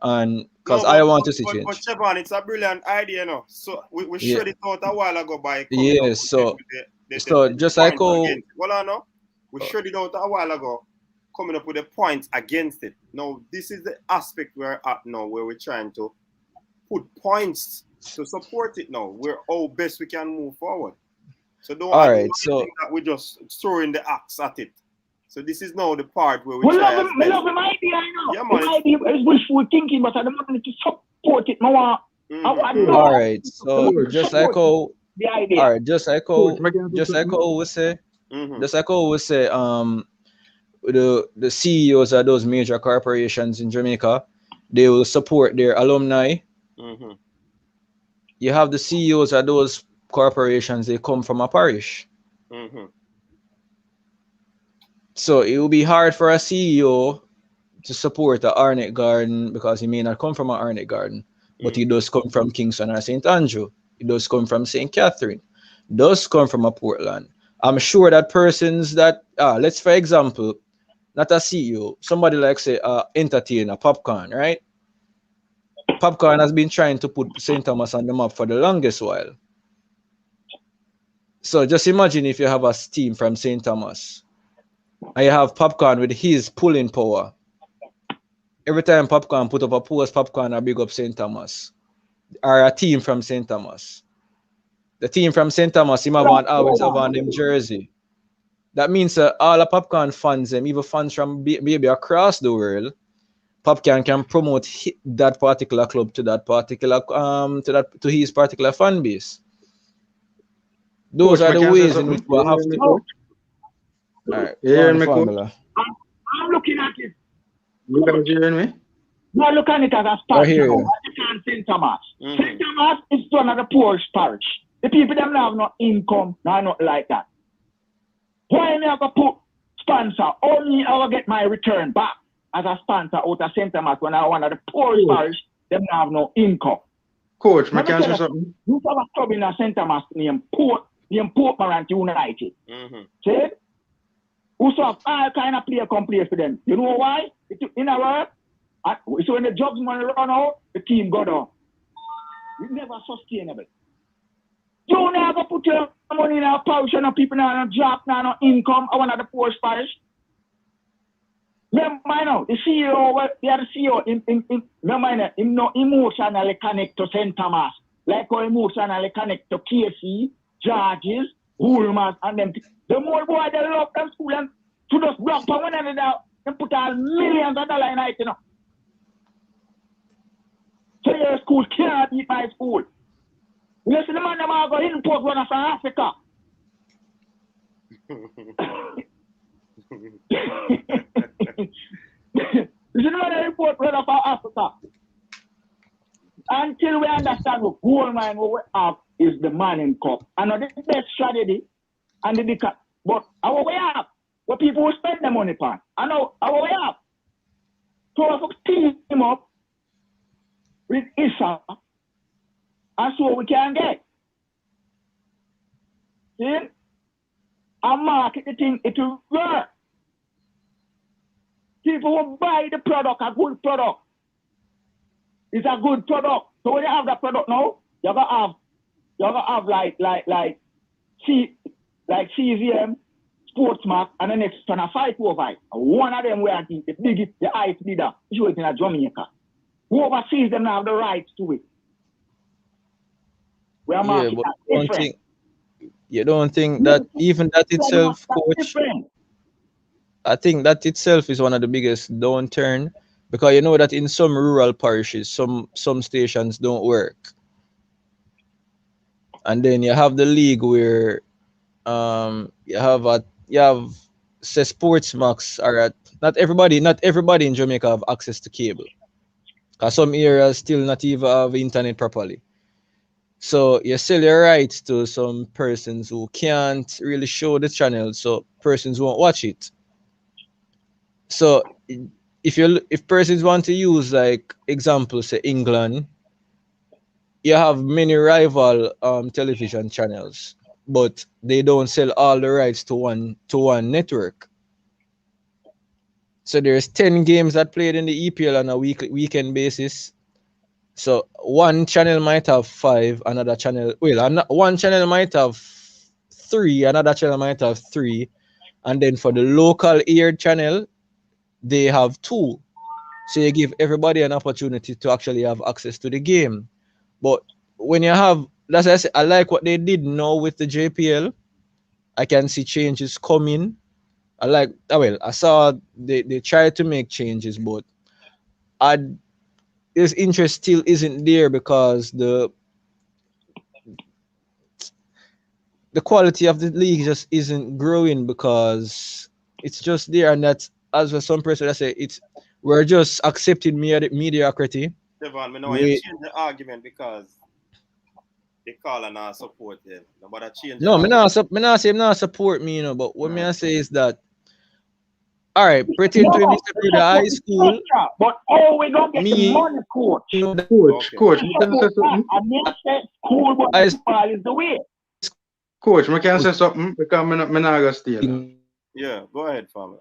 and because I want to see but change. Chevron, it's a brilliant idea, no. So we Yeah. showed it out a while ago by coming up Yes. So with just the like points how against it. Well, I know we showed it out a while ago, coming up with the points against it. Now this is the aspect we're at now, where we're trying to put points to support it. Now we're how best we can move forward. So all right. So think that we're just throwing the axe at it. So this is now the part where we We try love as him, we best. love him idea, I know. Yeah, man, His idea is wishful thinking, but I don't want to support it. No, I don't all right. So want to just like support how the idea. all right, just like Coach, how make it just like how we say Mhm. just like how we say the CEOs of those major corporations in Jamaica, they will support their alumni. Mhm. You have the CEOs of those corporations, they come from a parish. Mhm. So it will be hard for a CEO to support a Arnett Garden because he may not come from an Arnett Garden, but he does come from Kingston or St. Andrew. He does come from St. Catherine, does come from a Portland. I'm sure that persons that, let's for example, not a CEO, somebody like say entertainer, Popcorn, right? Popcorn has been trying to put St. Thomas on the map for the longest while. So just imagine if you have a team from St. Thomas and you have Popcorn with his pulling power. Every time Popcorn put up a post, Popcorn a big up St. Thomas or a team from St. Thomas. The team from St. Thomas, him always have on them jersey. That means all the Popcorn fans, even fans from maybe across the world, Popcorn can promote that particular club to that particular to his particular fan base. Those Coach, are I the can say ways in which something. we You have hear me, to. Coach? All right, You go hearing on, me, Coach? formula. I'm looking at it. You guys hearing me? Now look at it as a I start. hear Now, you. what you can St. Thomas. St. Thomas is one of the poorest parish. The people them have no income, nothing like that. Why me have to put sponsor? Only I will get my return back as a sponsor out of St. Thomas when I one of the poorest parish, them have no income. Coach, I Let me can tell say you, something. you have a club in a St. Thomas named Port Morant United. See? Who have all kind of player come play for them. You know why? In a word, so when the jobs money run out, the team go down. It's never sustainable. You never put your money in a pouch and people now no job, now no income, or one of the poorest parish. Remember now, the CEO, the other CEO, remember him no emotionally connect to St. Thomas, like how emotionally connect to KC, Georges, Woolman, and them. The more boy they love them school and to just block for one another, they put all millions of dollars in it, you know. So your school can't beat my school. You see the man them are going import one from Africa. You see the man import one from Africa. Until we understand what gold mine what we have is the Manning Cup. And the best strategy and the big but our way up, what people will spend the money on. I know our way up. So if we team up with Issa, and so we can get. See? And market the thing, it will work. People will buy the product, a good product. It's a good product. So when you have that product now, you're gonna have like CZM, Sportsmark, and the next one a fight over it. One of them where the biggest, the highest bidder, is in a Jamaica. Who oversees them now have the rights to it. We are Yeah, marketing but you different. don't think that even that itself, coach, I think that itself is one of the biggest downturn because you know that in some rural parishes, some stations don't work. And then you have the league where you have say sports max are at not everybody in Jamaica have access to cable. Because some areas still not even have internet properly. So you sell your rights to some persons who can't really show the channel, so persons won't watch it. So if persons want to use like example, say England, you have many rival television channels, but they don't sell all the rights to one network. So there's 10 games that played in the EPL on a weekend basis. So one channel might have 5, another channel, one channel might have 3, another channel might have 3, and then for the local aired channel, they have 2. So you give everybody an opportunity to actually have access to the game. But when you have, that's why I say, I like what they did now with the JPL. I can see changes coming. I saw they tried to make changes, but this interest still isn't there because the quality of the league just isn't growing because it's just there, and that's, as for some person I say, we're just accepting mediocrity. Devon, me know you change the argument because they call and not support them. Nobody change No, me not say not support me, but what me I say is that, all right, pretend to this to the high school. But how we gonna get the money, coach? Coach, me can say something. I never said school, but football is the way. Coach, me can say something because me not gonna stay. Yeah, go ahead, family.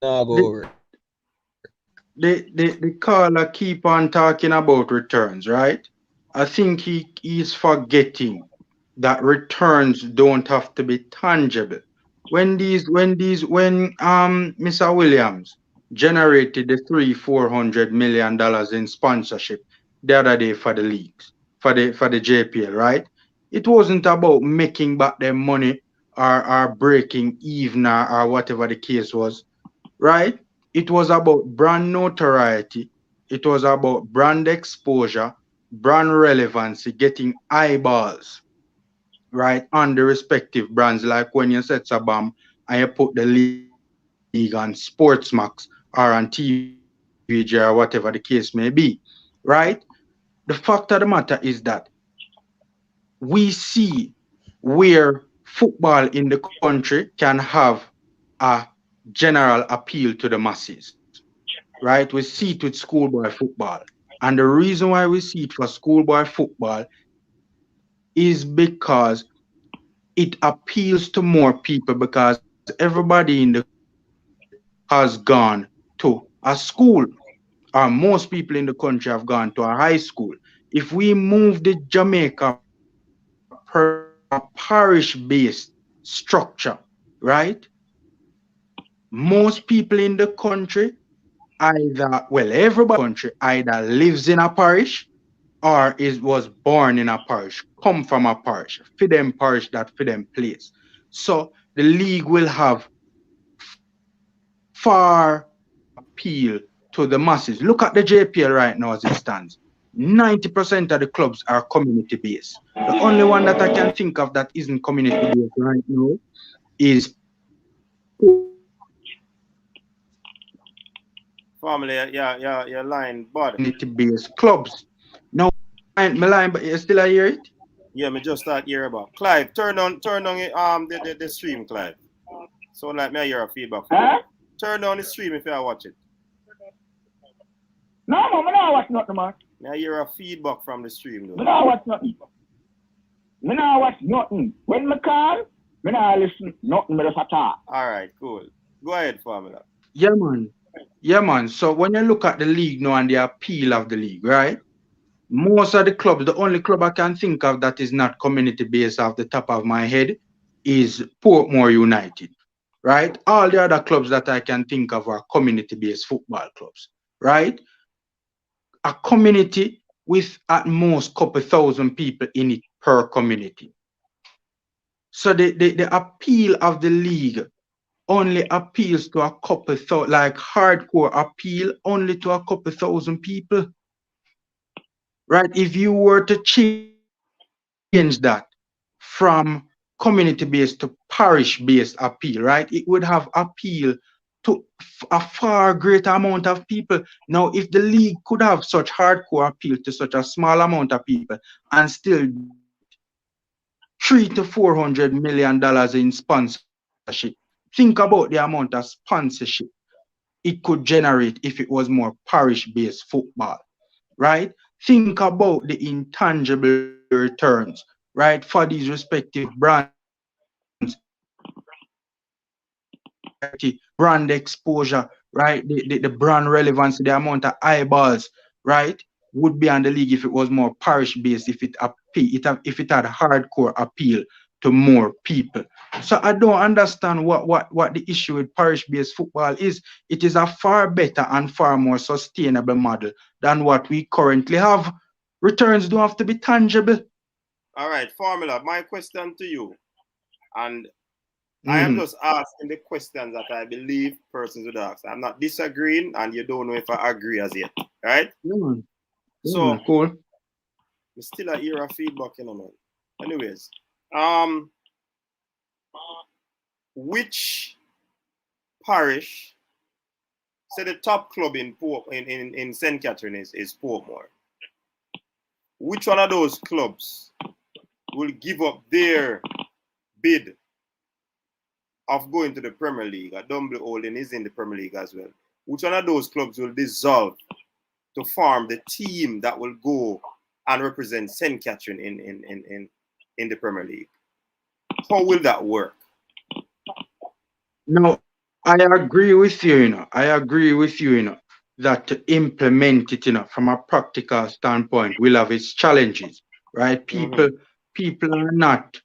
Nah, go over. The caller keep on talking about returns, right? I think he's forgetting that returns don't have to be tangible. When Mr. Williams generated the $300-400 million in sponsorship the other day for the leagues, for the JPL, right? It wasn't about making back their money or breaking even or whatever the case was, right? It was about brand notoriety. It was about brand exposure, brand relevancy, getting eyeballs, right, on the respective brands. Like when you set Sabam and you put the league on Sportsmax or on TVG or whatever the case may be, right? The fact of the matter is that we see where football in the country can have a general appeal to the masses, right? We see it with schoolboy football. And the reason why we see it for schoolboy football is because it appeals to more people because everybody in the country has gone to a school, or most people in the country have gone to a high school. If we move the Jamaica Premier League to a parish-based structure, right? Most people in the country everybody in the country either lives in a parish or was born in a parish, come from a parish, for them parish that for them place. So the league will have far more appeal to the masses. Look at the JPL right now as it stands. 90% of the clubs are community based. The only one that I can think of that isn't community based right now is Family, your line, bud. Community based clubs. Now, my line, but you still hear it? Yeah, me just start hear about. Clive, turn on the stream, Clive. So like me I hear a feedback. Turn on the stream if you watch it. No, me not watch nothing, man. I hear a feedback from the stream though. Me not watch nothing. Me not watch nothing. When me call, me not listen nothing, me just talk. Alright, cool. Go ahead, Formula. Yeah, man. Yeah, man. So when you look at the league now and the appeal of the league, right? Most of the clubs, the only club I can think of that is not community based off the top of my head is Portmore United, right? All the other clubs that I can think of are community based football clubs, right? A community with at most couple thousand people in it per community. So the appeal of the league only appeals to a couple thousand, like hardcore appeal only to a couple thousand people. Right? If you were to change that from community-based to parish-based appeal, right? It would have appeal to a far greater amount of people. Now, if the league could have such hardcore appeal to such a small amount of people and still $300 to $400 million in sponsorship, think about the amount of sponsorship it could generate if it was more parish-based football, right? Think about the intangible returns, right, for these respective brands. brand exposure, right? The brand relevance, the amount of eyeballs, right, would be on the league if it was more parish based, if it if it had hardcore appeal to more people. So I don't understand what the issue with parish based football is. It is a far better and far more sustainable model than what we currently have. Returns don't have to be tangible. All right, Formula, my question to you, and I am just asking the questions that I believe persons would ask. I'm not disagreeing, and you don't know if I agree as yet, right? So, cool. We still a hear a feedback, you know, man. Anyways, which parish? Say the top club in St. Catherine is Portmore. Which one of those clubs will give up their bid of going to the Premier League? Dumble Holding is in the Premier League as well. Which one of those clubs will dissolve to form the team that will go and represent St. Catherine in the Premier League? How will that work? No, I agree with you, I agree with you, that to implement it, from a practical standpoint will have its challenges, right? People are not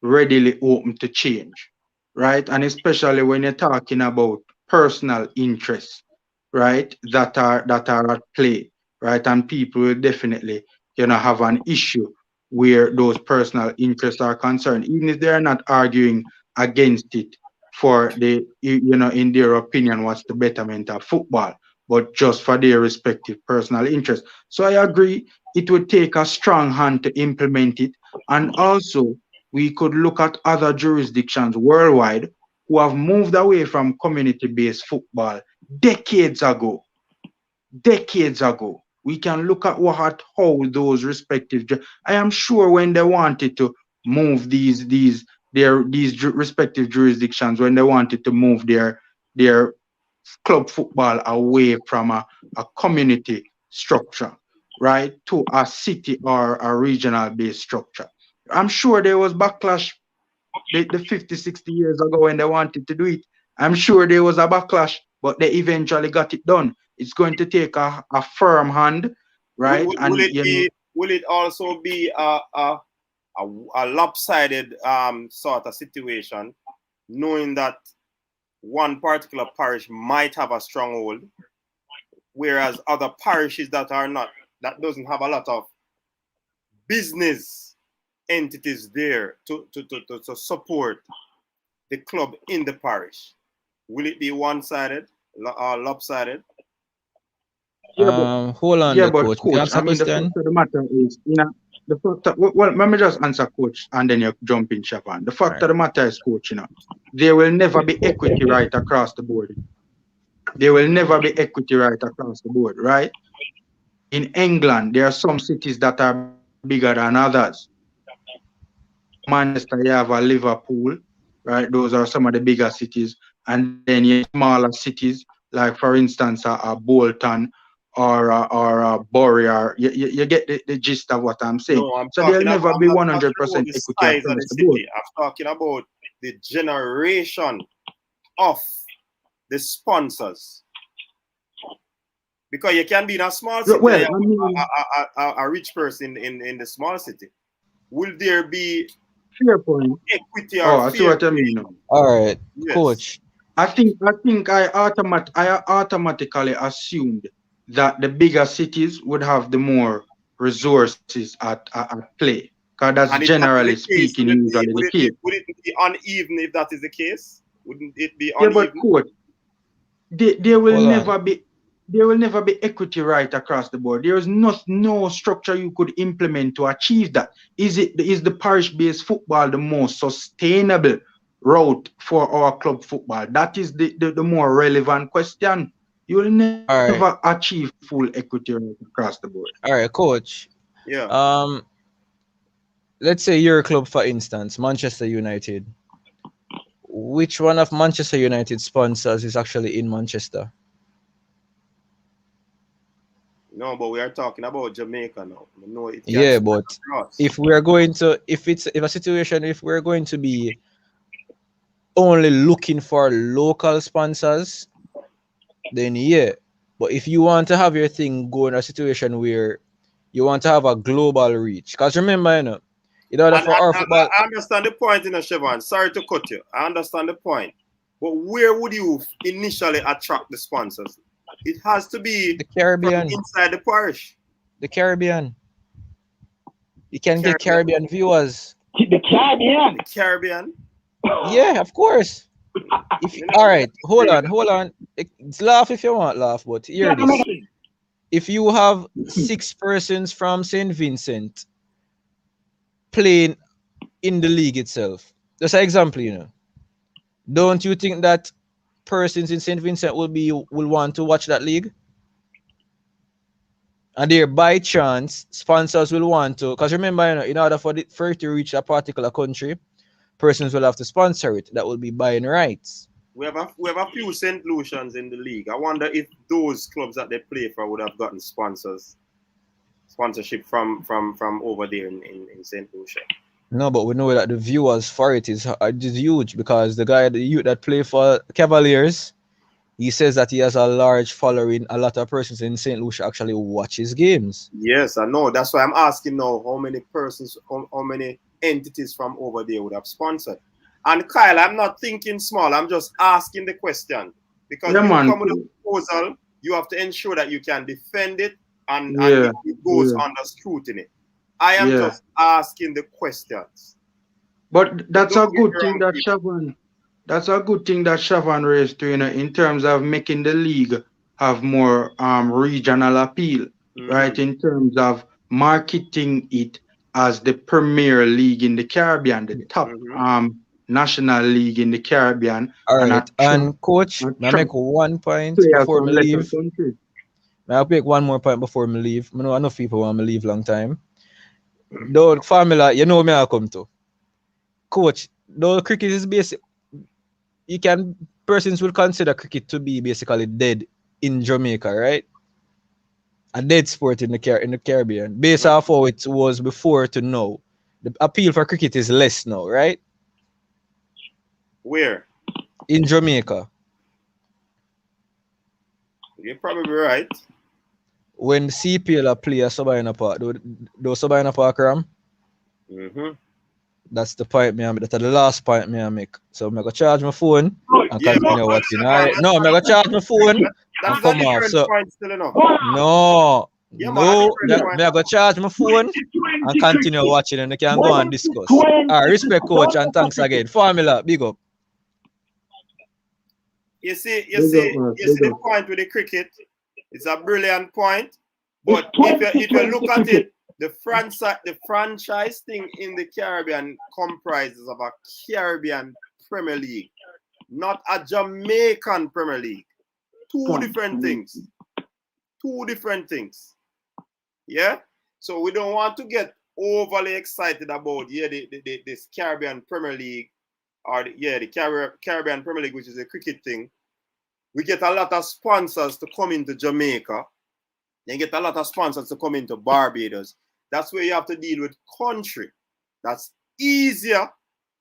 readily open to change, right? And especially when you're talking about personal interests, right, that are at play, right? And people will definitely, have an issue where those personal interests are concerned, even if they're not arguing against it for the, in their opinion, what's the betterment of football, but just for their respective personal interests. So I agree, it would take a strong hand to implement it. And also, we could look at other jurisdictions worldwide who have moved away from community-based football decades ago. We can look at how those respective. I am sure when they wanted to move these respective jurisdictions, when they wanted to move their club football away from a community structure, right, to a city or a regional based structure, I'm sure there was backlash the 50, 60 years ago when they wanted to do it. I'm sure there was a backlash, but they eventually got it done. It's going to take a firm hand, right? Will it also be a lopsided sort of situation, knowing that one particular parish might have a stronghold, whereas other parishes that doesn't have a lot of business entities there to support the club in the parish? Will it be one-sided or lopsided? Hold on, coach. I mean, the fact of the matter is, let me just answer, coach, and then you jump in, Shaban. The fact of the matter is, coach, there will never be equity right across the board. There will never be equity right across the board, right? In England, there are some cities that are bigger than others. Manchester, you have a Liverpool, right? Those are some of the bigger cities. And then you have smaller cities, like, for instance, a Bolton or a Bury. You get the gist of what I'm saying. No, so there'll never be 100% equity across the board. I'm talking about the generation of the sponsors. Because you can be in a small city, a rich person in the small city. Will there be fair point equity? I see what I mean. All right, yes. Coach. I think I automatically assumed that the bigger cities would have the more resources at play. Because that's generally speaking usually the case. Would it be uneven if that is the case? Wouldn't it be uneven? Yeah, but coach, there will never be equity right across the board. There is no structure you could implement to achieve that. Is the parish-based football the most sustainable route for our club football? That is the more relevant question. You will never achieve full equity right across the board. All right, coach. Yeah. Let's say your club, for instance, Manchester United. Which one of Manchester United sponsors is actually in Manchester? No, but we are talking about Jamaica now. No, yeah, but if we're going to, if we're going to be only looking for local sponsors, then yeah. But if you want to have your thing go in a situation where you want to have a global reach, because remember, you know, in order for our football, I understand the point, you know, Siobhan. Sorry to cut you. I understand the point. But where would you initially attract the sponsors? It has to be the Caribbean, from inside the parish. the Caribbean. You can get Caribbean viewers. The Caribbean. The Caribbean. Yeah, of course. If all right, hold on. It's laugh if you want laugh, but hear this. If you have 6 persons from St. Vincent playing in the league itself, just an example, you know, don't you think that persons in St. Vincent will want to watch that league? And there, by chance, sponsors will want to, because remember, you know, in order for it to reach a particular country, persons will have to sponsor it. That will be buying rights. We have a few St. Lucians in the league. I wonder if those clubs that they play for would have gotten sponsorship from over there in St. Lucia. No, but we know that the viewers for it is huge, because the youth that play for Cavaliers, he says that he has a large following. A lot of persons in St. Lucia actually watch his games. Yes, I know. That's why I'm asking now how many persons, how many entities from over there would have sponsored. And Kyle, I'm not thinking small. I'm just asking the question. Because you come with a proposal, you have to ensure that you can defend it and it goes under scrutiny. I am just asking the questions. But that's a good thing that Siobhan. That's a good thing that Siobhan raised to, you know, in terms of making the league have more regional appeal, right? In terms of marketing it as the premier league in the Caribbean, the top national league in the Caribbean. All right, and coach, may I make one point before me leave? May I make one more point before me leave? I know enough people want me leave long time. Though formula, you know me I come to. Coach, though cricket is basic, persons will consider cricket to be basically dead in Jamaica, right? A dead sport in the Caribbean, based off how it was before to now. The appeal for cricket is less now, right? Where? In Jamaica. You're probably right. When CPL play a Sabina Park, do Sabina Park Ram? That's the point me make. That's the last point me make. So I'm gonna charge my phone and continue watching. All right. No, I'm gonna charge my phone and come off. So no, I'm gonna charge my phone and continue watching, and I can go and discuss. All right, respect, coach, and thanks again. Formula, big up. You see the point with the cricket. It's a brilliant point, but if you look at it, the franchise thing in the Caribbean comprises of a Caribbean Premier League, not a Jamaican Premier League. Two different things. Yeah? So we don't want to get overly excited about this Caribbean Premier League, or the Caribbean Premier League, which is a cricket thing. We get a lot of sponsors to come into Jamaica. Then get a lot of sponsors to come into Barbados. That's where you have to deal with country. That's easier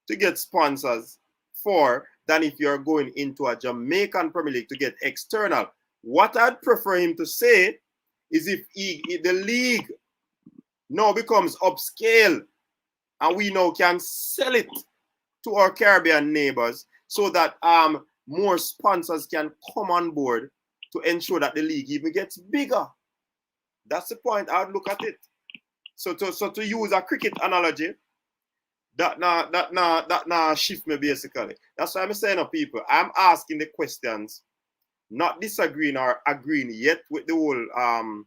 to get sponsors for than if you're going into a Jamaican Premier League to get external. What I'd prefer him to say is if the league now becomes upscale and we now can sell it to our Caribbean neighbors so that more sponsors can come on board to ensure that the league even gets bigger. That's the point I'd look at it. So to use a cricket analogy, that shift me basically. That's why I'm saying to people, I'm asking the questions, not disagreeing or agreeing yet with the whole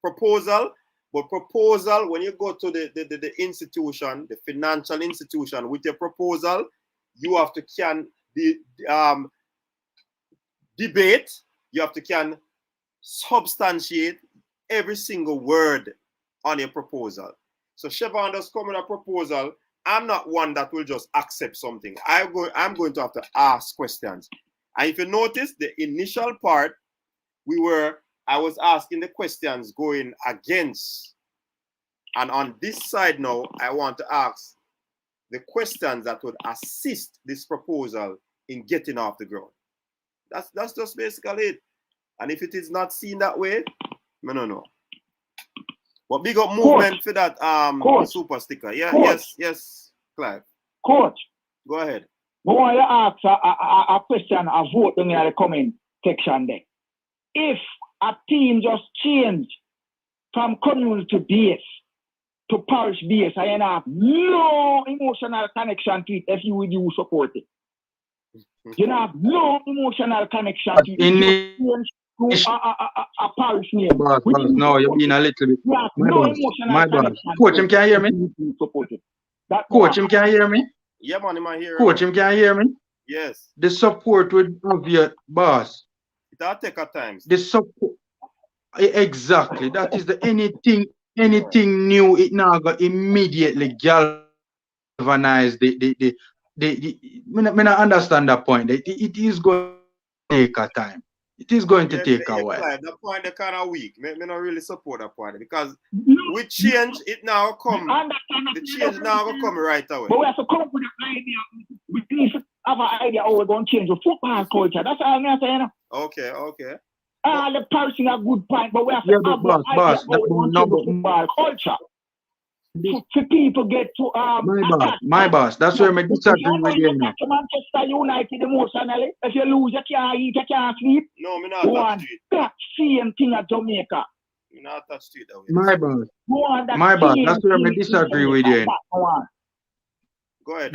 proposal. But proposal, when you go to the institution, the financial institution with your proposal, you have to debate, you have to substantiate every single word on your proposal. So Siobhan does come with a proposal. I'm not one that will just accept something. I'm going to have to ask questions. And if you notice, the initial part, I was asking the questions going against. And on this side now, I want to ask the questions that would assist this proposal in getting off the ground. That's just basically it. And if it is not seen that way, I don't know. But big up movement for that super sticker. Yeah, yes, Clive. Coach. Go ahead. I want to ask a question, a vote in the comment section there. If a team just change from community base to parish base, I have no emotional connection to it if you would support it. You have no emotional connection to it. A parish name. No, you're being a little bit. My boss. Coach, him can hear me? Coach, him can hear me? Yeah, man, him hear. Coach, him can hear me? Yes. The support would have your boss. It'll take a time. The support. Exactly. That is the anything new, it now got immediately galvanize I not understand that point. It is going to take a time. It is going to take a while. That point is kind of weak. Me not really support that point because with change, it now come. The change now will come right away. But we have to come up with an idea. We need to have an idea how we're going to change the football culture. That's all I'm saying. Okay. The person a good point, but we have to have an idea how we're going to change the football culture. For people get to my boss. That's where I disagree with you. Manchester United emotionally. If you lose, you can't eat, you can't sleep. No, me not touch to it. That same thing at Jamaica. Me not touch to it that way. My boss. That's where I disagree with you. Go ahead.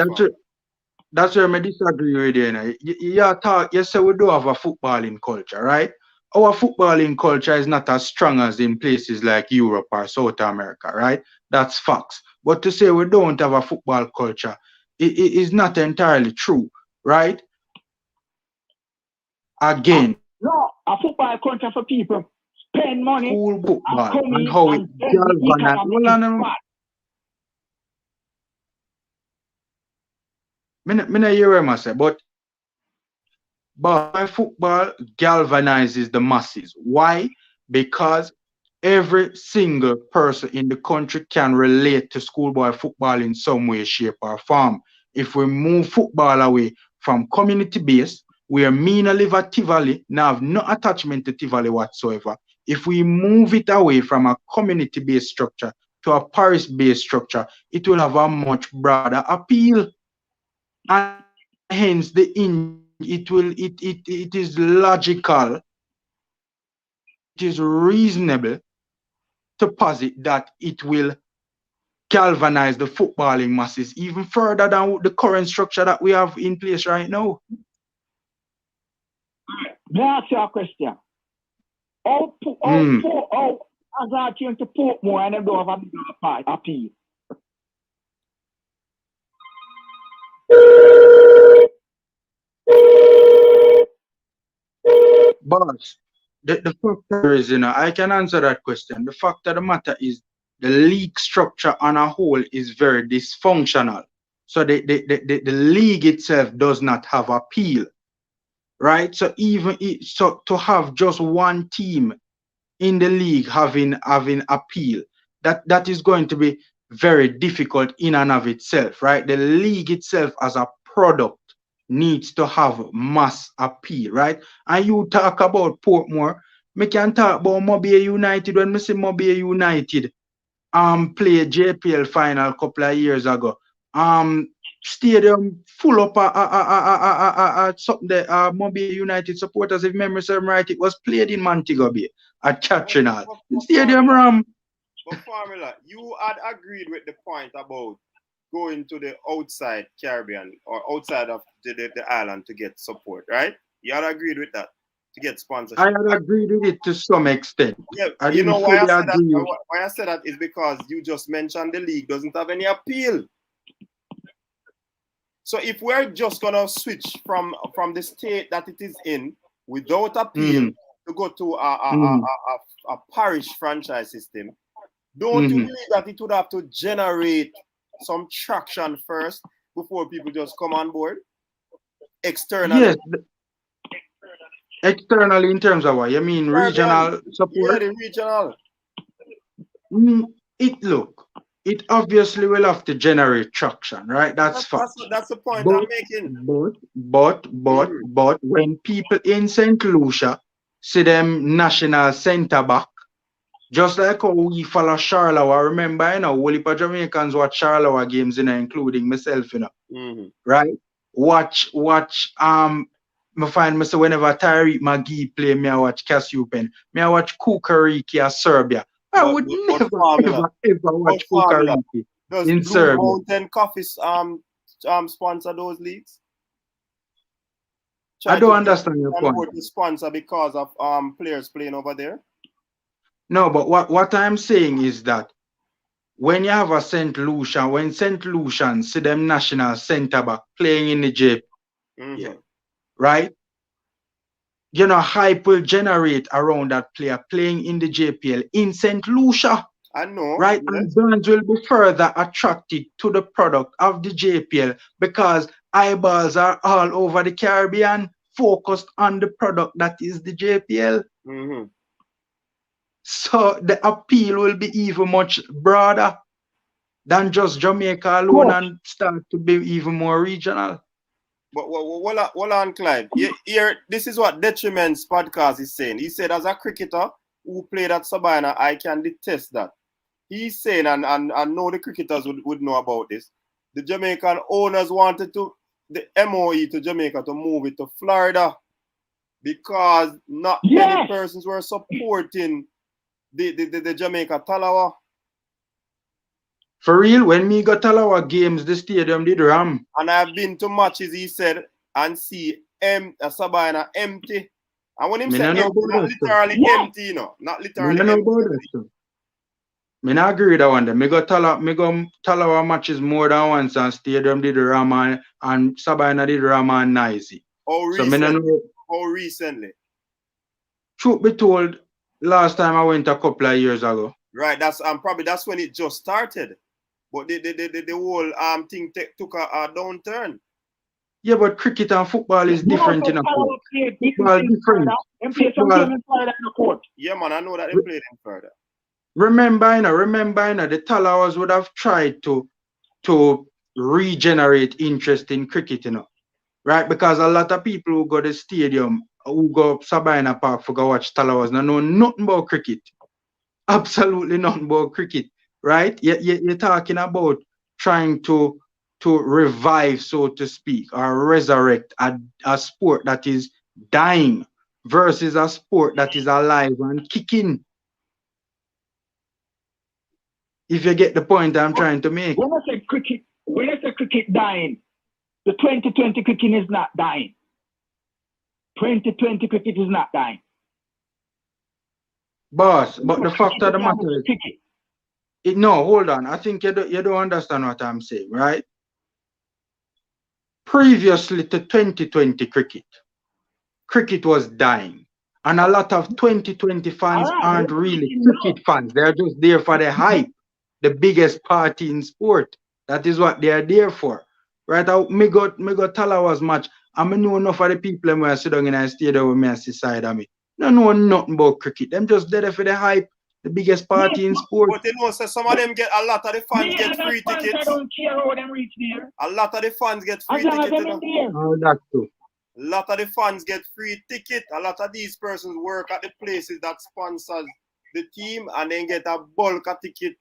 That's where I disagree with you. You say we do have a footballing culture, right? Our footballing culture is not as strong as in places like Europe or South America, right? That's facts. But to say we don't have a football culture is not entirely true, right? Again. No, a football culture for people spend money. School football and how it galvanizes. I not hear him say, but football galvanizes the masses. Why? Because every single person in the country can relate to schoolboy football in some way, shape, or form. If we move football away from community base, where me no live at Tivoli, now have no attachment to Tivoli whatsoever. If we move it away from a community-based structure to a parish-based structure, it will have a much broader appeal. And hence it is logical, it is reasonable to posit that it will galvanize the footballing masses even further than the current structure that we have in place right now. May I ask you a question? How as I change to Portmore and they don't have a bigger appeal? Boss, the factor is, I can answer that question. The fact of the matter is the league structure on a whole is very dysfunctional. So the league itself does not have appeal, right? So so to have just one team in the league having appeal, that is going to be very difficult in and of itself, right? The league itself as a product needs to have mass appeal, right? And you talk about Portmore, me can talk about Mobile United. When me say Mobile United play JPL final a couple of years ago, stadium full up something that Mobile United supporters, if memory serves right, it was played in Montego Bay at Chatrinal. Stadium Ram. But Formula, you had agreed with the point about going to the outside Caribbean or outside of the island to get support, right? You had agreed with that to get sponsorship. I had agreed with it to some extent. Yeah, I you didn't know why fully I said agree. that? Why I said that is because you just mentioned the league doesn't have any appeal. So if we're just gonna switch from the state that it is in without appeal to go to a parish franchise system, don't you believe that it would have to generate some traction first before people just come on board? Externally? Yes. Externally in terms of what? You mean regional support? Yeah, the regional. it obviously will have to generate traction, right? That's fact. That's the point I'm making. But when people in St. Lucia see them national centre back, just like how we follow Charleroi, remember, you know, whole heap of Jamaicans watch Charleroi games, you know, including myself, you know, right? Watch, me find myself whenever Tyreek McGee play, me I watch Cassiopen, me I watch Kukariki of Serbia. I would never, ever watch Kukariki in Blue Serbia. Mountain Coffee sponsor those leagues? I don't understand your point. To sponsor because of players playing over there? No, but what I'm saying is that when you have a St. Lucian, when St. Lucian see them national centre back playing in the JPL, right? You know, hype will generate around that player playing in the JPL in St. Lucia. I know. Right? Yes. And brands will be further attracted to the product of the JPL because eyeballs are all over the Caribbean focused on the product that is the JPL. So the appeal will be even much broader than just Jamaica alone and start to be even more regional. But hold on, Clive. Here, this is what Detriment's podcast is saying. He said, as a cricketer who played at Sabina, I can detest that. He's saying, and I know the cricketers would know about this, the Jamaican owners wanted the MOE to Jamaica to move it to Florida because not many persons were supporting the Jamaica Talawa. For real, when me got Talawa games, the stadium did ram. And I've been to matches, he said, and see Sabina empty. And when him said empty, not literally empty, you know. Not literally empty. Me not agree with that one. Me go Talawa matches more than once and stadium did ram and Sabina did ram and noisy. How recently? Truth be told, last time I went a couple of years ago. Right, that's probably that's when it just started. But the whole thing took a downturn. Yeah, but cricket and football is different in a court. Football different. Yeah, man, I know that they played in Florida. Remember, the Talawas would have tried to regenerate interest in cricket, you know, right? Because a lot of people who go to the stadium, who go up Sabina Park for go watch Talawas, know nothing about cricket. Absolutely nothing about cricket, right? You're talking about trying to revive, so to speak, or resurrect a sport that is dying versus a sport that is alive and kicking. If you get the point I'm trying to make. When I say cricket dying, the 2020 cricket is not dying. 2020 cricket is not dying. Boss, but the fact of the matter is, no, hold on. I think you don't understand what I'm saying, right? Previously to 2020 cricket was dying. And a lot of 2020 fans aren't really cricket fans. They're just there for the hype, the biggest party in sport. That is what they are there for. Right? Me go Talawas match. I know enough of the people when I sit down in a stadium with me and see side of me. No know nothing about cricket. Them just there for the hype, the biggest party in sport. But you know, so some of them get a lot of the fans get free tickets. I don't care how them reach there. A lot of the fans get free tickets. That's true. A lot of the fans get free ticket. A lot of these persons work at the places that sponsors the team and then get a bulk of ticket.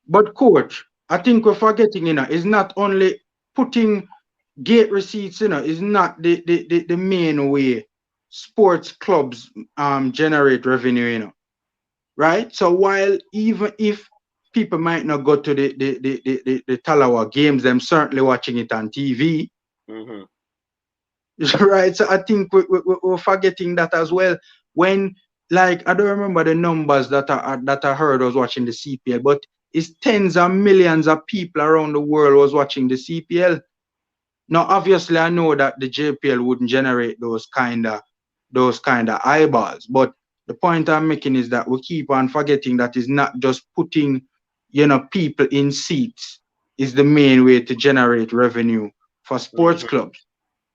But coach, I think we're forgetting, you know, it's not only putting gate receipts, you know, is not the main way sports clubs generate revenue, you know, right? So while even if people might not go to the Talawa games, them certainly watching it on TV, right? So I think we're forgetting that as well. When, like, I don't remember the numbers that I heard was watching the CPL, but it's tens of millions of people around the world was watching the CPL. Now, obviously, I know that the JPL wouldn't generate those kind of eyeballs, but the point I'm making is that we keep on forgetting that it's not just putting, you know, people in seats is the main way to generate revenue for sports clubs,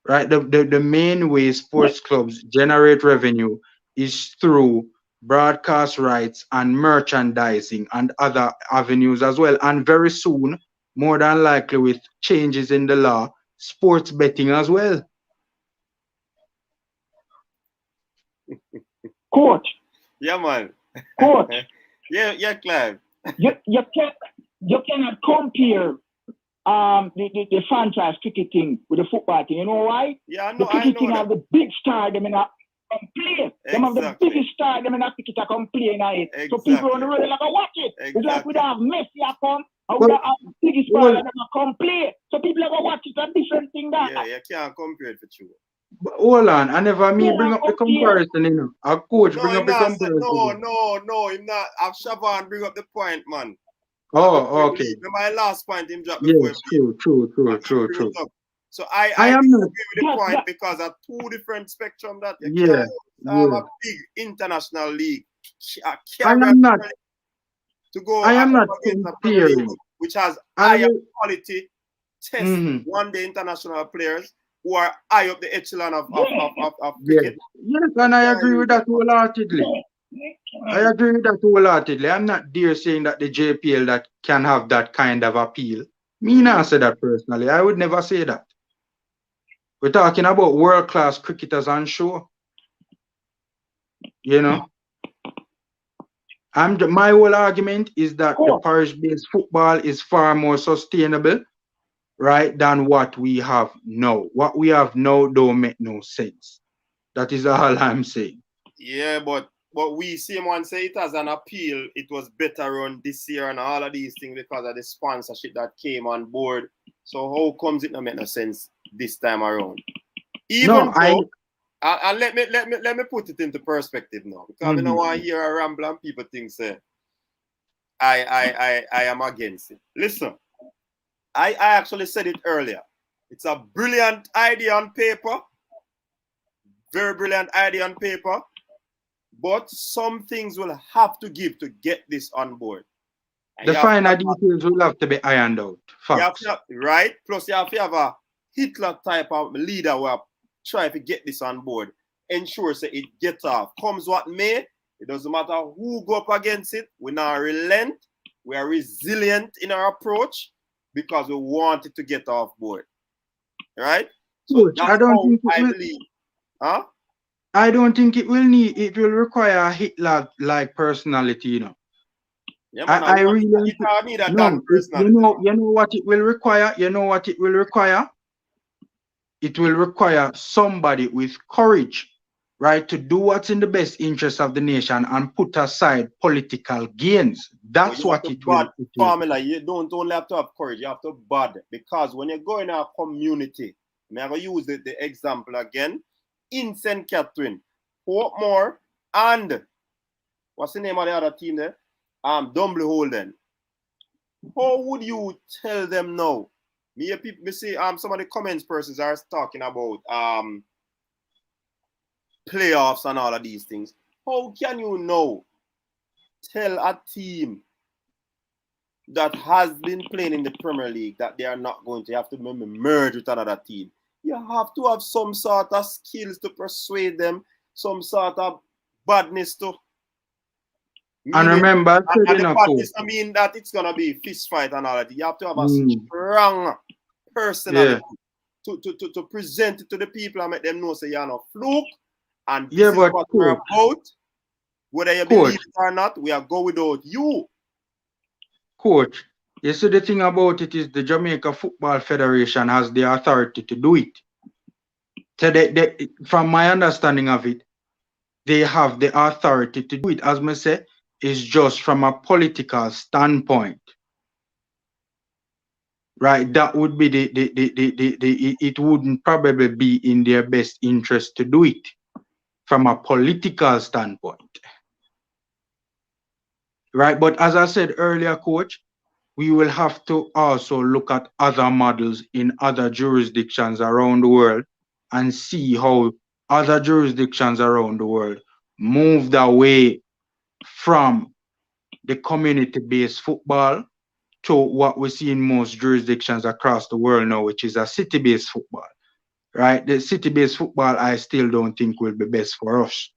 right? The main way sports clubs generate revenue is through broadcast rights, and merchandising and other avenues as well. And very soon, more than likely with changes in the law, sports betting as well. Coach. Yeah, man. Coach. yeah, Clive. you cannot compare the franchise ticketing with the football thing. You know why? Yeah, I the know. ticketing I know have the big star them in a come play. Some of the biggest star them in a ticket come play in it. Exactly. So people on the road like watch it. Exactly. It's like we don't have Messi a come. And we don't have the biggest star them come play. So people are gonna watch it. A different thing that. Yeah, you can't compare it for sure. But hold on, I never bring up the comparison, you know. Our coach bring up the comparison. No, him not. Have Shaban bring up the point, man. Oh, okay. My last point him dropped before. Yes, true. So I am agree not with the point because of two different spectrum that you can't a big international league. I am not to go. I am not comparing, which has higher quality test one-day international players who are high up the echelon of cricket. Yes, and I agree with that wholeheartedly. I'm not there saying that the JPL that can have that kind of appeal. Me not say that personally. I would never say that. We're talking about world-class cricketers on show. You know? My whole argument is that the parish-based football is far more sustainable, right, than what we have now. What we have now don't make no sense. That is all I'm saying. Yeah, but we see one say it as an appeal. It was better run this year and all of these things because of the sponsorship that came on board. So how comes it not make no sense this time around? And let me put it into perspective now, because I don't want to hear a ramble and people think say I am against it. Listen, I actually said it earlier. It's a brilliant idea on paper, very brilliant idea on paper, but some things will have to give to get this on board. The finer details will have to be ironed out. Facts. Right? Plus you have to have a Hitler type of leader who are try to get this on board, ensure that it gets off. Comes what may, it doesn't matter who go up against it. We not relent. We are resilient in our approach because we want it to get off board. Right? So I don't think it will. Believe. Huh? I don't think it will need. It will require a Hitler-like personality, you know. Yeah, man, I really need that personality. You know what it will require. It will require somebody with courage, right, to do what's in the best interest of the nation and put aside political gains. That's what it will. Formula, you don't only have to have courage, you have to bad. Because when you go in a community, I'm going to use the example again, in St. Catherine, Portmore, and what's the name of the other team there? Dumbly Holden. How would you tell them now? Me see some of the comments persons are talking about playoffs and all of these things. How can you now tell a team that has been playing in the Premier League that they are not going to have to merge with another team? You have to have some sort of skills to persuade them, some sort of badness to. And remember, I mean that it's gonna be fist fight and all that. You have to have a strong personality to present it to the people and make them know say you're not fluke and this is what we're about. Whether you believe it or not, we are going without you. Coach, you see the thing about it is the Jamaica Football Federation has the authority to do it. So from my understanding of it, they have the authority to do it. As I say, it's just from a political standpoint. Right, that would be it wouldn't probably be in their best interest to do it from a political standpoint. Right, but as I said earlier, Coach, we will have to also look at other models in other jurisdictions around the world and see how other jurisdictions around the world moved away from the community-based football to what we see in most jurisdictions across the world now, which is a city-based football, right? The city-based football, I still don't think will be best for us,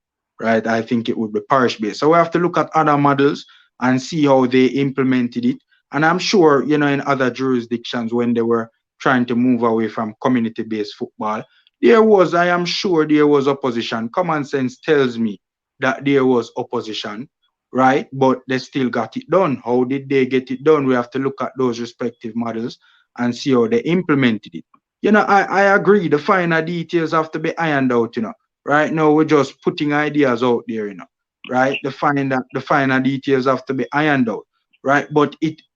right? I think it would be parish based. So we have to look at other models and see how they implemented it. And I'm sure, you know, in other jurisdictions when they were trying to move away from community based football, I am sure there was opposition. Common sense tells me that there was opposition, right? But they still got it done. How did they get it done? We have to look at those respective models and see how they implemented it. You know, I agree. The finer details have to be ironed out, you know. Right now, we're just putting ideas out there, you know. Right? The finer details have to be ironed out. Right? But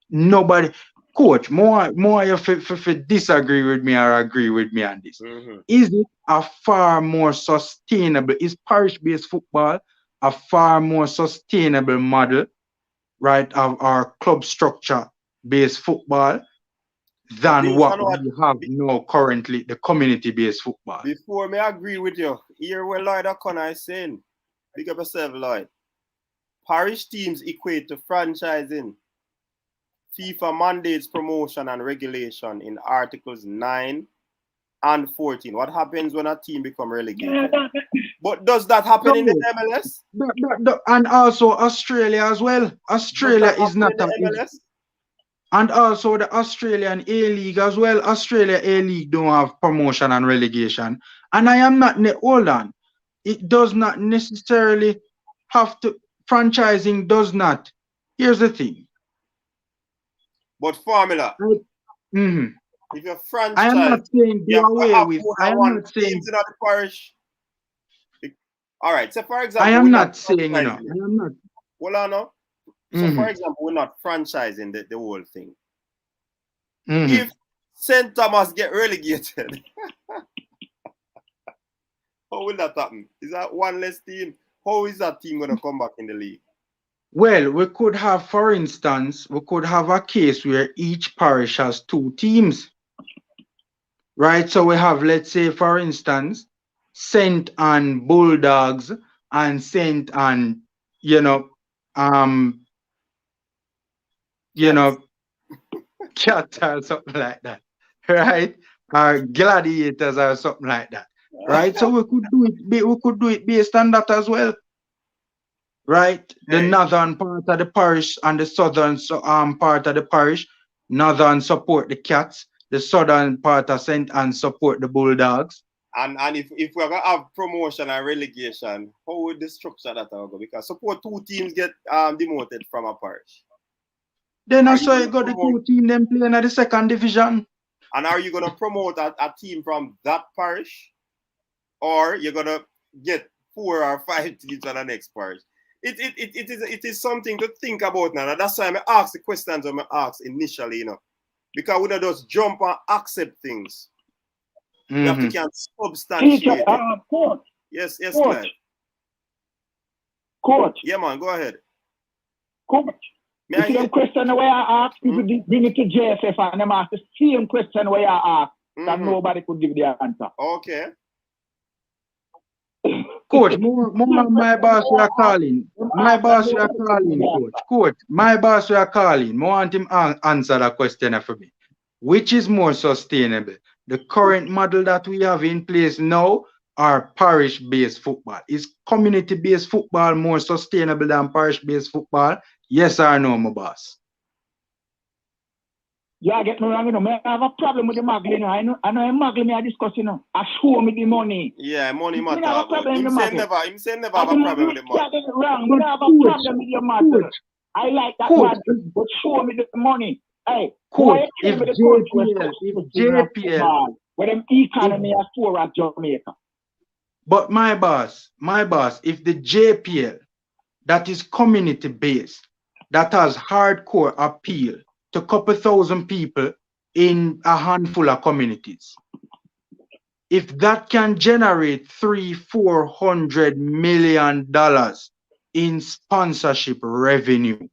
nobody, coach, more you if disagree with me or agree with me on this. Is it a far more sustainable, is parish-based football a far more sustainable model, right, of our club structure-based football than what we have now currently, the community-based football? Before me agree with you, here where Lloyd O'Connor is saying, big up yourself, Lloyd. Parish teams equate to franchising. FIFA mandates promotion and regulation in Articles 9 and 14. What happens when a team become relegated? But does that happen in the MLS? And also Australia as well. Australia is not a MLS. And also the Australian A-League as well. Australia A-League don't have promotion and relegation. And I am not, hold on. It does not necessarily have to, franchising does not. Here's the thing. But formula. If you're franchise, I am not saying do away with. I am not saying teams in the parish. All right. So for example, I am not saying, you know, I am not. Hold on now. So for example, we're not franchising the whole thing. If St. Thomas get relegated, how will that happen? Is that one less team? How is that team going to come back in the league? Well, we could have, for instance, we could have a case where each parish has 2 teams. Right? So we have, let's say, for instance, St. Anne Bulldogs and St. Anne, Cats or something like that. Right? Or Gladiators or something like that. Right? So we could do it based on that as well. Right? The northern part of the parish and the southern part of the parish, northern support the Cats, the southern part of St. Anne support the Bulldogs. And if we're gonna have promotion and relegation, how would the structure that go? Because suppose 2 teams get demoted from a parish. Then I saw you got the 2 teams them playing at the 2nd division. And are you gonna promote a team from that parish, or you're gonna get 4 or 5 teams on the next parish? It is something to think about now. And that's why I ask the questions I asked initially, you know, because we don't just jump and accept things. We have to can substantiate it. Coach. Yes, Coach. Clive. Coach. Yeah, man, go ahead. Coach. You see the question where I asked people bring it to JSF and them ask the same question where I asked that nobody could give the answer. Okay. Coach, my boss we are calling. My boss we are calling, coach. Coach, my boss we are calling. I want him answer that question for me. Which is more sustainable? The current model that we have in place now or parish-based football? Is community-based football more sustainable than parish-based football? Yes or no, my boss? Yeah, get me wrong, you know. I have a problem with the Magli, you know. I know Magli me I discuss, you know. I show me the money. Yeah, money matter. Him say never have a problem with the money. Get it wrong. I have a problem with your matter. I like that man, but show me the money. Hey, coach, if JPL, where them economy are poor at Jamaica. But my boss, if the JPL that is community based, that has hardcore appeal to a couple thousand people in a handful of communities, if that can generate $300-400 million in sponsorship revenue,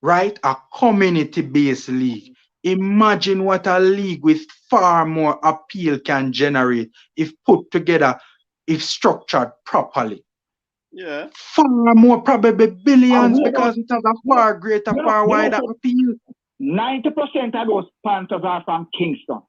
right? A community-based league. Imagine what a league with far more appeal can generate if put together, if structured properly. Yeah. Far more, probably billions, because it has a far greater, far wider appeal. 90% of those Panthers are from Kingston.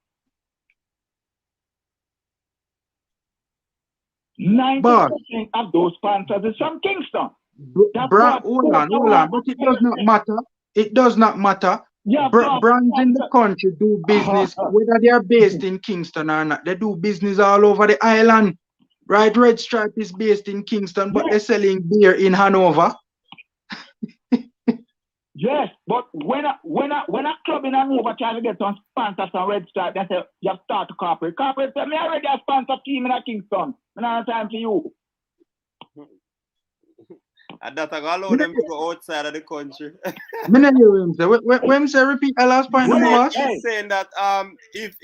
90% of those sponsors is from Kingston. Hold on. But it does not matter. It does not matter. Yeah, brands in the country do business, whether they are based in Kingston or not. They do business all over the island. Right? Red Stripe is based in Kingston, but they're selling beer in Hanover. Yes, but when a club in Hanover tries to get some sponsors from Red Stripe, they say you have to start to corporate. Corporate say, me already a sponsor team in a Kingston. I don't have time for you. And that I allow them to go outside of the country. When say repeat the last point, He's saying that if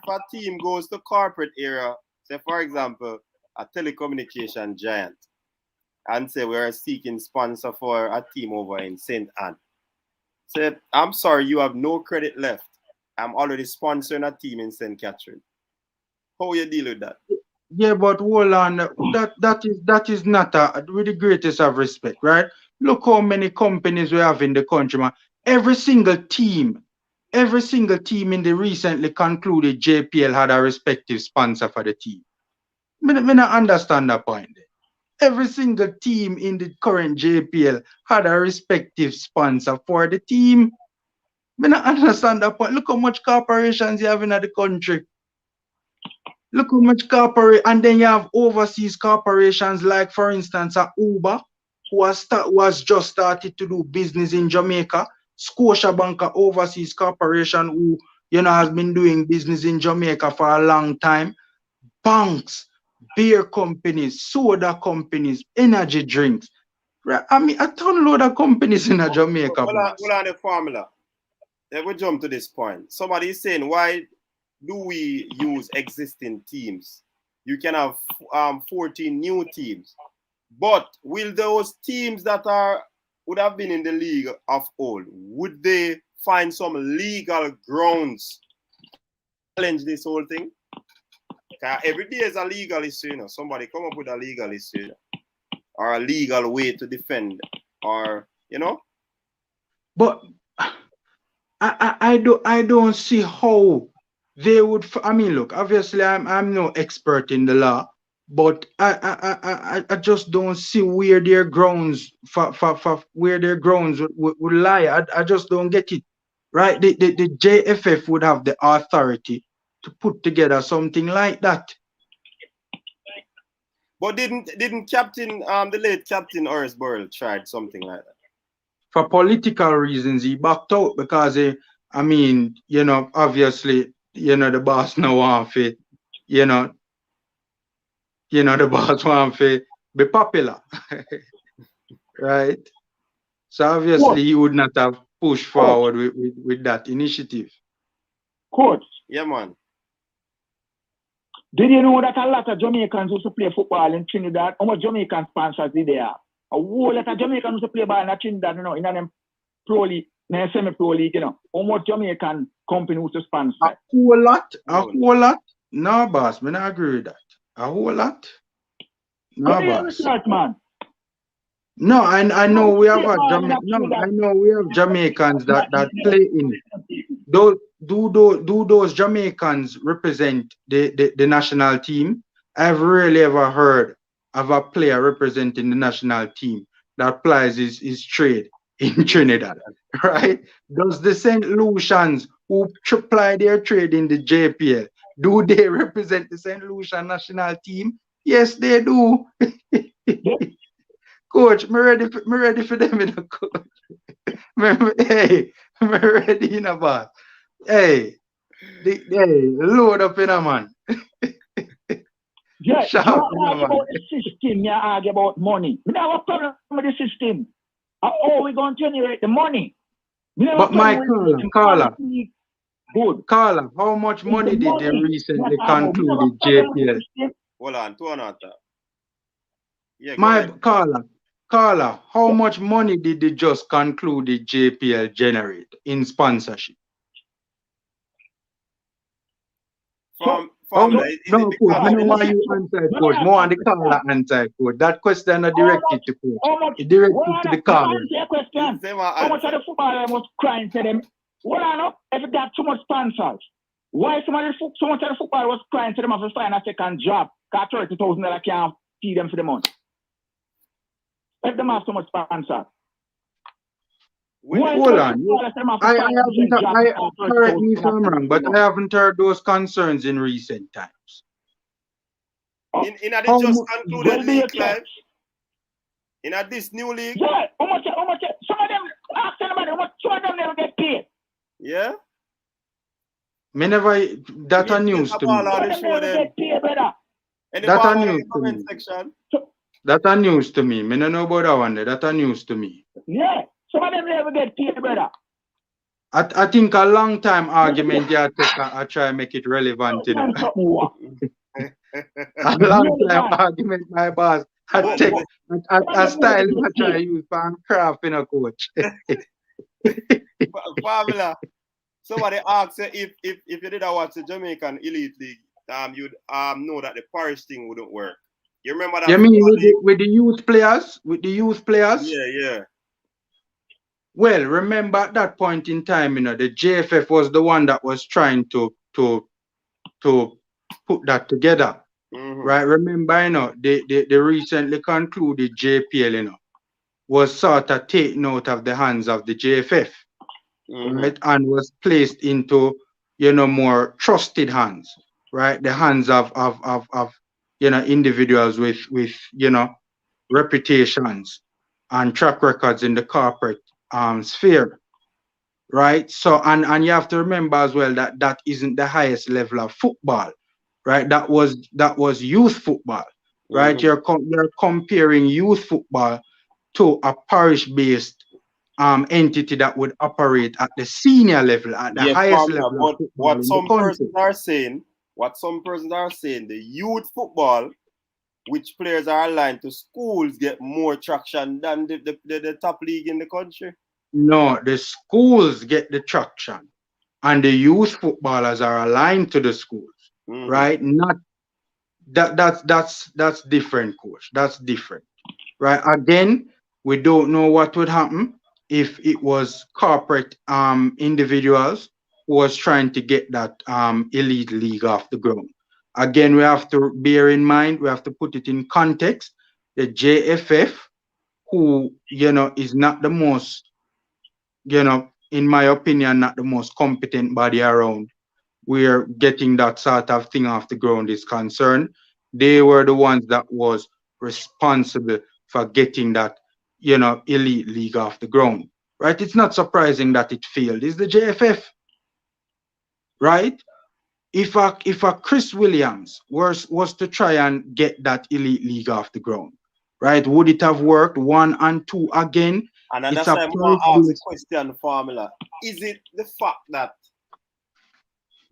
a team goes to corporate area, say for example a telecommunication giant, and say we're seeking sponsor for a team over in St. Anne. Say, I'm sorry, you have no credit left. I'm already sponsoring a team in St. Catherine. How you deal with that? Yeah, but hold on. That is not with the greatest of respect, right? Look how many companies we have in the country, man. Every single team in the recently concluded JPL had a respective sponsor for the team. I not understand that point. Every single team in the current JPL had a respective sponsor for the team. I not understand that point. Look how much corporations you have in the country. Look how much and then you have overseas corporations like, for instance, Uber, who was just started to do business in Jamaica. Scotiabank, an overseas corporation who has been doing business in Jamaica for a long time. Banks, beer companies, soda companies, energy drinks. Right? I mean, a ton load of companies in Jamaica. Hold on the formula. Let me jump to this point. Somebody is saying, why do we use existing teams? You can have 14 new teams. But will those teams that would have been in the league of old, would they find some legal grounds to challenge this whole thing? Every day is a legal issue, Somebody come up with a legal issue or a legal way to defend, or But I don't see how they would. I mean, look, obviously I'm no expert in the law, but I just don't see where their grounds for where their grounds would lie. I just don't get it. Right? The JFF would have the authority to put together something like that. But didn't Captain the late Captain Horace Burrell tried something like that? For political reasons, he backed out because obviously, the boss now want to, the boss want to be popular, right? So obviously, he would not have pushed forward with that initiative. Coach. Yeah, man. Did you know that a lot of Jamaicans used to play football in Trinidad? How much Jamaican sponsors did they have? A whole lot of Jamaicans used to play ball in Trinidad, in them pro league, in semi-pro league, How much Jamaican company used to sponsor? A whole lot? No, boss, I not agree with that. A whole lot? No, boss. Man. No, I know we have Jamaicans that play in it. Do those Jamaicans represent the national team? I've rarely ever heard of a player representing the national team that plays his trade in Trinidad, right? Does the St. Lucians who ply their trade in the JPL, do they represent the St. Lucian national team? Yes, they do. Coach, me ready for them in the coach. Hey, I'm ready in a boss. Hey, load up in a man. Yeah, you argue about the system, you argue about money. We don't have a problem with the system. How are we going to generate the money? But my caller, good. Caller, how much money did they recently conclude the JPL? Hold on, two another. Yeah, my caller, how much money did they just conclude the JPL generate in sponsorship? No, coach, I know why you answer, coach. More on the caller answer, coach. That question is directed to coach. It's directed to the caller. How much of the footballer was crying to them? What I know, if it got too much sponsors, why so much of the footballer was crying to them to find a second job Because $30,000 can't feed them for the month. Let them have so much sponsor. Hold on. Correct me if I'm wrong, but I haven't heard those concerns in recent times. In a just concluded league, Clive? In a this new league? Yeah, how much? Some of them, ask anybody, some of them never get paid. Yeah? Me never, that are news to me. That are news to me. That are news to me. Me don't know about that one there. That are news to me. Yeah, some of them never get paid, brother. I think a long time argument you take I try to make it relevant, you know. A long time argument, my boss. I take a style I try to use for craft in a coach. Pamela, somebody asked if you did watch the Jamaican Elite League, you'd know that the parish thing wouldn't work. You remember that? You mean with the youth players? With the youth players? Yeah. Well, remember at that point in time, you know, the JFF was the one that was trying to put that together. Right? Remember, you know, they recently concluded JPL, you know, was sort of taken out of the hands of the JFF, right? And was placed into, you know, more trusted hands, right? The hands of you know, individuals with you know, reputations and track records in the corporate sphere, right? So and you have to remember as well that that isn't the highest level of football, right? That was youth football, right? You're comparing youth football to a parish-based entity that would operate at the senior level, at the highest level of football. What some persons are saying, the youth football, which players are aligned to schools, get more traction than the top league in the country. No, the schools get the traction, and the youth footballers are aligned to the schools, right? Not that's different, coach. That's different, right? Again, we don't know what would happen if it was corporate individuals who was trying to get that elite league off the ground. Again, we have to bear in mind, we have to put it in context. The JFF, who, you know, is not the most, you know, in my opinion, not the most competent body around, where getting that sort of thing off the ground is concerned. They were the ones that was responsible for getting that, you know, elite league off the ground, right? It's not surprising that it failed. It's the JFF, right? If a Chris Williams was to try and get that elite league off the ground, right? Would it have worked 1 and 2 again? And that's why I'm going to ask the question, Formula. Is it the fact that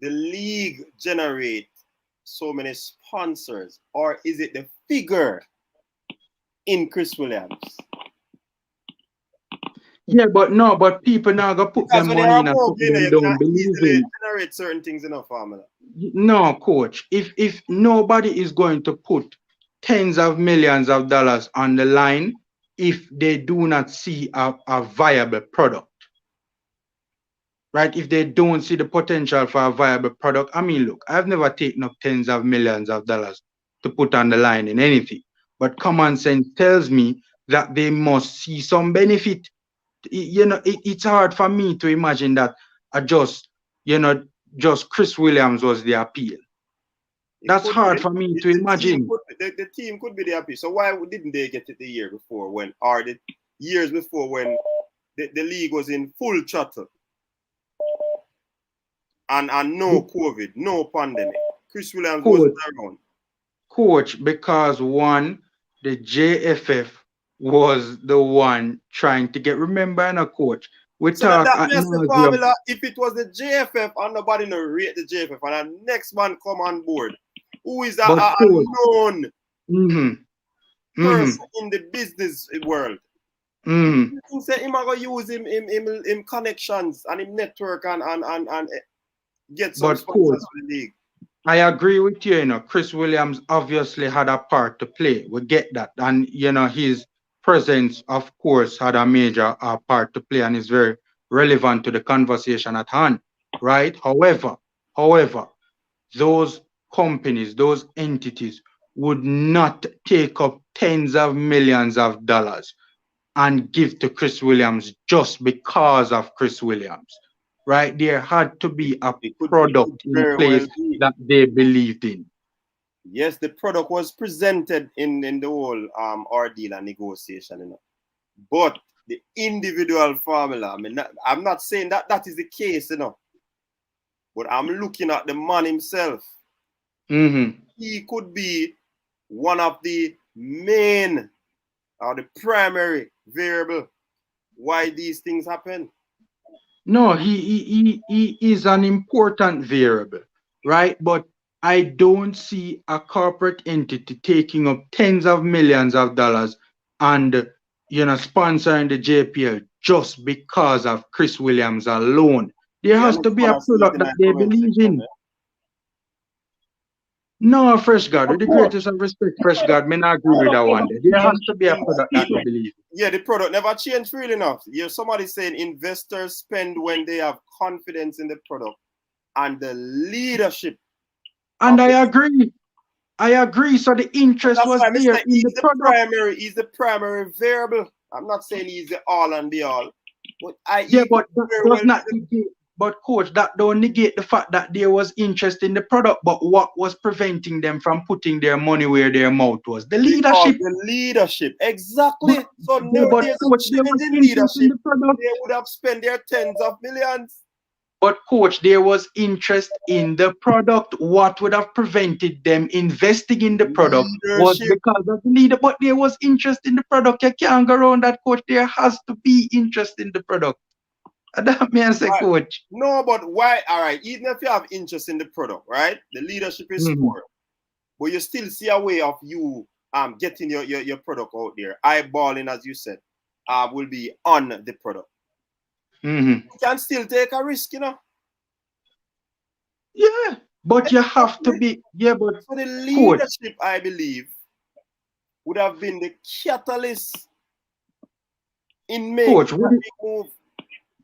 the league generates so many sponsors, or is it the figure in Chris Williams? Yeah, but people now go put their money in and something they don't believe in. Generate certain things in a formula. No, coach. If nobody is going to put tens of millions of dollars on the line if they do not see a viable product, right? If they don't see the potential for a viable product, I mean, look, I've never taken up tens of millions of dollars to put on the line in anything, but common sense tells me that they must see some benefit. You know, it's hard for me to imagine that just Chris Williams was the appeal. That's hard for me to imagine. The team could be the appeal. So why didn't they get it the year before the years before when the league was in full throttle and no COVID, no pandemic? Chris Williams wasn't around. Coach, because one, the JFF was the one trying to get. Remember, and a coach. We so talk that makes the formula. If it was the JFF and nobody no rate the JFF and the next man come on board, who is a known person in the business world, you say him gonna use him connections and him network and get some sponsors for the league. I agree with you. You know, Chris Williams obviously had a part to play. We get that, and you know his presence, of course, had a major part to play and is very relevant to the conversation at hand, right? However, those companies, those entities would not take up tens of millions of dollars and give to Chris Williams just because of Chris Williams, right? There had to be a product in very place well be. that they believed in. Yes, the product was presented in the whole ordeal and negotiation, you know. But the individual formula, I mean, I'm not saying that that is the case, you know. But I'm looking at the man himself. Mm-hmm. He could be one of the main or the primary variable why these things happen. No, he is an important variable, right? But I don't see a corporate entity taking up tens of millions of dollars and, you know, sponsoring the JPL just because of Chris Williams alone. There has to be a product that they believe in. No, Fresh God, with the greatest of respect, Fresh God, may not agree with that one. There has to be a product that they believe in. Yeah, the product never changed really enough. Yeah, somebody saying investors spend when they have confidence in the product and the leadership. And I agree. I agree. So the interest was there in the product. He's the primary variable. I'm not saying he's the all and be all. But but coach, that don't negate the fact that there was interest in the product. But what was preventing them from putting their money where their mouth was? The leadership. The leadership, exactly. So there's a change in leadership. They would have spent their tens of millions. But coach, there was interest in the product. What would have prevented them investing in the product was because of the leader. But there was interest in the product. You can't go around that, coach. There has to be interest in the product. That means say, coach. No, but why? All right, even if you have interest in the product, right? The leadership is poor, but you still see a way of you getting your product out there. Eyeballing, as you said, will be on the product. You can still take a risk, you know. Yeah, but you have to be. Yeah, but so the leadership, I believe, would have been the catalyst in making a big move.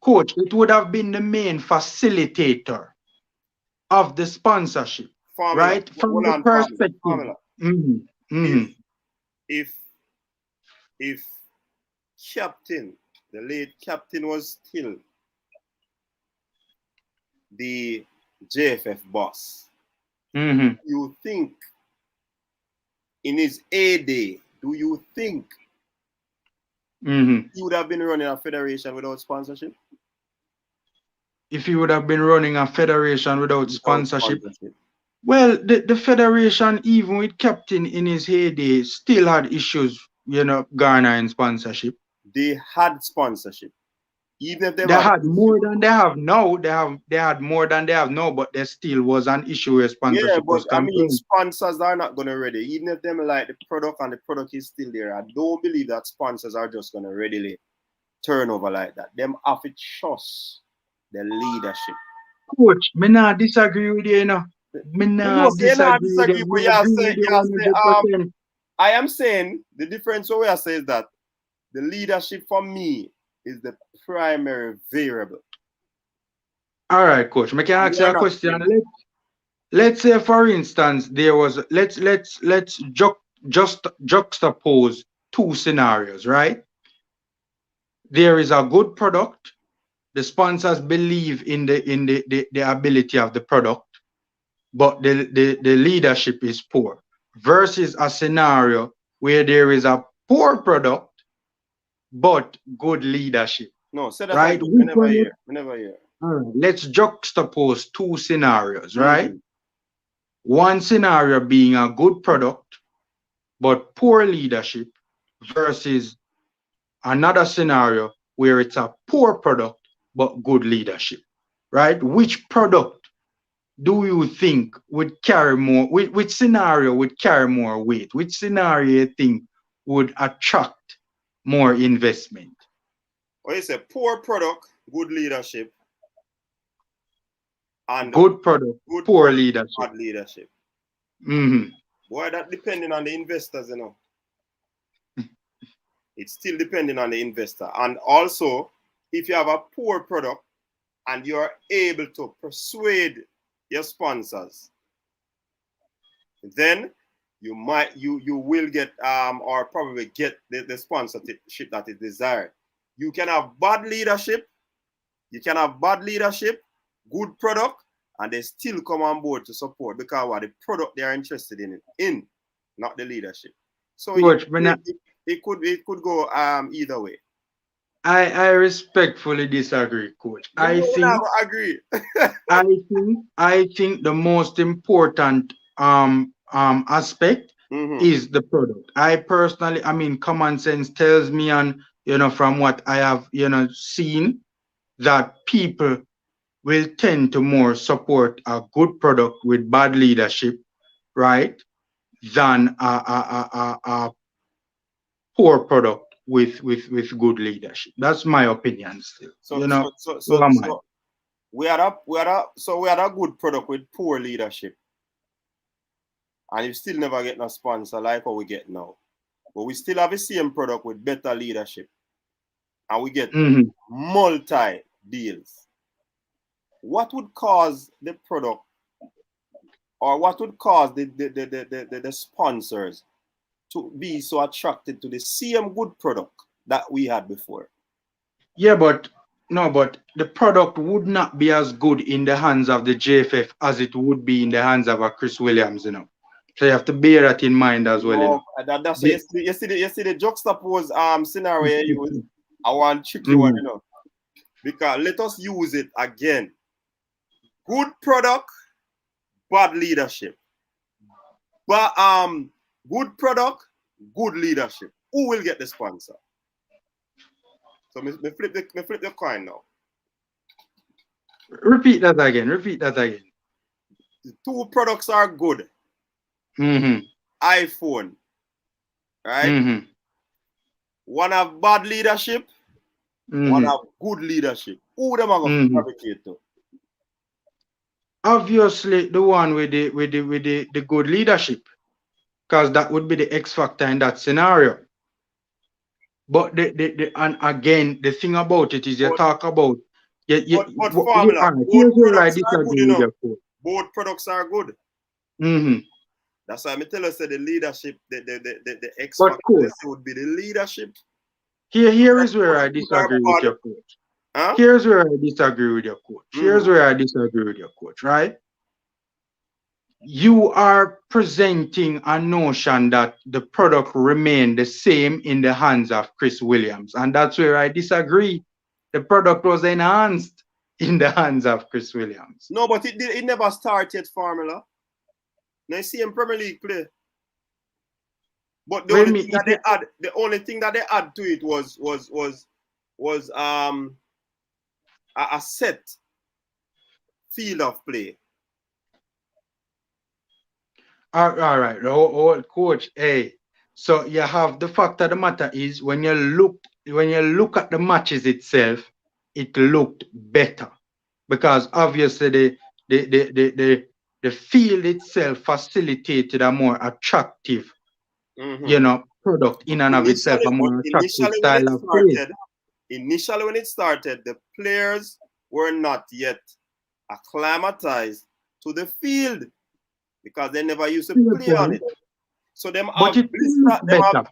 Coach, it would have been the main facilitator of the sponsorship, right? From the perspective. If Captain, the late Captain, was still the JFF boss, you think in his heyday, do you think he would have been running a federation without sponsorship? If he would have been running a federation without sponsorship? Well, the federation, even with Captain in his heyday, still had issues, you know, garnering sponsorship. They had sponsorship. Even if they had more than they have now, they had more than they have now, but there still was an issue where sponsorship was concerned. I mean, sponsors are not going to ready. Even if them like the product and the product is still there, I don't believe that sponsors are just going to readily turn over like that. Them have to trust the leadership. Coach, me not disagree with you, you know. Me not disagree with you. I am saying the difference what we are saying is that the leadership for me is the primary variable. All right, coach. I can ask you a question. Let's say, for instance, there was let's just juxtapose two scenarios, right? There is a good product. The sponsors believe in the ability of the product, but the leadership is poor. Versus a scenario where there is a poor product but good leadership. No, say that right? Whenever hear. All right. Let's juxtapose two scenarios, right? One scenario being a good product but poor leadership versus another scenario where it's a poor product but good leadership, right? Which product do you think would carry more? Which scenario would carry more weight? Which scenario you think would attract more investment? Well, it's a poor product, good leadership, and good product, poor leadership. Bad leadership. Boy, that depending on the investors, you know. It's still depending on the investor. And also, if you have a poor product and you are able to persuade your sponsors, then you will get or probably get the sponsorship that is desired. You can have bad leadership, good product, and they still come on board to support because what the product they are interested in, not the leadership. So Coach, it could go either way. I respectfully disagree, Coach. I think the most important aspect is the product. I personally, I mean, common sense tells me, and from what I have seen, that people will tend to more support a good product with bad leadership, right, than a poor product with good leadership. That's my opinion still. So we had a good product with poor leadership. And you still never get no sponsor like what we get now. But we still have the same product with better leadership. And we get multi deals. What would cause the product, or what would cause the sponsors to be so attracted to the same good product that we had before? Yeah, but the product would not be as good in the hands of the JFF as it would be in the hands of a Chris Williams, So you have to bear that in mind as well. That's you see the juxtapose scenario. I want tricky one, because let us use it again. Good product, bad leadership. But good product, good leadership. Who will get the sponsor? So me flip the coin now. Repeat that again. The two products are good. iPhone, right? One have bad leadership, one have good leadership. Who them are going to fabricate to? Obviously, the one with the good leadership, because that would be the X factor in that scenario. But and again, the thing about it is you talk about but formula. Here's where I disagree with your quote. Both products are good. That's why I tell us that the leadership, the X factor would be the leadership. Here is where I disagree with your coach. Here's where I disagree with your coach. Right? You are presenting a notion that the product remained the same in the hands of Chris Williams, and that's where I disagree. The product was enhanced in the hands of Chris Williams. No, but it never started formula. Now you see in Premier League play. But the only thing that they add to it was a set field of play. All right, coach. Hey, so you have the fact of the matter is when you look at the matches itself, it looked better because obviously the field itself facilitated a more attractive, product in and of itself, a more attractive style of play. Initially, when it started, the players were not yet acclimatized to the field because they never used to play on it. So but it looked better.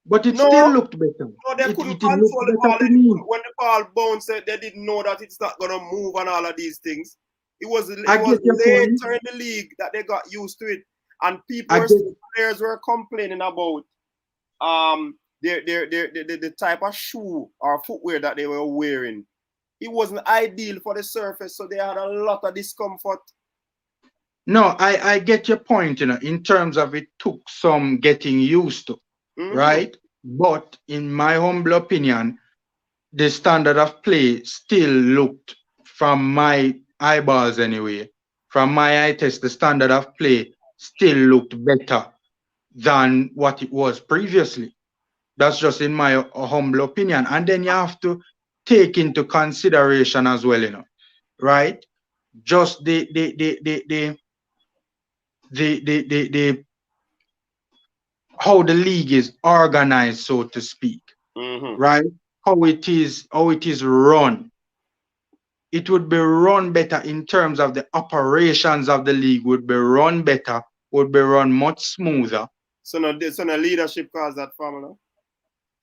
But it still looked better. No, they couldn't control the ball. When the ball bounced, they didn't know that it's not going to move and all of these things. It was later in the league that they got used to it. And players were complaining about the type of shoe or footwear that they were wearing. It wasn't ideal for the surface, so they had a lot of discomfort. No, I get your point, in terms of it took some getting used to, right? But in my humble opinion, the standard of play still looked, from my eyeballs anyway, from my eye test, the standard of play still looked better than what it was previously. That's just in my humble opinion. And then you have to take into consideration as well, right? Just the how the league is organized, so to speak, right? How it is run. It would be run better in terms of the operations of the league would be run better would be run much smoother. So no leadership caused that formula?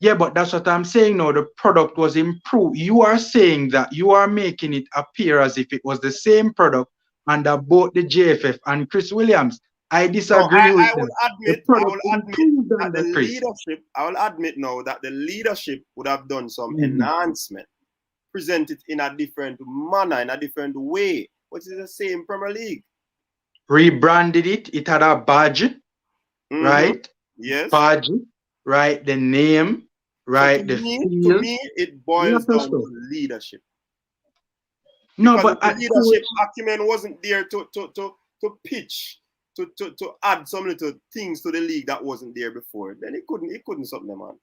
Yeah, but that's what I'm saying now. The product was improved. You are saying that you are making it appear as if it was the same product under both the JFF and Chris Williams. I disagree with them. I will admit that the Chris. leadership, I will admit now that the leadership would have done some enhancement, presented in a different manner, in a different way, but it's the same Premier League. Rebranded it. It had a badge, right? Yes. Badge, right? The name, right? So to me, it boils down to leadership. No, because but the leadership acumen wasn't there to pitch, to add some little things to the league that wasn't there before. Then he couldn't something, man.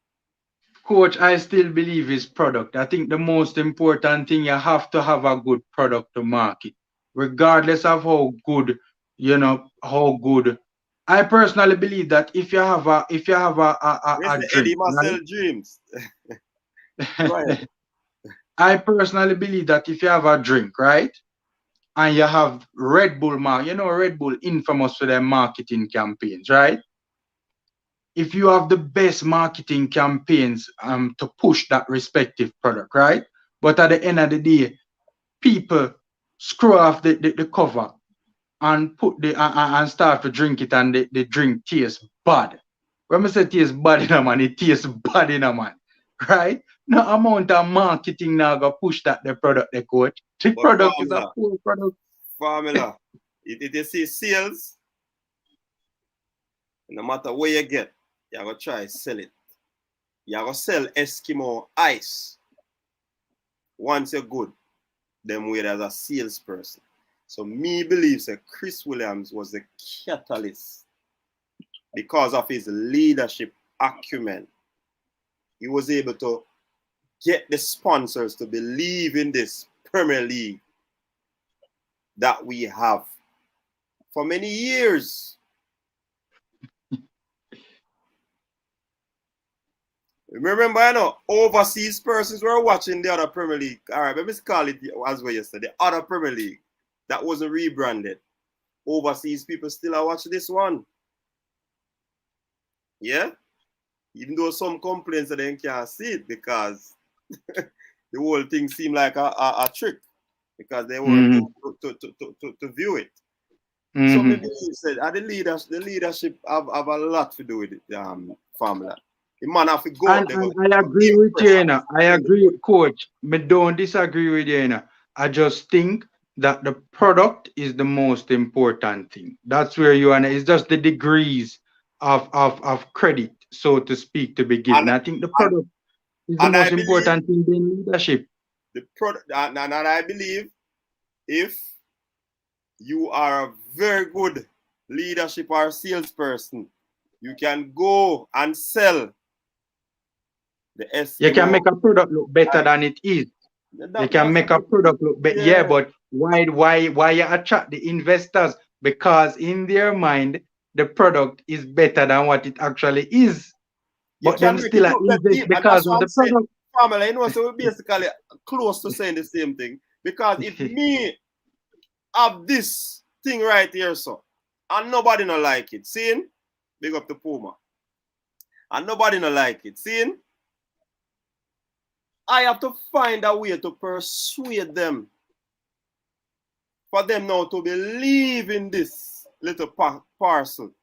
Coach, I still believe his product. I think the most important thing, you have to have a good product to market, regardless of how good, how good. I personally believe that if you have a drink, Eddie Marcel dreams. Right. I personally believe that if you have a drink, right, and you have Red Bull, Red Bull infamous for their marketing campaigns, right? If you have the best marketing campaigns to push that respective product, right? But at the end of the day, people screw off the cover and put and start to drink it, and the drink tastes bad. When I say tastes bad in a man, it tastes bad in a man, right? No amount of marketing now go push that the product, the coach. The product is a poor product. Formula. It is sales. No matter where you get, you're going to try sell it. You're going to sell Eskimo ice. Once you're good, them way as a salesperson. So me believes that Chris Williams was the catalyst because of his leadership acumen. He was able to get the sponsors to believe in this Premier League that we have for many years. Remember, overseas persons were watching the other Premier League. All right, let me call it as well yesterday. The other Premier League that wasn't rebranded. Overseas people still are watching this one. Yeah? Even though some complaints that they can't see it because the whole thing seemed like a trick because they weren't to view it. So maybe you said the leadership have a lot to do with it, formula. The man have to go out there. I agree with you, I agree, coach. I don't disagree with you, I just think that the product is the most important thing. That's where you are. It's just the degrees of credit, so to speak, to be given. I think the product is the most important thing in leadership. The product, and I believe if you are a very good leadership or salesperson, you can go and sell the Eskimo. You can make a product look better than it is. You can make a product look better. Yeah, but why you attract the investors? Because in their mind, the product is better than what it actually is. But them still invest because of the product. Family, so we're basically close to saying the same thing. Because if me have this thing right here, so, and nobody not like it, seeing? Big up the Puma. And nobody not like it, seeing? I have to find a way to persuade them for them now to believe in this little parcel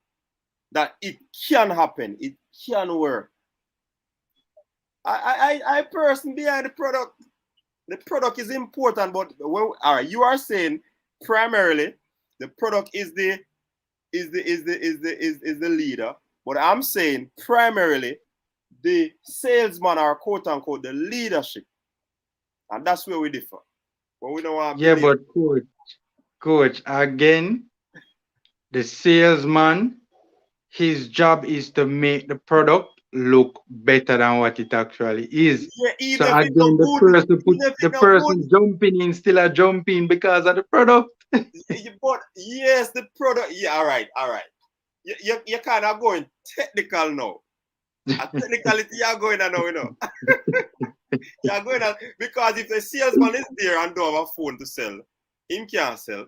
that it can happen, it can work. I person behind the product. The product is important, but all right, you are saying primarily the product is the leader, but I'm saying primarily the salesman are quote unquote the leadership, and that's where we differ. But we don't want to but coach, again, the salesman, his job is to make the product look better than what it actually is. Yeah, so again, the person jumping in still a jumping because of the product. But yes, the product. Yeah, all right. You kind of going technical now. Technicality, you're going to know, You're going to, because if the salesman is there and don't have a phone to sell, him can't sell.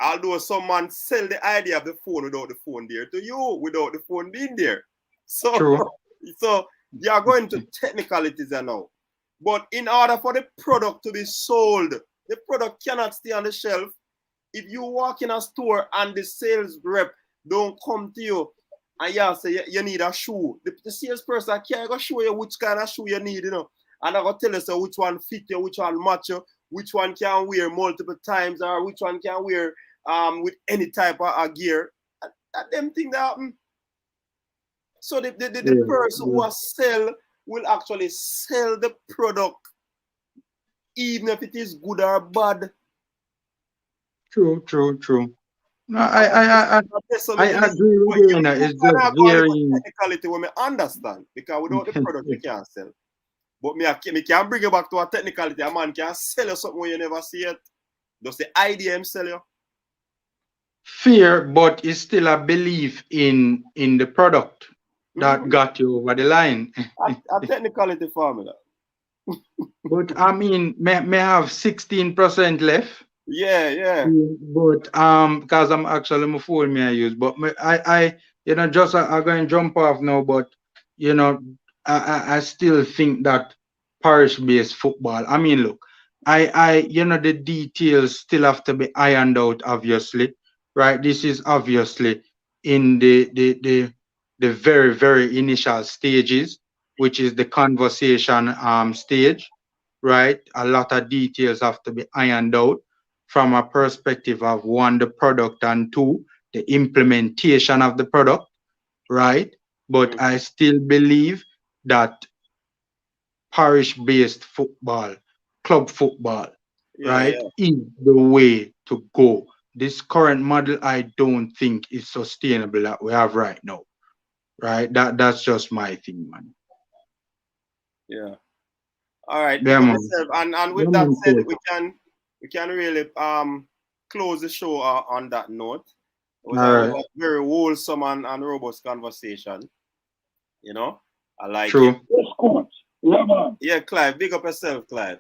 Although some man sell the idea of the phone without the phone there to you, without the phone being there. So, True. so you are going to technicalities now. But in order for the product to be sold, the product cannot stay on the shelf. If you walk in a store and the sales rep don't come to you and you say you need a shoe, the salesperson can't go show you which kind of shoe you need, you know. And I go tell you so which one fit you, which one match you, which one can wear multiple times, or which one can wear with any type of gear. That them thing that happen. So the person who sell will actually sell the product, even if it is good or bad. True. No, I agree with you. You know, it's just very technicality when I understand, because without the product you can't sell. But me can bring you back to a technicality. A man can sell you something when you never see it. Does the idea him sell you? fear, but it's still a belief in the product that got you over the line. A technicality formula. But I mean, may have 16% left. Yeah. But because I'm actually my phone me I use, but I you know just I'm going to jump off now. But you know, I still think that parish-based football. I mean, look, I you know the details still have to be ironed out. Obviously, right? This is obviously in the very initial stages, which is the conversation stage, right? A lot of details have to be ironed out from a perspective of one, the product, and two, the implementation of the product, right? But I still believe that parish-based football, club football, right, is the way to go. This current model, I don't think is sustainable that we have right now, right? That's just my thing, man. Yeah. All right. Yeah, man. And with that said, we can really close the show on that note. It was a very wholesome and robust conversation. You know, I like it. Yeah, man. Yeah, Clive, big up yourself, Clive.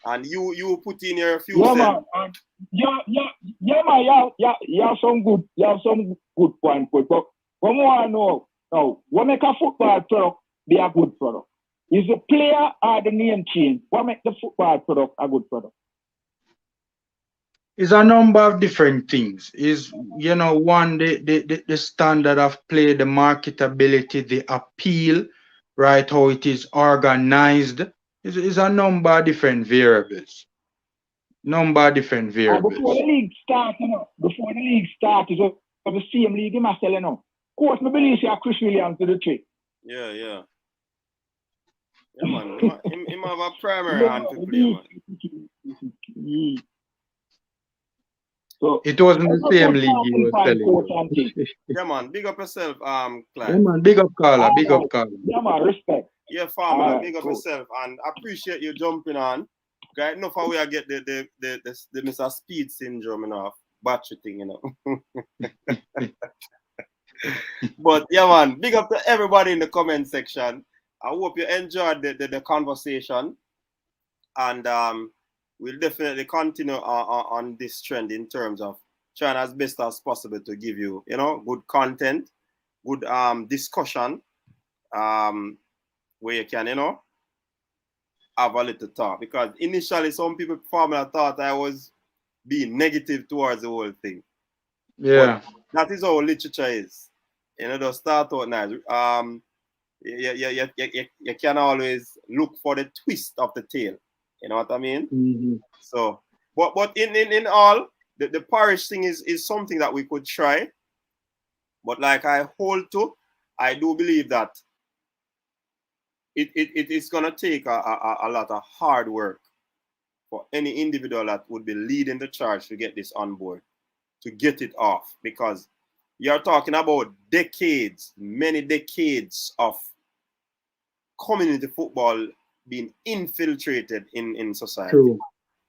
And you put in your few cents. Man. Yeah, man. You have some good point. But one more I know now, what make a football product be a good product? Is the player or the name change? What make the football product a good product? It's a number of different things. Is you know, one, the standard of play, the marketability, the appeal, right? How it is organized. Is a number of different variables. Before the league starts, you know, it's the same league, you sell, you know. Of course, I believe you Chris Williams to the trick. Yeah. Yeah, man. Him have a primary hand to play, man. So it wasn't the same league you were telling. Yeah, man. Big up yourself, Clive. Yeah, man. Big up Carla. Yeah, man. Respect. Yeah, farmer. Big up yourself, and appreciate you jumping on. Right, enough how we get the Mr. Speed syndrome, you know, battery thing, you know. But yeah, man, big up to everybody in the comment section. I hope you enjoyed the conversation, and we'll definitely continue on this trend in terms of trying as best as possible to give you, you know, good content, good discussion, where you can, you know, have a little talk. Because initially some people formally thought I was being negative towards the whole thing. Yeah. But that is how literature is. You know, just start out nice. You can always look for the twist of the tail. You know what I mean? Mm-hmm. So, but in all, the parish thing is something that we could try. But like I hold to, I do believe that it is gonna take a lot of hard work for any individual that would be leading the charge to get this on board, to get it off, because you're talking about decades, many decades of community football being infiltrated in society. True.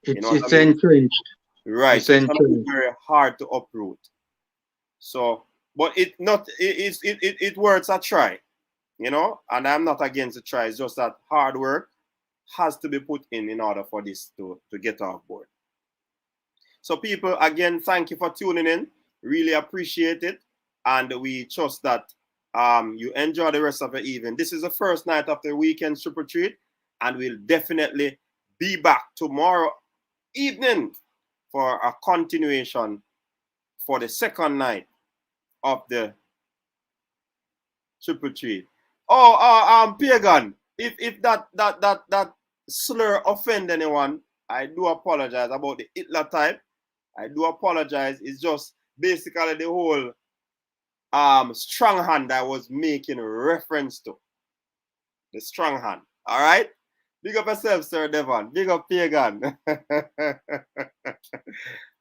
It's entrenched. Right. It's gonna be very hard to uproot. So, but it works a try, you know, and I'm not against the try. It's just that hard work has to be put in order for this to get off board. So people, again, thank you for tuning in. Really appreciate it. And we trust that you enjoy the rest of the evening. This is the first night of the Weekend TripleTreat, and we'll definitely be back tomorrow evening for a continuation for the second night of the TripleTreat. Pagan, if that slur offend anyone, I do apologize about the Hitler type. I do apologize. It's just basically the whole strong hand I was making reference to. The strong hand. All right? Big up yourself, Sir Devon. Big up Pagan.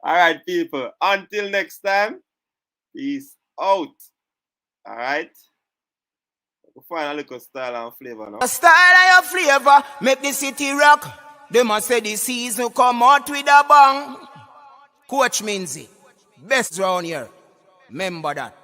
All right, people. Until next time, peace out. All right? We'll find a little style and flavor now. A style and flavor make the city rock. They must say the season come out with a bang. Coach Minzy, best round here. Remember that.